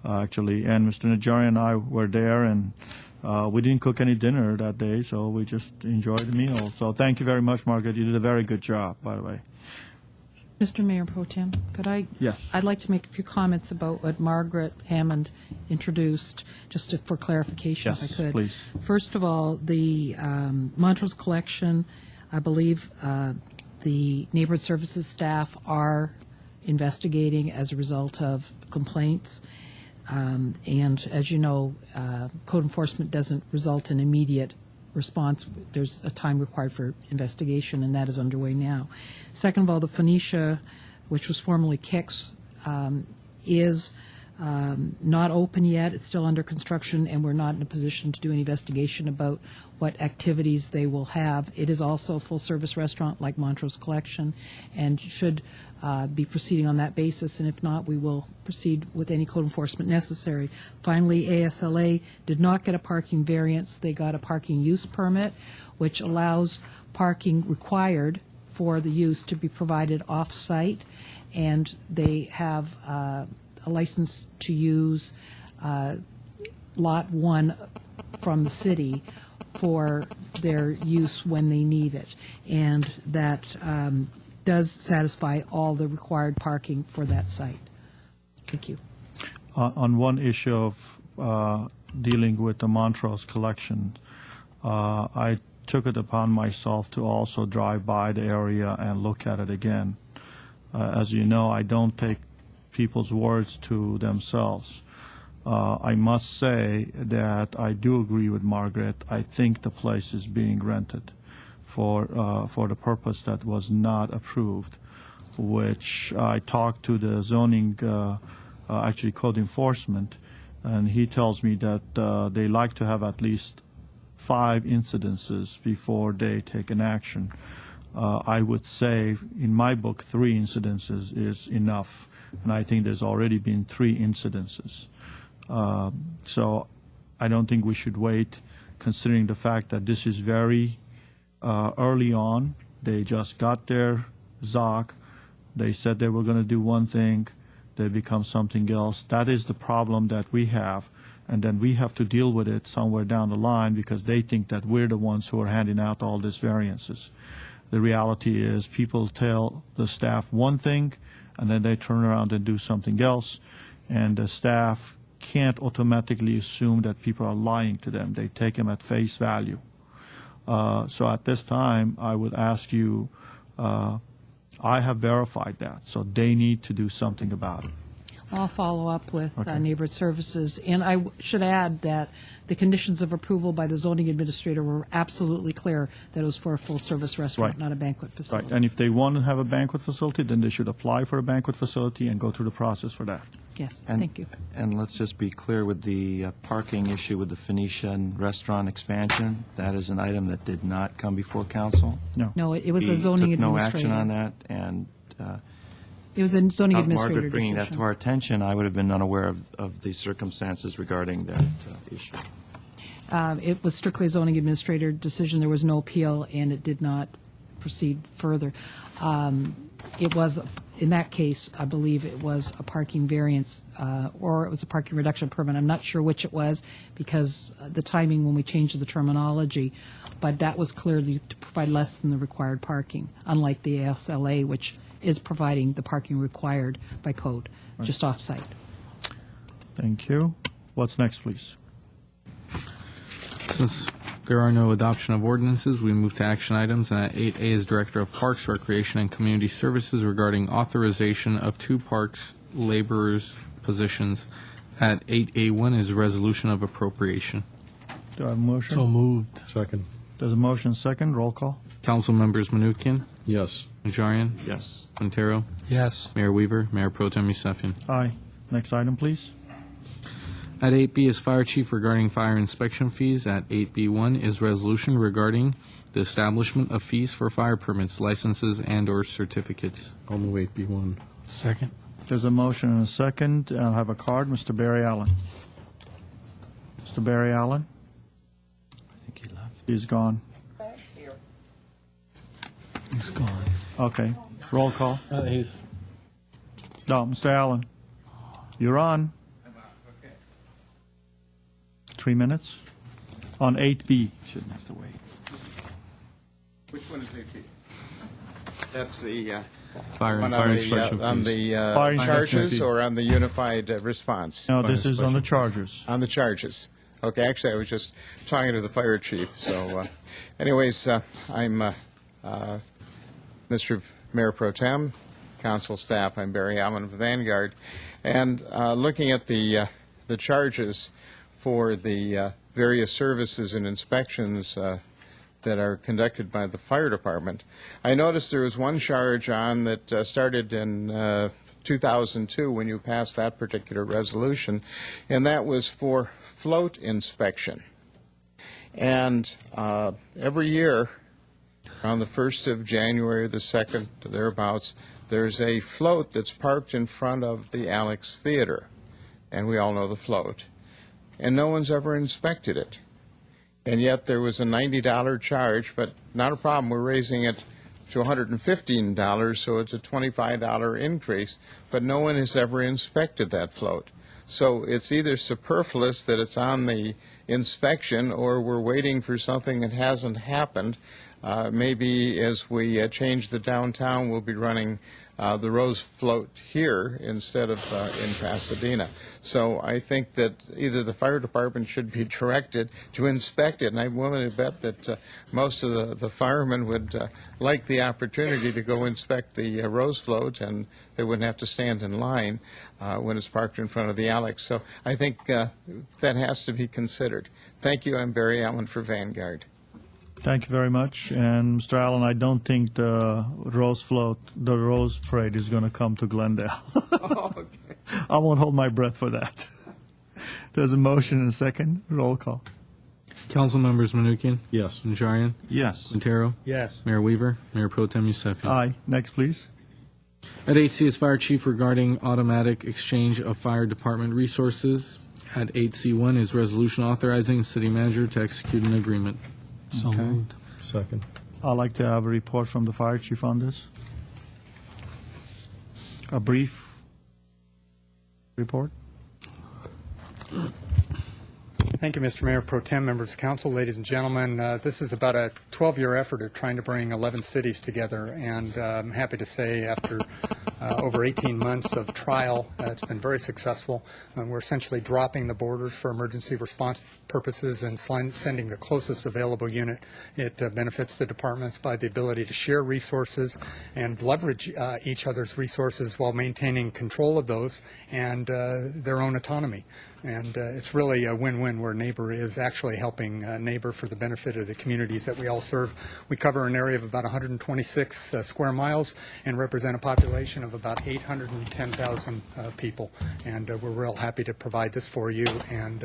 actually. And Mr. Najarian and I were there, and we didn't cook any dinner that day, so we just enjoyed the meal. So thank you very much, Margaret. You did a very good job, by the way. Mr. Mayor Pro Tem, could I? Yes. I'd like to make a few comments about what Margaret Hammond introduced, just for clarification, if I could. Please. First of all, the Montrose collection, I believe the neighborhood services staff are investigating as a result of complaints. And as you know, code enforcement doesn't result in immediate response. There's a time required for investigation, and that is underway now. Second of all, the Phoenicia, which was formerly Kicks, is not open yet. It's still under construction, and we're not in a position to do an investigation about what activities they will have. It is also a full-service restaurant like Montrose Collection, and should be proceeding on that basis, and if not, we will proceed with any code enforcement necessary. Finally, ASLA did not get a parking variance. They got a parking use permit, which allows parking required for the use to be provided off-site, and they have a license to use Lot 1 from the city for their use when they need it. And that does satisfy all the required parking for that site. Thank you. On one issue of dealing with the Montrose collection, I took it upon myself to also drive by the area and look at it again. As you know, I don't take people's words to themselves. I must say that I do agree with Margaret. I think the place is being rented for the purpose that was not approved, which I talked to the zoning, actually code enforcement, and he tells me that they like to have at least 5 incidences before they take an action. I would say, in my book, 3 incidences is enough, and I think there's already been 3 incidences. So I don't think we should wait, considering the fact that this is very early on. They just got their ZOC. They said they were going to do one thing. They become something else. That is the problem that we have. And then we have to deal with it somewhere down the line because they think that we're the ones who are handing out all these variances. The reality is people tell the staff one thing, and then they turn around and do something else, and the staff can't automatically assume that people are lying to them. They take them at face value. So at this time, I would ask you, I have verified that, so they need to do something about it. I'll follow up with Neighborhood Services. And I should add that the conditions of approval by the zoning administrator were absolutely clear that it was for a full-service restaurant, Right. not a banquet facility. Right, and if they want to have a banquet facility, then they should apply for a banquet facility and go through the process for that. Yes, And- thank you. And let's just be clear with the parking issue with the Phoenician restaurant expansion. That is an item that did not come before council. No, it was a We zoning took no administrator. action on that, and It was a zoning without administrator Margaret bringing that decision. to our attention, I would have been unaware of the circumstances regarding that issue. It was strictly a zoning administrator decision. There was no appeal, and it did not proceed further. It was, in that case, I believe it was a parking variance, or it was a parking reduction permit. I'm not sure which it was because the timing when we changed the terminology, but that was clearly to provide less than the required parking, unlike the ASLA, which is providing the parking required by code, just off-site. Thank you. What's next, please? Since there are no adoption of ordinances, we move to action items. And at 8A is Director of Parks, Recreation, and Community Services regarding authorization of 2 parks laborers' positions. At 8A1 is resolution of appropriation. Do I have a motion? So moved. Second. There's a motion second. Roll call. Council members Menuchyan, Yes. Najarian, Yes. Quintero, Yes. Mayor Weaver, Mayor Pro Tem Yusefian. Aye. Next item, please. At 8B is Fire Chief regarding fire inspection fees. At 8B1 is resolution regarding the establishment of fees for fire permits, licenses, and/or certificates. I'll move 8B1. Second. There's a motion and a second. I'll have a card. Mr. Barry Allen. Mr. Barry Allen? I think he left. He's gone. He's gone. Okay. Roll call. He's No, Mr. Allen. You're on. 3 minutes. On 8B. Shouldn't have to wait. Which one is 8B? That's the fire one fire on inspection the, on fees. the Fire inspection charges fee. or on the unified response? No, this is on the Chargers. On the charges. Okay, actually, I was just talking to the fire chief. So, anyways, I'm Mr. Mayor Pro Tem, council staff. I'm Barry Allen of Vanguard, and looking at the charges for the various services and inspections that are conducted by the fire department. I noticed there was one charge on that started in 2002 when you passed that particular resolution, and that was for float inspection. And every year, on the 1st of January or the 2nd, thereabouts, there's a float that's parked in front of the Alex Theater, and we all know the float. And no one's ever inspected it. And yet there was a $90 charge, but not a problem. We're raising it to $115, so it's a $25 increase, but no one has ever inspected that float. So it's either superfluous that it's on the inspection, or we're waiting for something that hasn't happened. Maybe as we change the downtown, we'll be running the Rose float here instead of in Pasadena. So I think that either the fire department should be directed to inspect it, and I'm willing to bet that most of the firemen would like the opportunity to go inspect the Rose float, and they wouldn't have to stand in line when it's parked in front of the Alex. So I think that has to be considered. Thank you. I'm Barry Allen for Vanguard. Thank you very much. And Mr. Allen, I don't think the Rose float, the Rose Parade is going to come to Glendale. I won't hold my breath for that. There's a motion and a second. Roll call. Council members Manukian? Yes. Najarian? Yes. Quintero? Yes. Mayor Weaver? Mayor Pro Tem Yusefian? Aye. Next, please. At 8C is Fire Chief regarding automatic exchange of fire department resources. At 8C1 is resolution authorizing city manager to execute an agreement. So moved. Second. I'd like to have a report from the fire chief on this. A brief report. Thank you, Mr. Mayor Pro Tem, members of council, ladies and gentlemen. This is about a 12-year effort of trying to bring 11 cities together, and I'm happy to say after over 18 months of trial, it's been very successful. We're essentially dropping the borders for emergency response purposes and sending the closest available unit. It benefits the departments by the ability to share resources and leverage each other's resources while maintaining control of those and their own autonomy. And it's really a win-win where neighbor is actually helping neighbor for the benefit of the communities that we all serve. We cover an area of about 126 square miles and represent a population of about 810,000 people. And we're real happy to provide this for you and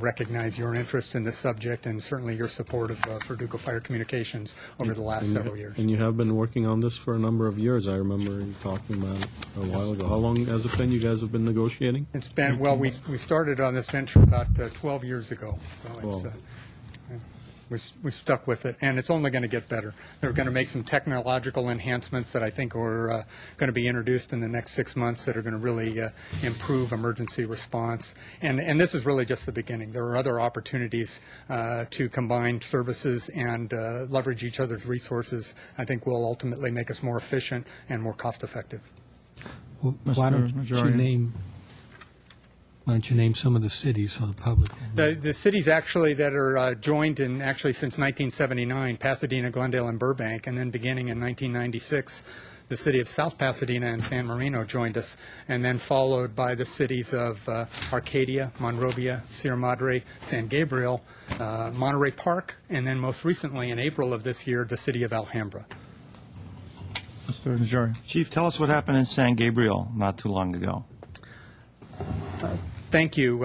recognize your interest in this subject and certainly your support of Verdugo Fire Communications over the last several years. And you have been working on this for a number of years. I remember you talking about it a while ago. How long has it been you guys have been negotiating? It's been, well, we started on this venture about 12 years ago. So we've stuck with it, and it's only going to get better. They're going to make some technological enhancements that I think are going to be introduced in the next 6 months that are going to really improve emergency response. And this is really just the beginning. There are other opportunities to combine services and leverage each other's resources. I think will ultimately make us more efficient and more cost-effective. Well, why don't you name some of the cities so the public will know? The cities actually that are joined in actually since 1979, Pasadena, Glendale, and Burbank, and then beginning in 1996, the city of South Pasadena and San Marino joined us, and then followed by the cities of Arcadia, Monrovia, Sierra Madre, San Gabriel, Monterey Park, and then most recently in April of this year, the city of Alhambra. Mr. Najarian. Chief, tell us what happened in San Gabriel not too long ago. Thank you,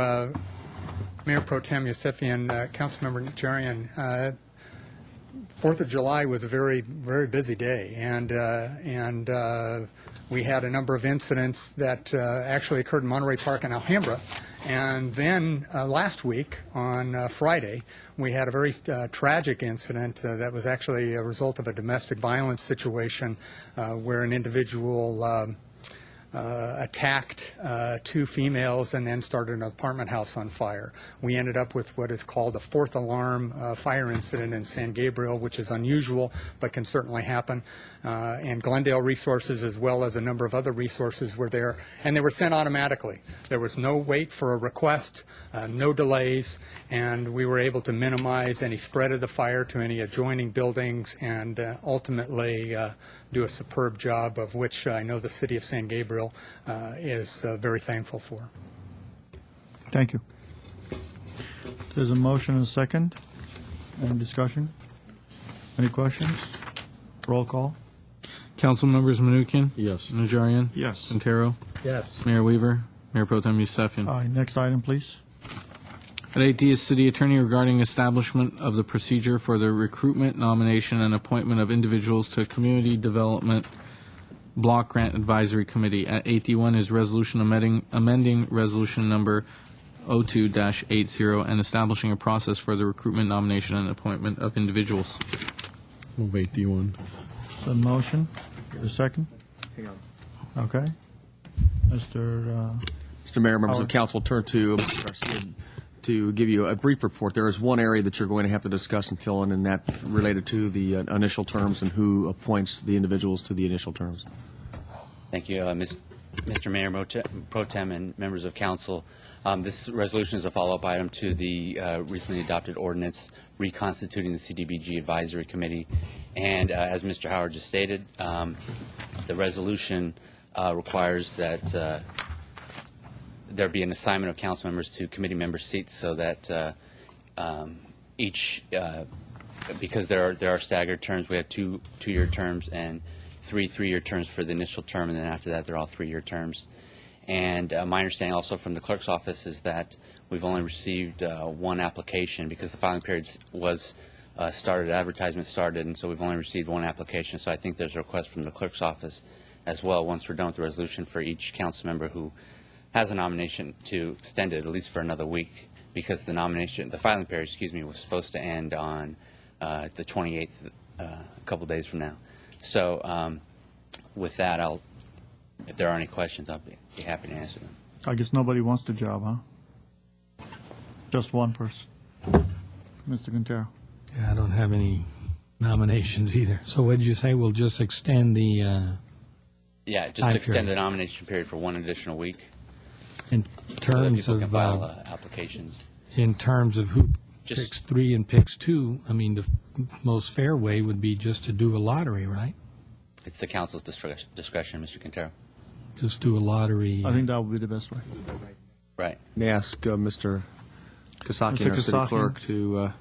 Mayor Pro Tem Yusefian, Councilmember Najarian. 4th of July was a very, very busy day, and we had a number of incidents that actually occurred in Monterey Park and Alhambra. And then last week, on Friday, we had a very tragic incident that was actually a result of a domestic violence situation where an individual attacked 2 females and then started an apartment house on fire. We ended up with what is called a 4th alarm fire incident in San Gabriel, which is unusual but can certainly happen. And Glendale resources as well as a number of other resources were there, and they were sent automatically. There was no wait for a request, no delays, and we were able to minimize any spread of the fire to any adjoining buildings and ultimately do a superb job, of which I know the city of San Gabriel is very thankful for. Thank you. There's a motion and a second. Any discussion? Any questions? Roll call. Council members Manukian? Yes. Najarian? Yes. Quintero? Yes. Mayor Weaver? Mayor Pro Tem Yusefian? Aye. Next item, please. At 8D is City Attorney regarding establishment of the procedure for the recruitment, nomination, and appointment of individuals to Community Development Block Grant Advisory Committee. At 8D1 is resolution amending resolution number 02-80 and establishing a process for the recruitment, nomination, and appointment of individuals. Move 8D1. So motion, a second? Hang on. Okay. Mr. Mr. Mayor, members of Howard. council, turn to Mr. Garcia to give you a brief report. There is one area that you're going to have to discuss and fill in, and that related to the initial terms and who appoints the individuals to the initial terms. Thank you, Mr. Mayor Pro Tem and members of council. This resolution is a follow-up item to the recently adopted ordinance reconstituting the CDBG Advisory Committee. And as Mr. Howard just stated, the resolution requires that there be an assignment of council members to committee member seats so that each, because there are staggered terms, we have two-year terms and three-year terms for the initial term, and then after that they're all 3-year terms. And my understanding also from the clerk's office is that we've only received one application because the filing period was started, advertisement started, and so we've only received one application. So I think there's a request from the clerk's office as well, once we're done with the resolution, for each council member who has a nomination to extend it at least for another week, because the filing period, was supposed to end on the 28th, a couple days from now. So with that, if there are any questions, I'll be happy to answer them. I guess nobody wants the job, huh? Just one person. Mr. Quintero. Yeah, I don't have any nominations either. So what did you say? We'll just extend the Yeah, just time extend period. the nomination period for one additional week. In so that terms people of can file applications. in terms of who Just- picks 3 and picks 2, I mean, the most fair way would be just to do a lottery, right? It's the council's discretion, Mr. Quintero. Just do a lottery. I think that would be the best way. Right. May I ask Mr. Kasakian, Mr. our city Kasakian. clerk, to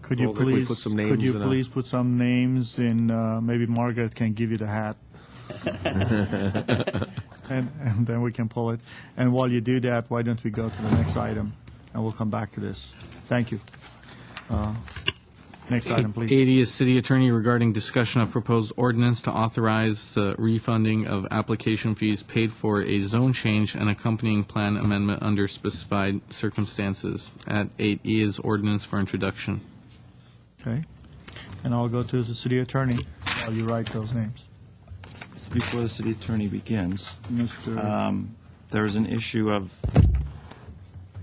Could you Well, if we please put some names could you in a- please put some names in? Maybe Margaret can give you the hat, and then we can pull it. And while you do that, why don't we go to the next item, and we'll come back to this. Thank you. Next item, please. 80 is city attorney regarding discussion of proposed ordinance to authorize refunding of application fees paid for a zone change and accompanying plan amendment under specified circumstances. At 8E is ordinance for introduction. Okay. And I'll go to the city attorney while you write those names. Before the city attorney begins, Mr. there's an issue of,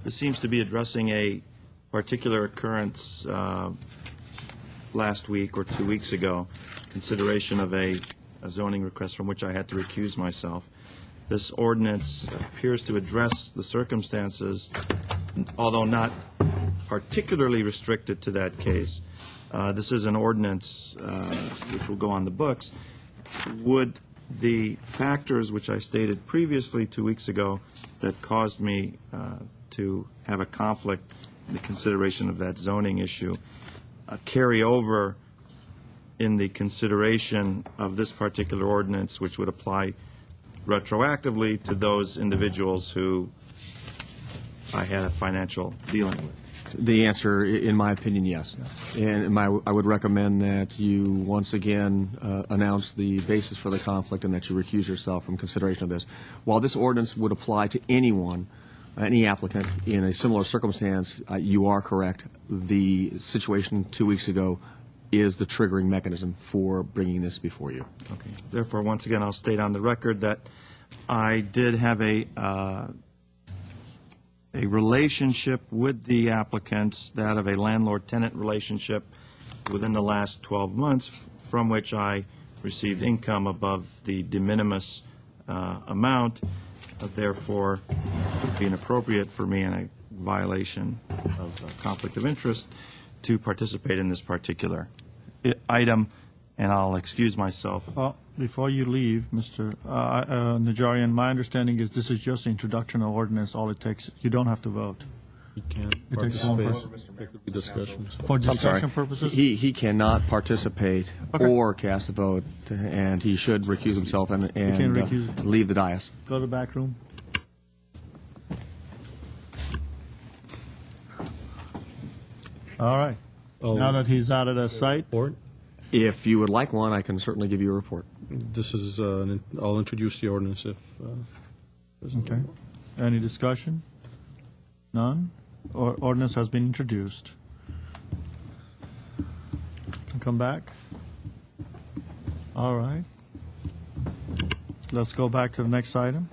this seems to be addressing a particular occurrence last week or 2 weeks ago, consideration of a zoning request from which I had to recuse myself. This ordinance appears to address the circumstances, although not particularly restricted to that case. This is an ordinance which will go on the books. Would the factors which I stated previously 2 weeks ago that caused me to have a conflict in the consideration of that zoning issue carry over in the consideration of this particular ordinance, which would apply retroactively to those individuals who I had a financial dealing with? The answer, in my opinion, yes. And I would recommend that you once again announce the basis for the conflict and that you recuse yourself from consideration of this. While this ordinance would apply to anyone, any applicant in a similar circumstance, you are correct. The situation 2 weeks ago is the triggering mechanism for bringing this before you. Okay. Therefore, once again, I'll state on the record that I did have a relationship with the applicants, that of a landlord-tenant relationship within the last 12 months, from which I received income above the de minimis amount. Therefore, it would be inappropriate for me in a violation of conflict of interest to participate in this particular item, and I'll excuse myself. Well, before you leave, Mr. Najarian, my understanding is this is just introduction of ordinance. All it takes, you don't have to vote. He can't It takes one participate. person. Discussions. For discussion purposes? He cannot participate or cast a vote, and he should recuse himself and recuse. leave the dais. Go to the back room. All right. Now that he's out of the sight. If you would like one, I can certainly give you a report. This is, I'll introduce the ordinance if. Okay. Any discussion? None? Ordinance has been introduced. Can come back. All right. Let's go back to the next item.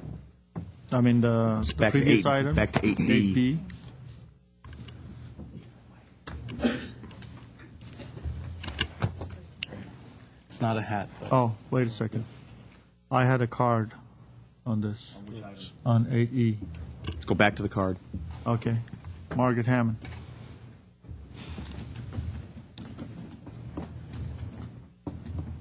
I mean, the back to previous 8 item. back to 8D. 8B. It's not a hat. Oh, wait a second. I had a card on this. On 8E. Let's go back to the card. Okay. Margaret Hammond.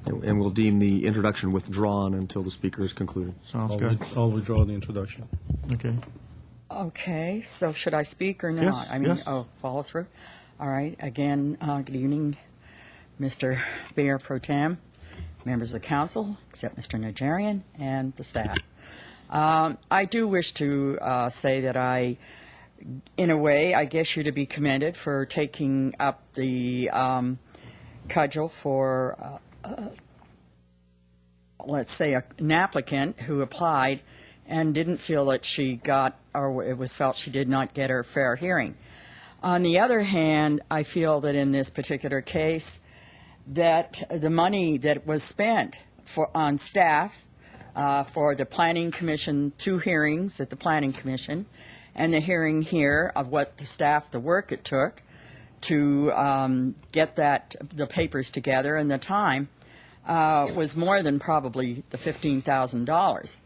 And we'll deem the introduction withdrawn until the speaker is concluded. Sounds good. I'll withdraw the introduction. Okay. Okay, so should I speak or not? Yes, I mean, yes. follow through. All right. Again, good evening, Mr. Mayor Pro Tem, members of the council, except Mr. Najarian and the staff. I do wish to say that in a way, I guess you to be commended for taking up the cudgel for, let's say, an applicant who applied and didn't feel that she got, or it was felt she did not get her fair hearing. On the other hand, I feel that in this particular case, that the money that was spent on staff for the Planning Commission, 2 hearings at the Planning Commission, and the hearing here of what the work it took to get the papers together and the time was more than probably the $15,000.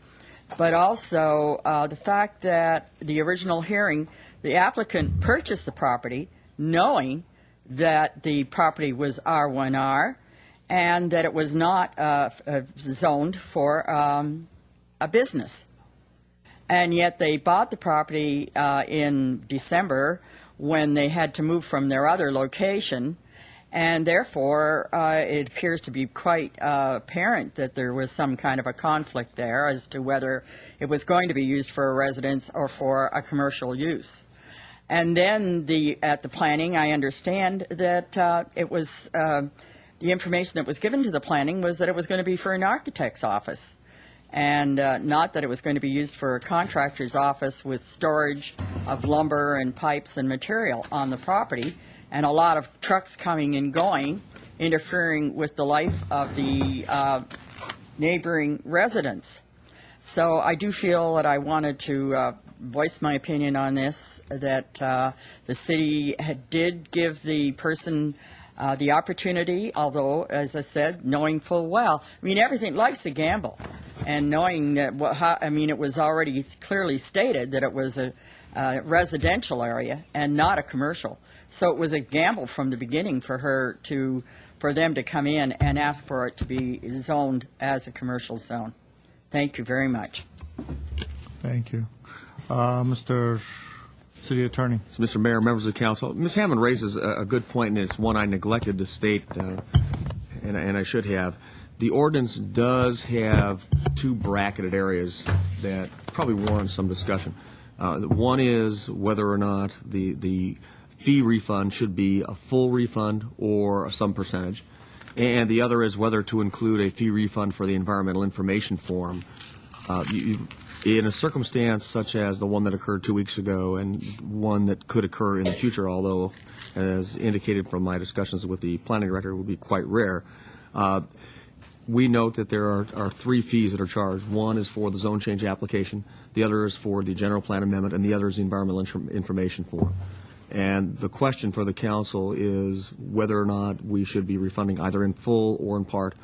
But also the fact that the original hearing, the applicant purchased the property knowing that the property was R1R and that it was not zoned for a business. And yet they bought the property in December when they had to move from their other location, and therefore it appears to be quite apparent that there was some kind of a conflict there as to whether it was going to be used for a residence or for a commercial use. And then at the planning, I understand that it was the information that was given to the planning was that it was going to be for an architect's office, and not that it was going to be used for a contractor's office with storage of lumber and pipes and material on the property, and a lot of trucks coming and going, interfering with the life of the neighboring residents. So I do feel that I wanted to voice my opinion on this, that the city did give the person the opportunity, although, as I said, knowing full well, I mean, life's a gamble, and knowing that, it was already clearly stated that it was a residential area and not a commercial. So it was a gamble from the beginning for them to come in and ask for it to be zoned as a commercial zone. Thank you very much. Thank you. Mr. City Attorney. So, Mr. Mayor, members of the council, Ms. Hammond raises a good point, and it's one I neglected to state, and I should have. The ordinance does have 2 bracketed areas that probably warrant some discussion. One is whether or not the fee refund should be a full refund or some percentage, and the other is whether to include a fee refund for the environmental information form. In a circumstance such as the one that occurred 2 weeks ago and one that could occur in the future, although, as indicated from my discussions with the planning director, would be quite rare, we note that there are 3 fees that are charged. One is for the zone change application, the other is for the general plan amendment, and the other is the environmental information form. And the question for the council is whether or not we should be refunding either in full or in part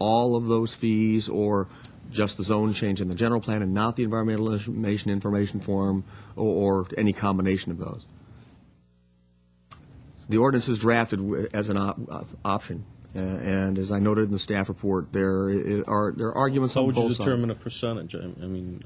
all of those fees, or just the zone change in the general plan and not the environmental information form, or any combination of those. The ordinance is drafted as an option, and as I noted in the staff report, there are arguments on both sides. How would you determine a percentage? I mean,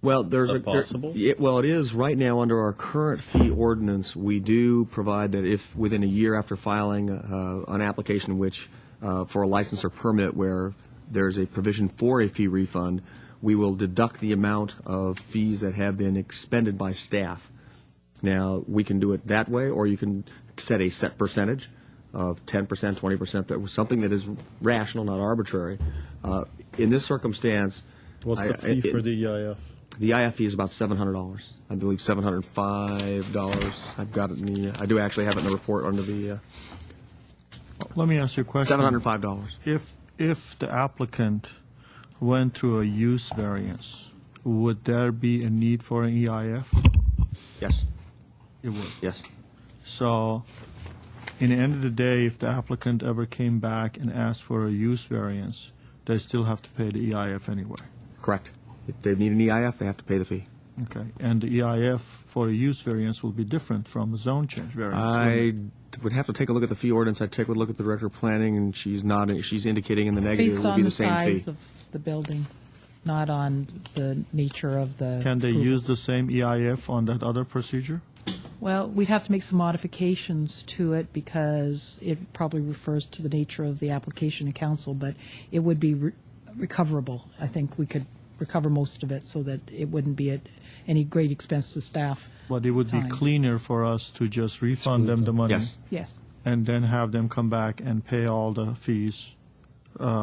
well, is that possible? Well, it is right now under our current fee ordinance. We do provide that if within a year after filing an application which for a license or permit where there's a provision for a fee refund, we will deduct the amount of fees that have been expended by staff. Now, we can do it that way, or you can set a set percentage of 10%, 20%, that was something that is rational, not arbitrary. In this circumstance... What's the fee for the EIF? The EIF fee is about $700. I believe $705. I've got it I do actually have it in the report under the... Let me ask you a question. $705. if the applicant went through a use variance, would there be a need for an EIF? Yes. It would. Yes. So, in the end of the day, if the applicant ever came back and asked for a use variance, they still have to pay the EIF anyway. Correct. If they need an EIF, they have to pay the fee. Okay, and the EIF for a use variance will be different from a zone change variance. I would have to take a look at the fee ordinance. I'd take a look at the director of planning, and she's indicating in the negative it Based would on be the the same fee. size of the building, not on the nature of the. Can they approval. use the same EIF on that other procedure? Well, we'd have to make some modifications to it because it probably refers to the nature of the application to council, but it would be recoverable. I think we could recover most of it so that it wouldn't be at any great expense to staff. But it would be time. cleaner for us to just refund them the money. Yes. Yes. And then have them come back and pay all the fees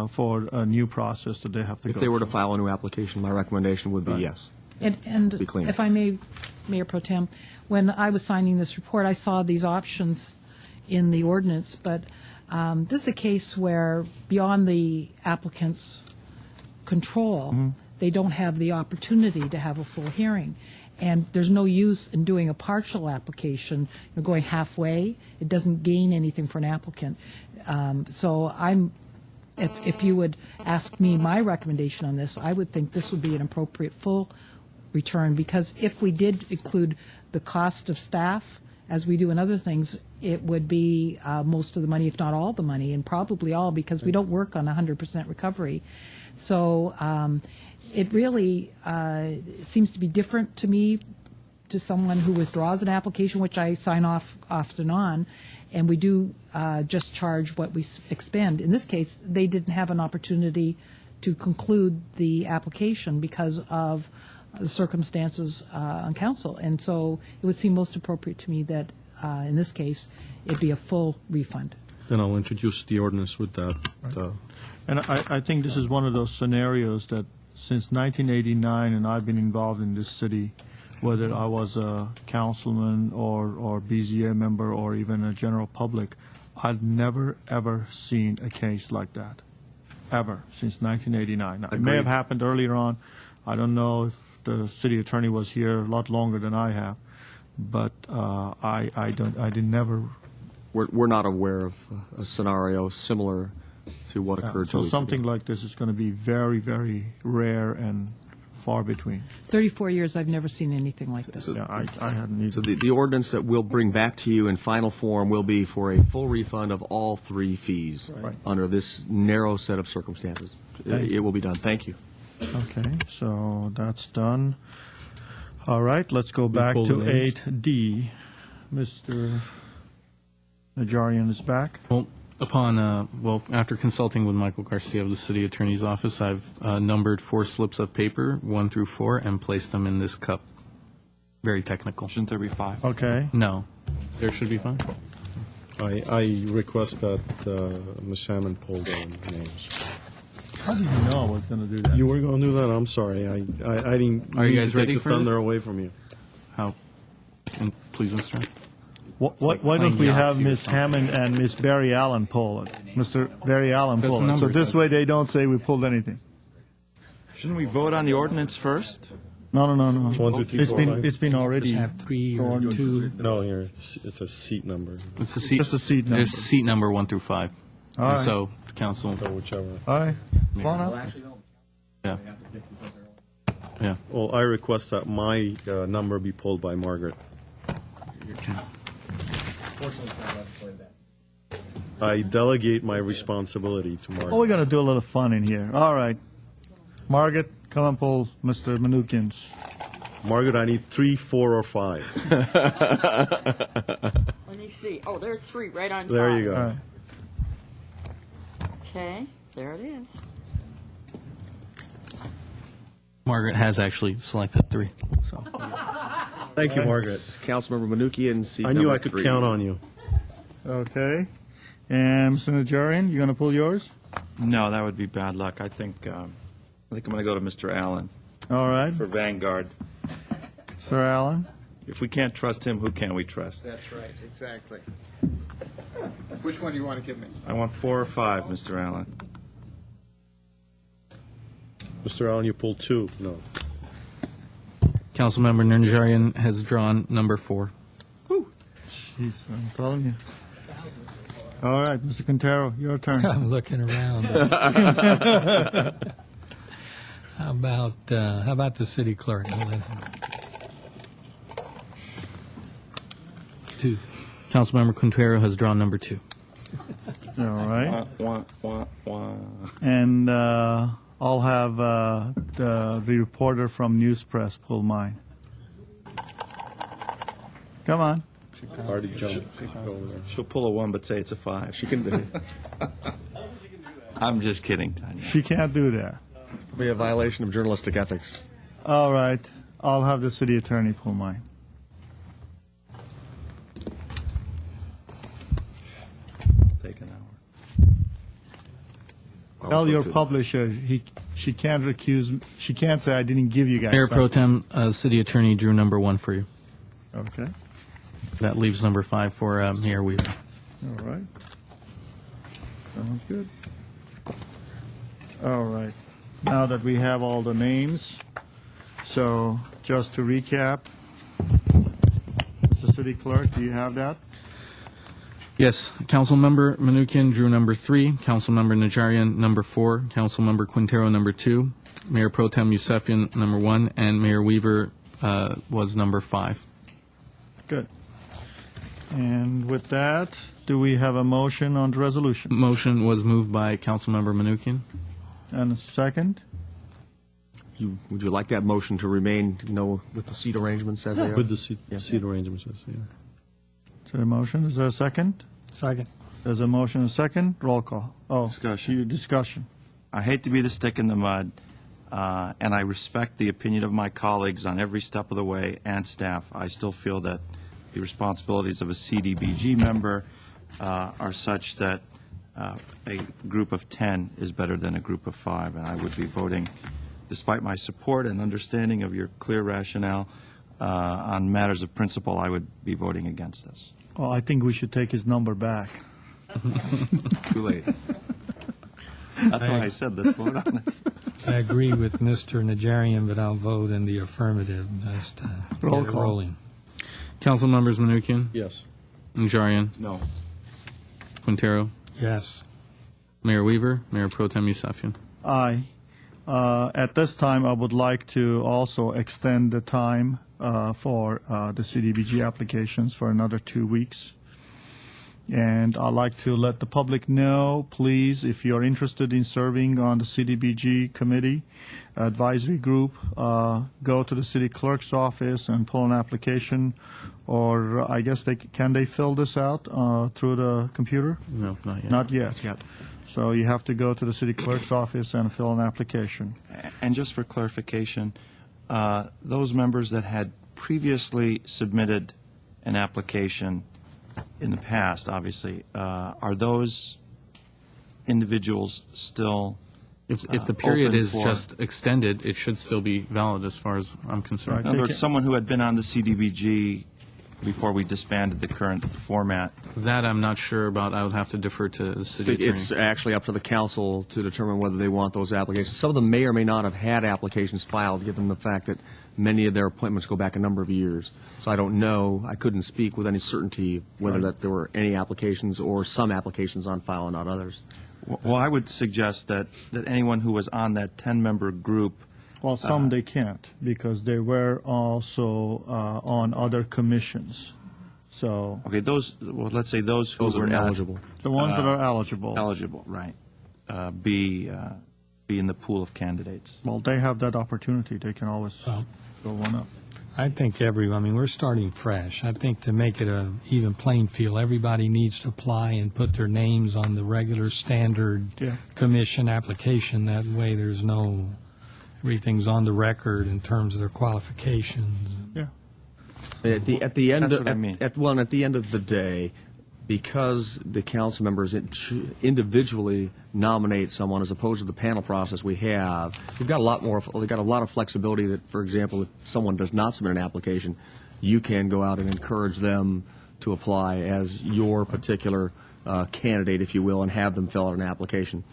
for a new process that they have to go If they were to through. file a new application, my recommendation would be Right. yes. And Be cleaner. if I may, Mayor Pro Tem, when I was signing this report, I saw these options in the ordinance, but this is a case where beyond the applicant's control, they don't have the opportunity to have a full hearing. And there's no use in doing a partial application, going halfway. It doesn't gain anything for an applicant. So if you would ask me my recommendation on this, I would think this would be an appropriate full return, because if we did include the cost of staff, as we do in other things, it would be most of the money, if not all the money, and probably all, because we don't work on 100% recovery. So it really seems to be different to me, to someone who withdraws an application, which I sign off often on, and we do just charge what we expend. In this case, they didn't have an opportunity to conclude the application because of the circumstances on council. And so it would seem most appropriate to me that, in this case, it'd be a full refund. Then I'll introduce the ordinance with that. And I think this is one of those scenarios that since 1989, and I've been involved in this city, whether I was a councilman or BZA member or even a general public, I've never, ever seen a case like that, ever, since 1989. Now, it may have happened earlier on. I don't know if the city attorney was here a lot longer than I have, but I did never. We're not aware of a scenario similar to what occurred 2 So weeks something ago. like this is going to be very, very rare and far between. 34 years, I've never seen anything like this. Yeah, I hadn't either. So the ordinance that we'll bring back to you in final form will be for a full refund of all three fees under this narrow set of circumstances. It will be done. Thank you. Okay, so that's done. All right, let's go back pulled to the names. 8D. Mr. Najarian is back. Well, after consulting with Michael Garcia of the City Attorney's Office, I've numbered 4 slips of paper, 1 through 4, and placed them in this cup. Very technical. Shouldn't there be 5? Okay. No. There should be 5. I request that Ms. Hammond pull the names. How did you know I was going to do that? You were going to do that? I'm sorry. I didn't Are you mean guys to ready take the for thunder this? away from you. How? And please instruct. Why don't we have Ms. Hammond and Ms. Barry Allen pull it? Mr. Barry Allen That's pull the it. So number. this way they don't say we pulled anything. Shouldn't we vote on the ordinance first? No. 1, 2, 3, 4, 5. It's been already. Just have 3 or gone. 2. No, here, it's a seat number. It's a seat. Just a seat number. There's seat number 1 through 5. All And right. so the council. So whichever. All right. Come on up. Yeah. Yeah. Well, I request that my number be pulled by Margaret. I delegate my responsibility to Margaret. Oh, we're going to do a little fun in here. All right. Margaret, come and pull Mr. Manukin's. Margaret, I need 3, 4, or 5. Let me see. Oh, there's 3 right on top. There you go. All right. Okay, there it is. Margaret has actually selected 3. So. Thank you, Margaret. Councilmember Manukian, seat I knew number I could 3. count on you. Okay. And Mr. Najarian, you going to pull yours? No, that would be bad luck. I think I'm going to go to Mr. Allen All right. for Vanguard. Sir Allen? If we can't trust him, who can we trust? That's right, exactly. Which one do you want to give me? I want 4 or 5, Mr. Allen. Mr. Allen, you pulled 2. No. Councilmember Najarian has drawn number 4. Jeez, I'm telling you. All right, Mr. Quintero, your turn. I'm looking around. How about the city clerk? I'll let him. 2. Councilmember Quintero has drawn number 2. All right. And I'll have the reporter from News Press pull mine. Come on. Already jumped. She'll pull a 1 but say it's a 5. She can do it. I'm just kidding, Tanya. She can't do that. It'll be a violation of journalistic ethics. All right. I'll have the city attorney pull mine. Take an hour. Tell your publisher she can't recuse. She can't say I didn't give you guys. Mayor Pro something. Tem, City Attorney drew number 1 for you. Okay. That leaves number 5 for Mayor Weaver. All right. Sounds good. All right. Now that we have all the names, so just to recap, Mr. City Clerk, do you have that? Yes, Councilmember Manukian drew number 3, Councilmember Najarian number 4, Councilmember Quintero number 2, Mayor Pro Tem Yusefian number 1, and Mayor Weaver was number 5. Good. And with that, do we have a motion on the resolution? Motion was moved by Councilmember Manukian. And a second? Would you like that motion to remain, with the seat arrangements as they are? With the seat arrangements, yes. Yeah. Is there a motion? Is there a second? Second. There's a motion and a second. Roll call. Oh, Discussion. Discussion. I hate to be the stick in the mud, and I respect the opinion of my colleagues on every step of the way and staff. I still feel that the responsibilities of a CDBG member are such that a group of 10 is better than a group of 5, and I would be voting, despite my support and understanding of your clear rationale on matters of principle, I would be voting against this. Well, I think we should take his number back. Too late. That's why I said this. Vote on it. I agree with Mr. Najarian, but I'll vote in the affirmative. Just Roll get it call. rolling. Council members Manukian, Yes. Najarian, No. Quintero, Yes. Mayor Weaver, Mayor Pro Tem Yusefian. Aye. At this time, I would like to also extend the time for the CDBG applications for another 2 weeks. And I'd like to let the public know, please, if you're interested in serving on the CDBG committee, advisory group, go to the city clerk's office and pull an application, or I guess can they fill this out through the computer? No, not yet. Not yet. So you have to go to the city clerk's office and fill an application. And just for clarification, those members that had previously submitted an application in the past, obviously, are those individuals still If the period open is for- just extended, it should still be valid as far as I'm concerned. In other words, someone who had been on the CDBG before we disbanded the current format. That I'm not sure about. I would have to defer to the city attorney. It's actually up to the council to determine whether they want those applications. Some of them may or may not have had applications filed, given the fact that many of their appointments go back a number of years. So I don't know. I couldn't speak with any certainty whether that there were any applications or some applications on file and not others. Well, I would suggest that anyone who was on that 10-member group. Well, some they can't, because they were also on other commissions. So Okay, let's say those who Those were are not eligible. the ones that are eligible. eligible, right, be in the pool of candidates. Well, they have that opportunity. They can always Well, go one up. I think we're starting fresh. I think to make it a even playing field, everybody needs to apply and put their names on the regular standard Yeah. commission application. That way everything's on the record in terms of their qualifications. Yeah. At the end, That's what I mean. at the end of the day, because the council members individually nominate someone as opposed to the panel process we've got a lot of flexibility that, for example, if someone does not submit an application, you can go out and encourage them to apply as your particular candidate, if you will, and have them fill out an application.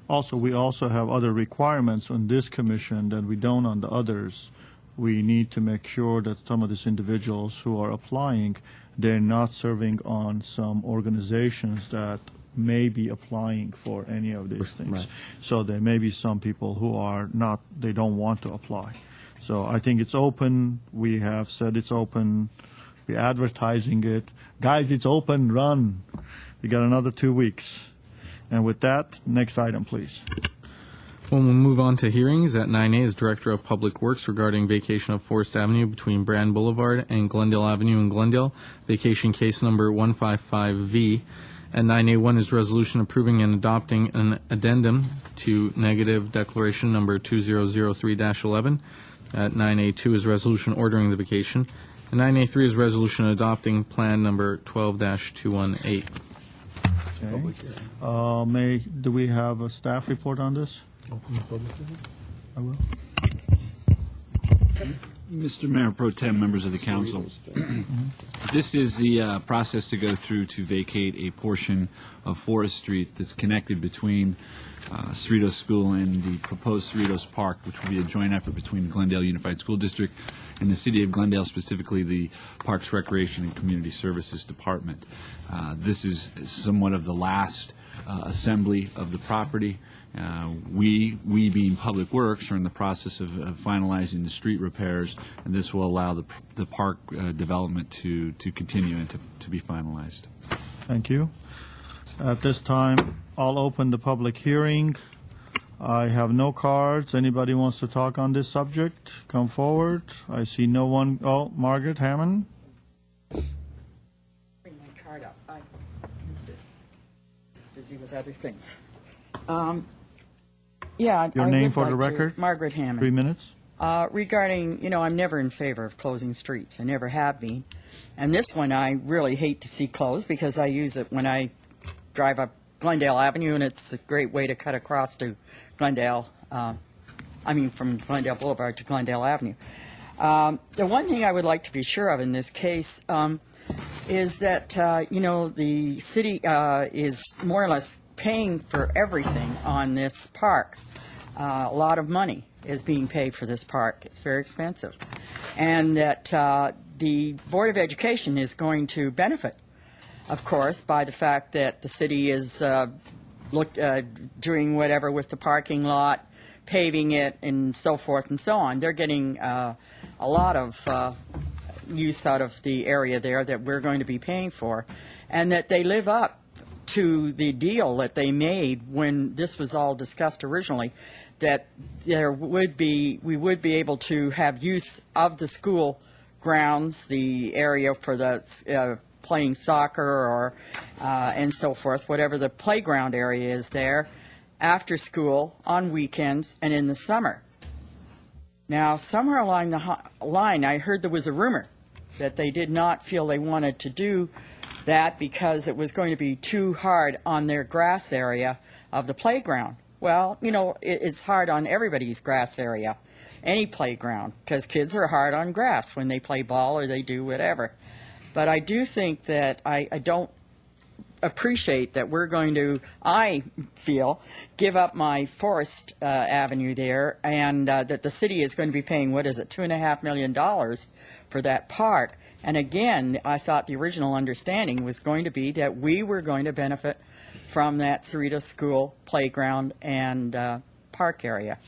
Also, we also have other requirements on this commission that we don't on the others. We need to make sure that some of these individuals who are applying, they're not serving on some organizations that may be applying for any of these things. Right. So there may be some people who are not, they don't want to apply. So I think it's open. We have said it's open. We're advertising it. Guys, it's open, run. We got another 2 weeks. And with that, next item, please. Well, we'll move on to hearings. At 9A is Director of Public Works regarding vacation of Forest Avenue between Brand Boulevard and Glendale Avenue in Glendale, vacation case number 155V. At 9A1 is resolution approving and adopting an addendum to negative declaration number 2003-11. At 9A2 is resolution ordering the vacation. And 9A3 is resolution adopting plan number 12-218. Okay. Do we have a staff report on this? I will. Mr. Mayor Pro Tem, members of the council, this is the process to go through to vacate a portion of Forest Street that's connected between Cerritos School and the proposed Cerritos Park, which will be a joint effort between the Glendale Unified School District and the City of Glendale, specifically the Parks, Recreation, and Community Services Department. This is somewhat of the last assembly of the property. We being Public Works, are in the process of finalizing the street repairs, and this will allow the park development to continue and to be finalized. Thank you. At this time, I'll open the public hearing. I have no cards. Anybody wants to talk on this subject? Come forward. I see no one. Oh, Margaret Hammond. Bring my card up. I missed it. Busy with other things. Yeah. Your I name would for the Uh, like to- record? Margaret Hammond. 3 minutes. Regarding, I'm never in favor of closing streets. I never have been. And this one I really hate to see closed because I use it when I drive up Glendale Avenue, and it's a great way to cut across to Glendale, from Glendale Boulevard to Glendale Avenue. The one thing I would like to be sure of in this case is that, the city is more or less paying for everything on this park. A lot of money is being paid for this park. It's very expensive. And that the Board of Education is going to benefit, of course, by the fact that the city is doing whatever with the parking lot, paving it, and so forth and so on. They're getting a lot of use out of the area there that we're going to be paying for, and that they live up to the deal that they made when this was all discussed originally, that we would be able to have use of the school grounds, the area for the playing soccer or and so forth, whatever the playground area is there, after school, on weekends, and in the summer. Now, somewhere along the line, I heard there was a rumor that they did not feel they wanted to do that because it was going to be too hard on their grass area of the playground. Well, it's hard on everybody's grass area, any playground, because kids are hard on grass when they play ball or they do whatever. But I do think that I don't appreciate that we're going to, I feel, give up my Forest Avenue there, and that the city is going to be paying, $2.5 million for that park. And again, I thought the original understanding was going to be that we were going to benefit from that Cerritos School playground and park area.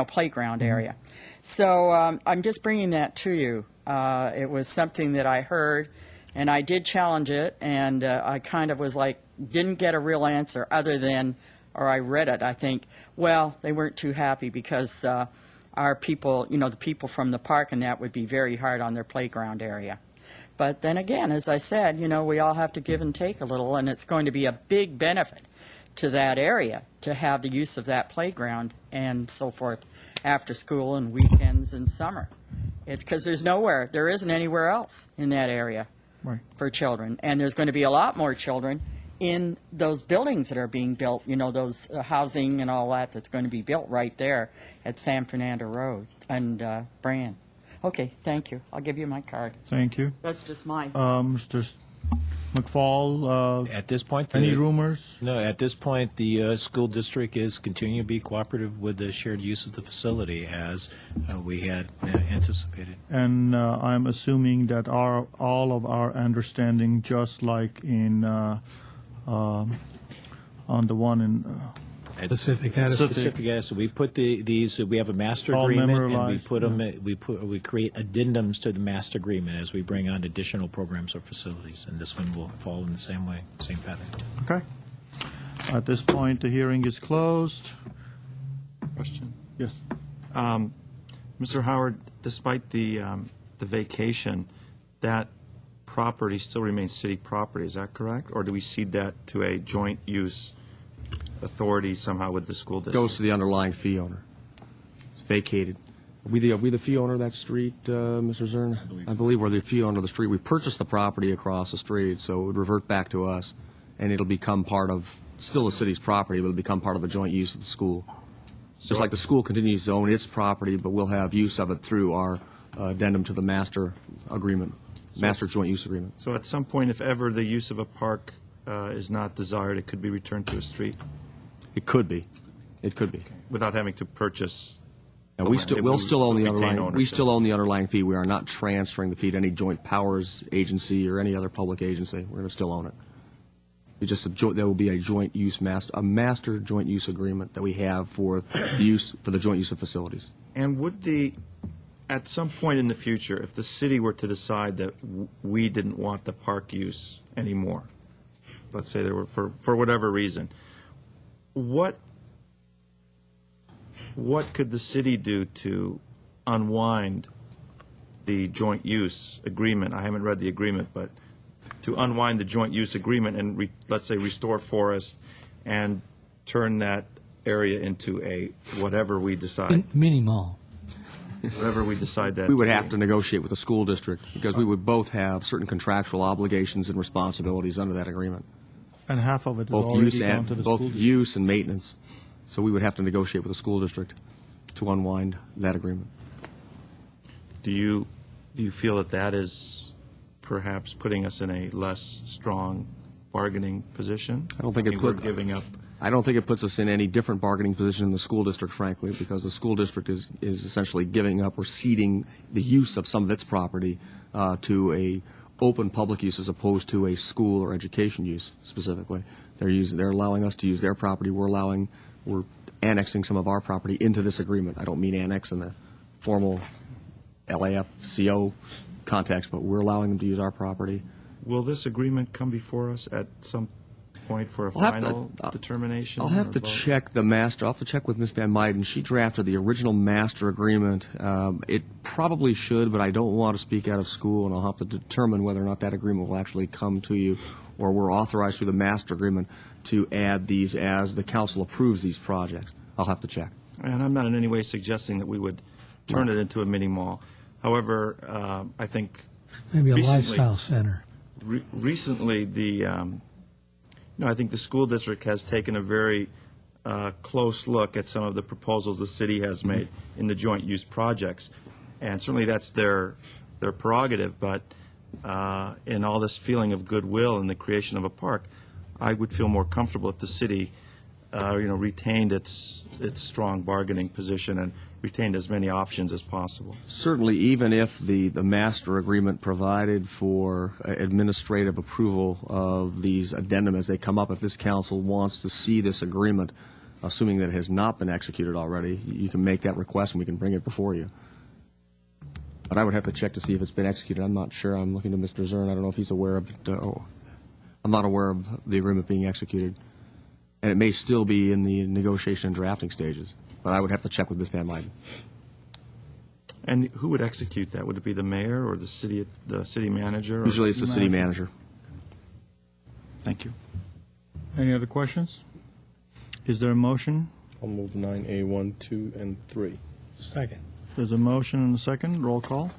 Playground area. So I'm just bringing that to you. It was something that I heard, and I did challenge it, and I kind of was like, didn't get a real answer other than, or I read it, I think, well, they weren't too happy because our people, the people from the park and that would be very hard on their playground area. But then again, as I said, we all have to give and take a little, and it's going to be a big benefit to that area to have the use of that playground and so forth after school and weekends and summer. Because there isn't anywhere else in that area for children. And there's going to be a lot more children in those buildings that are being built, those housing and all that's going to be built right there at San Fernando Road and Brand. Okay, thank you. I'll give you my card. Thank you. That's just mine. Mr. McFall, At this point, any rumors? No, at this point, the school district is continuing to be cooperative with the shared use of the facility as we had anticipated. And I'm assuming that all of our understanding, just like in on the one in Pacific Edison. Pacific Edison. We put these. We have a master All agreement, and we memorialized, put them. We create addendums to the master agreement as we bring on additional programs or facilities, and this one will fall in the same way, same pattern. Okay. At this point, the hearing is closed. Question. Yes. Mr. Howard, despite the vacation, that property still remains city property, is that correct? Or do we cede that to a joint use authority somehow with the school district? Goes to the underlying fee owner. It's vacated. Are we the fee owner of that street, Mr. Zern? I believe we're the fee owner of the street. We purchased the property across the street, so it would revert back to us, and it'll become part of, still the city's property, but it'll become part of the joint use of the school. Just like the school continues to own its property, but we'll have use of it through our addendum to the master agreement, master joint use agreement. So at some point, if ever the use of a park is not desired, it could be returned to a street? It could be. It could be. Without having to purchase? And the we'll land. still own the retain underlying. We ownership. still own the underlying fee. We are not transferring the fee to any joint powers agency or any other public agency. We're going to still own it. It's just there will be a joint use master joint use agreement that we have for the joint use of facilities. And would at some point in the future, if the city were to decide that we didn't want the park use anymore, let's say there were for whatever reason, what could the city do to unwind the joint use agreement? I haven't read the agreement, but to unwind the joint use agreement and let's say restore forest and turn that area into a whatever we decide. Mini mall. Whatever we decide that. We would have to negotiate with the school district because we would both have certain contractual obligations and responsibilities under that agreement. And half of it is Both already use gone to and the both school district. use and maintenance. So we would have to negotiate with the school district to unwind that agreement. Do you feel that is perhaps putting us in a less strong bargaining position? I don't think we're giving up. I don't think it puts us in any different bargaining position than the school district, frankly, because the school district is essentially giving up or ceding the use of some of its property to a open public use as opposed to a school or education use specifically. They're allowing us to use their property. We're annexing some of our property into this agreement. I don't mean annex in the formal LAFCO context, but we're allowing them to use our property. Will this agreement come before us at some point for a final determination? I'll have to check the master. I'll have to check with Ms. Van Meiden. She drafted the original master agreement. It probably should, but I don't want to speak out of school, and I'll have to determine whether or not that agreement will actually come to you, or we're authorized through the master agreement to add these as the council approves these projects. I'll have to check. And I'm not in any way suggesting that we would turn it into a mini mall. However, I think Maybe a recently- lifestyle center. Recently, I think the school district has taken a very close look at some of the proposals the city has made in the joint use projects, and certainly that's their prerogative. But in all this feeling of goodwill and the creation of a park, I would feel more comfortable if the city, retained its strong bargaining position and retained as many options as possible. Certainly, even if the master agreement provided for administrative approval of these addendum as they come up, if this council wants to see this agreement, assuming that it has not been executed already, you can make that request and we can bring it before you. But I would have to check to see if it's been executed. I'm not sure. I'm looking to Mr. Zern. I don't know if he's aware of it. I'm not aware of the agreement being executed. And it may still be in the negotiation and drafting stages. But I would have to check with Ms. Van Meiden. And who would execute that? Would it be the mayor or the city manager? Usually it's the city manager. Thank you. Any other questions? Is there a motion? I'll move 9A, 1, 2, and 3. Second. There's a motion and a second. Roll call.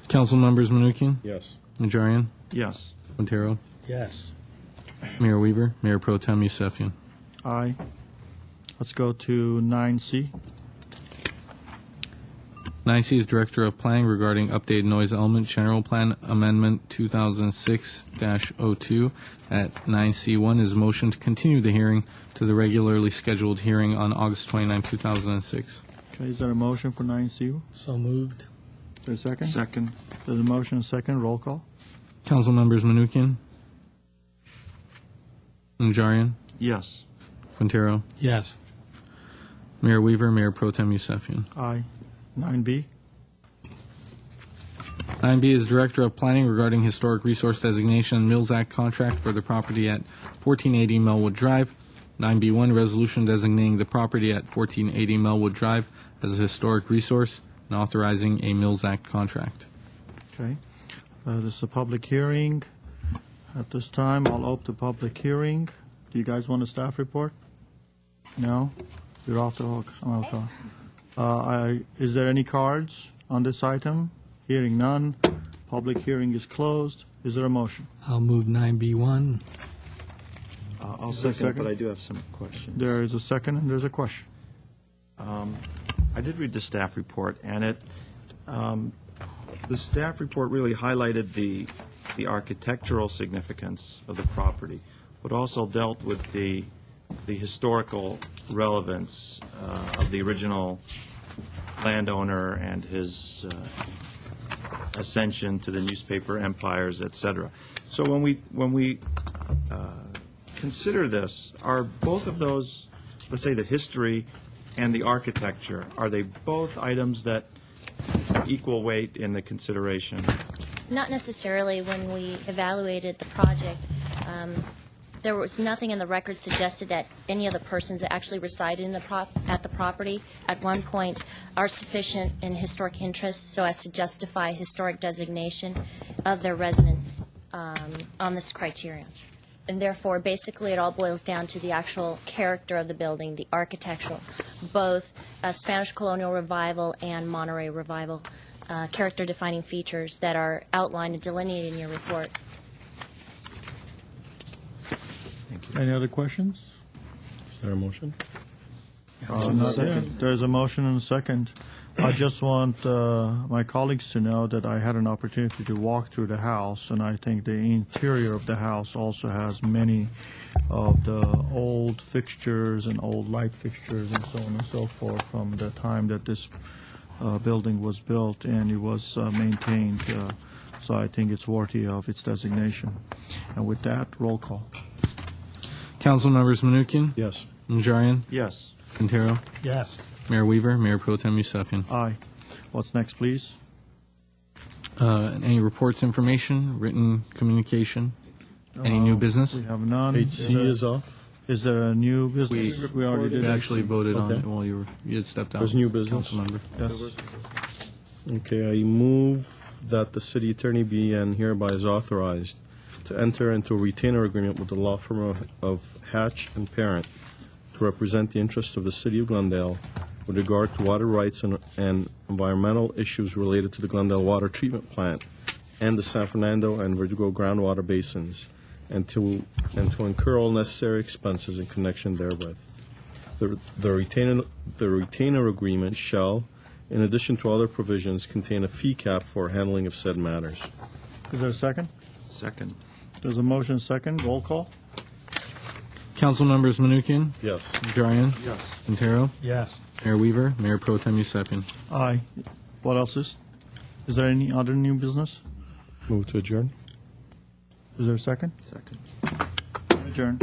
Council members Manukian, Yes. Najarian, Yes. Quintero, Yes. Mayor Weaver, Mayor Pro Tem Yusefian. Aye. Let's go to 9C. 9C is Director of Planning regarding updated noise element General Plan Amendment 2006-02. At 9C1 is a motion to continue the hearing to the regularly scheduled hearing on August 29, 2006. Okay, is there a motion for 9C? So moved. Is there a second? Second. There's a motion and second. Roll call. Council members Manukian, Najarian, Yes. Quintero, Yes. Mayor Weaver, Mayor Pro Tem Yusefian. Aye. 9B? 9B is Director of Planning regarding Historic Resource Designation and Mills Act contract for the property at 1480 Melwood Drive. 9B1, resolution designating the property at 1480 Melwood Drive as a historic resource and authorizing a Mills Act contract. Okay. This is a public hearing. At this time, I'll open the public hearing. Do you guys want a staff report? No? You're off the hook. Okay. Is there any cards on this item? Hearing none. Public hearing is closed. Is there a motion? I'll move 9B1. I'll Is there a second it, second? but I do have some questions. There is a second and there's a question. I did read the staff report, and the staff report really highlighted the architectural significance of the property, but also dealt with the historical relevance of the original landowner and his ascension to the newspaper empires, et cetera. So when we consider this, are both of those, let's say the history and the architecture, are they both items that equal weight in the consideration? Not necessarily. When we evaluated the project, there was nothing in the record suggested that any of the persons that actually resided in at the property at one point are sufficient in historic interest so as to justify historic designation of their residence on this criterion. And therefore, basically, it all boils down to the actual character of the building, the architectural, both Spanish colonial revival and Monterey revival character-defining features that are outlined and delineated in your report. Any other questions? Is there a motion? Not yet. There's a motion and a second. I just want my colleagues to know that I had an opportunity to walk through the house, and I think the interior of the house also has many of the old fixtures and old light fixtures and so on and so forth from the time that this building was built and it was maintained. So I think it's worthy of its designation. And with that, roll call. Council members Manukian, Yes. Najarian, Yes. Quintero, Yes. Mayor Weaver, Mayor Pro Tem Yusefian. Aye. What's next, please? Any reports, information, written communication? Any new business? We have none. 8C is off. Is there a new business? We already did. We actually voted on Okay. it while you had stepped out. There's new business? Council member. Yes. Okay, I move that the city attorney be and hereby is authorized to enter into a retainer agreement with the law firm of Hatch and Parent to represent the interests of the city of Glendale with regard to water rights and environmental issues related to the Glendale Water Treatment Plant and the San Fernando and Verdugo groundwater basins, and to incur all necessary expenses in connection therewith. The retainer agreement shall, in addition to other provisions, contain a fee cap for handling of said matters. Is there a second? Second. There's a motion second. Roll call. Council members Manukian, Yes. Najarian, Yes. Quintero, Yes. Mayor Weaver, Mayor Pro Tem Yusefian. Aye. What else is there any other new business? Move to adjourn. Is there a second? Second. Adjourn.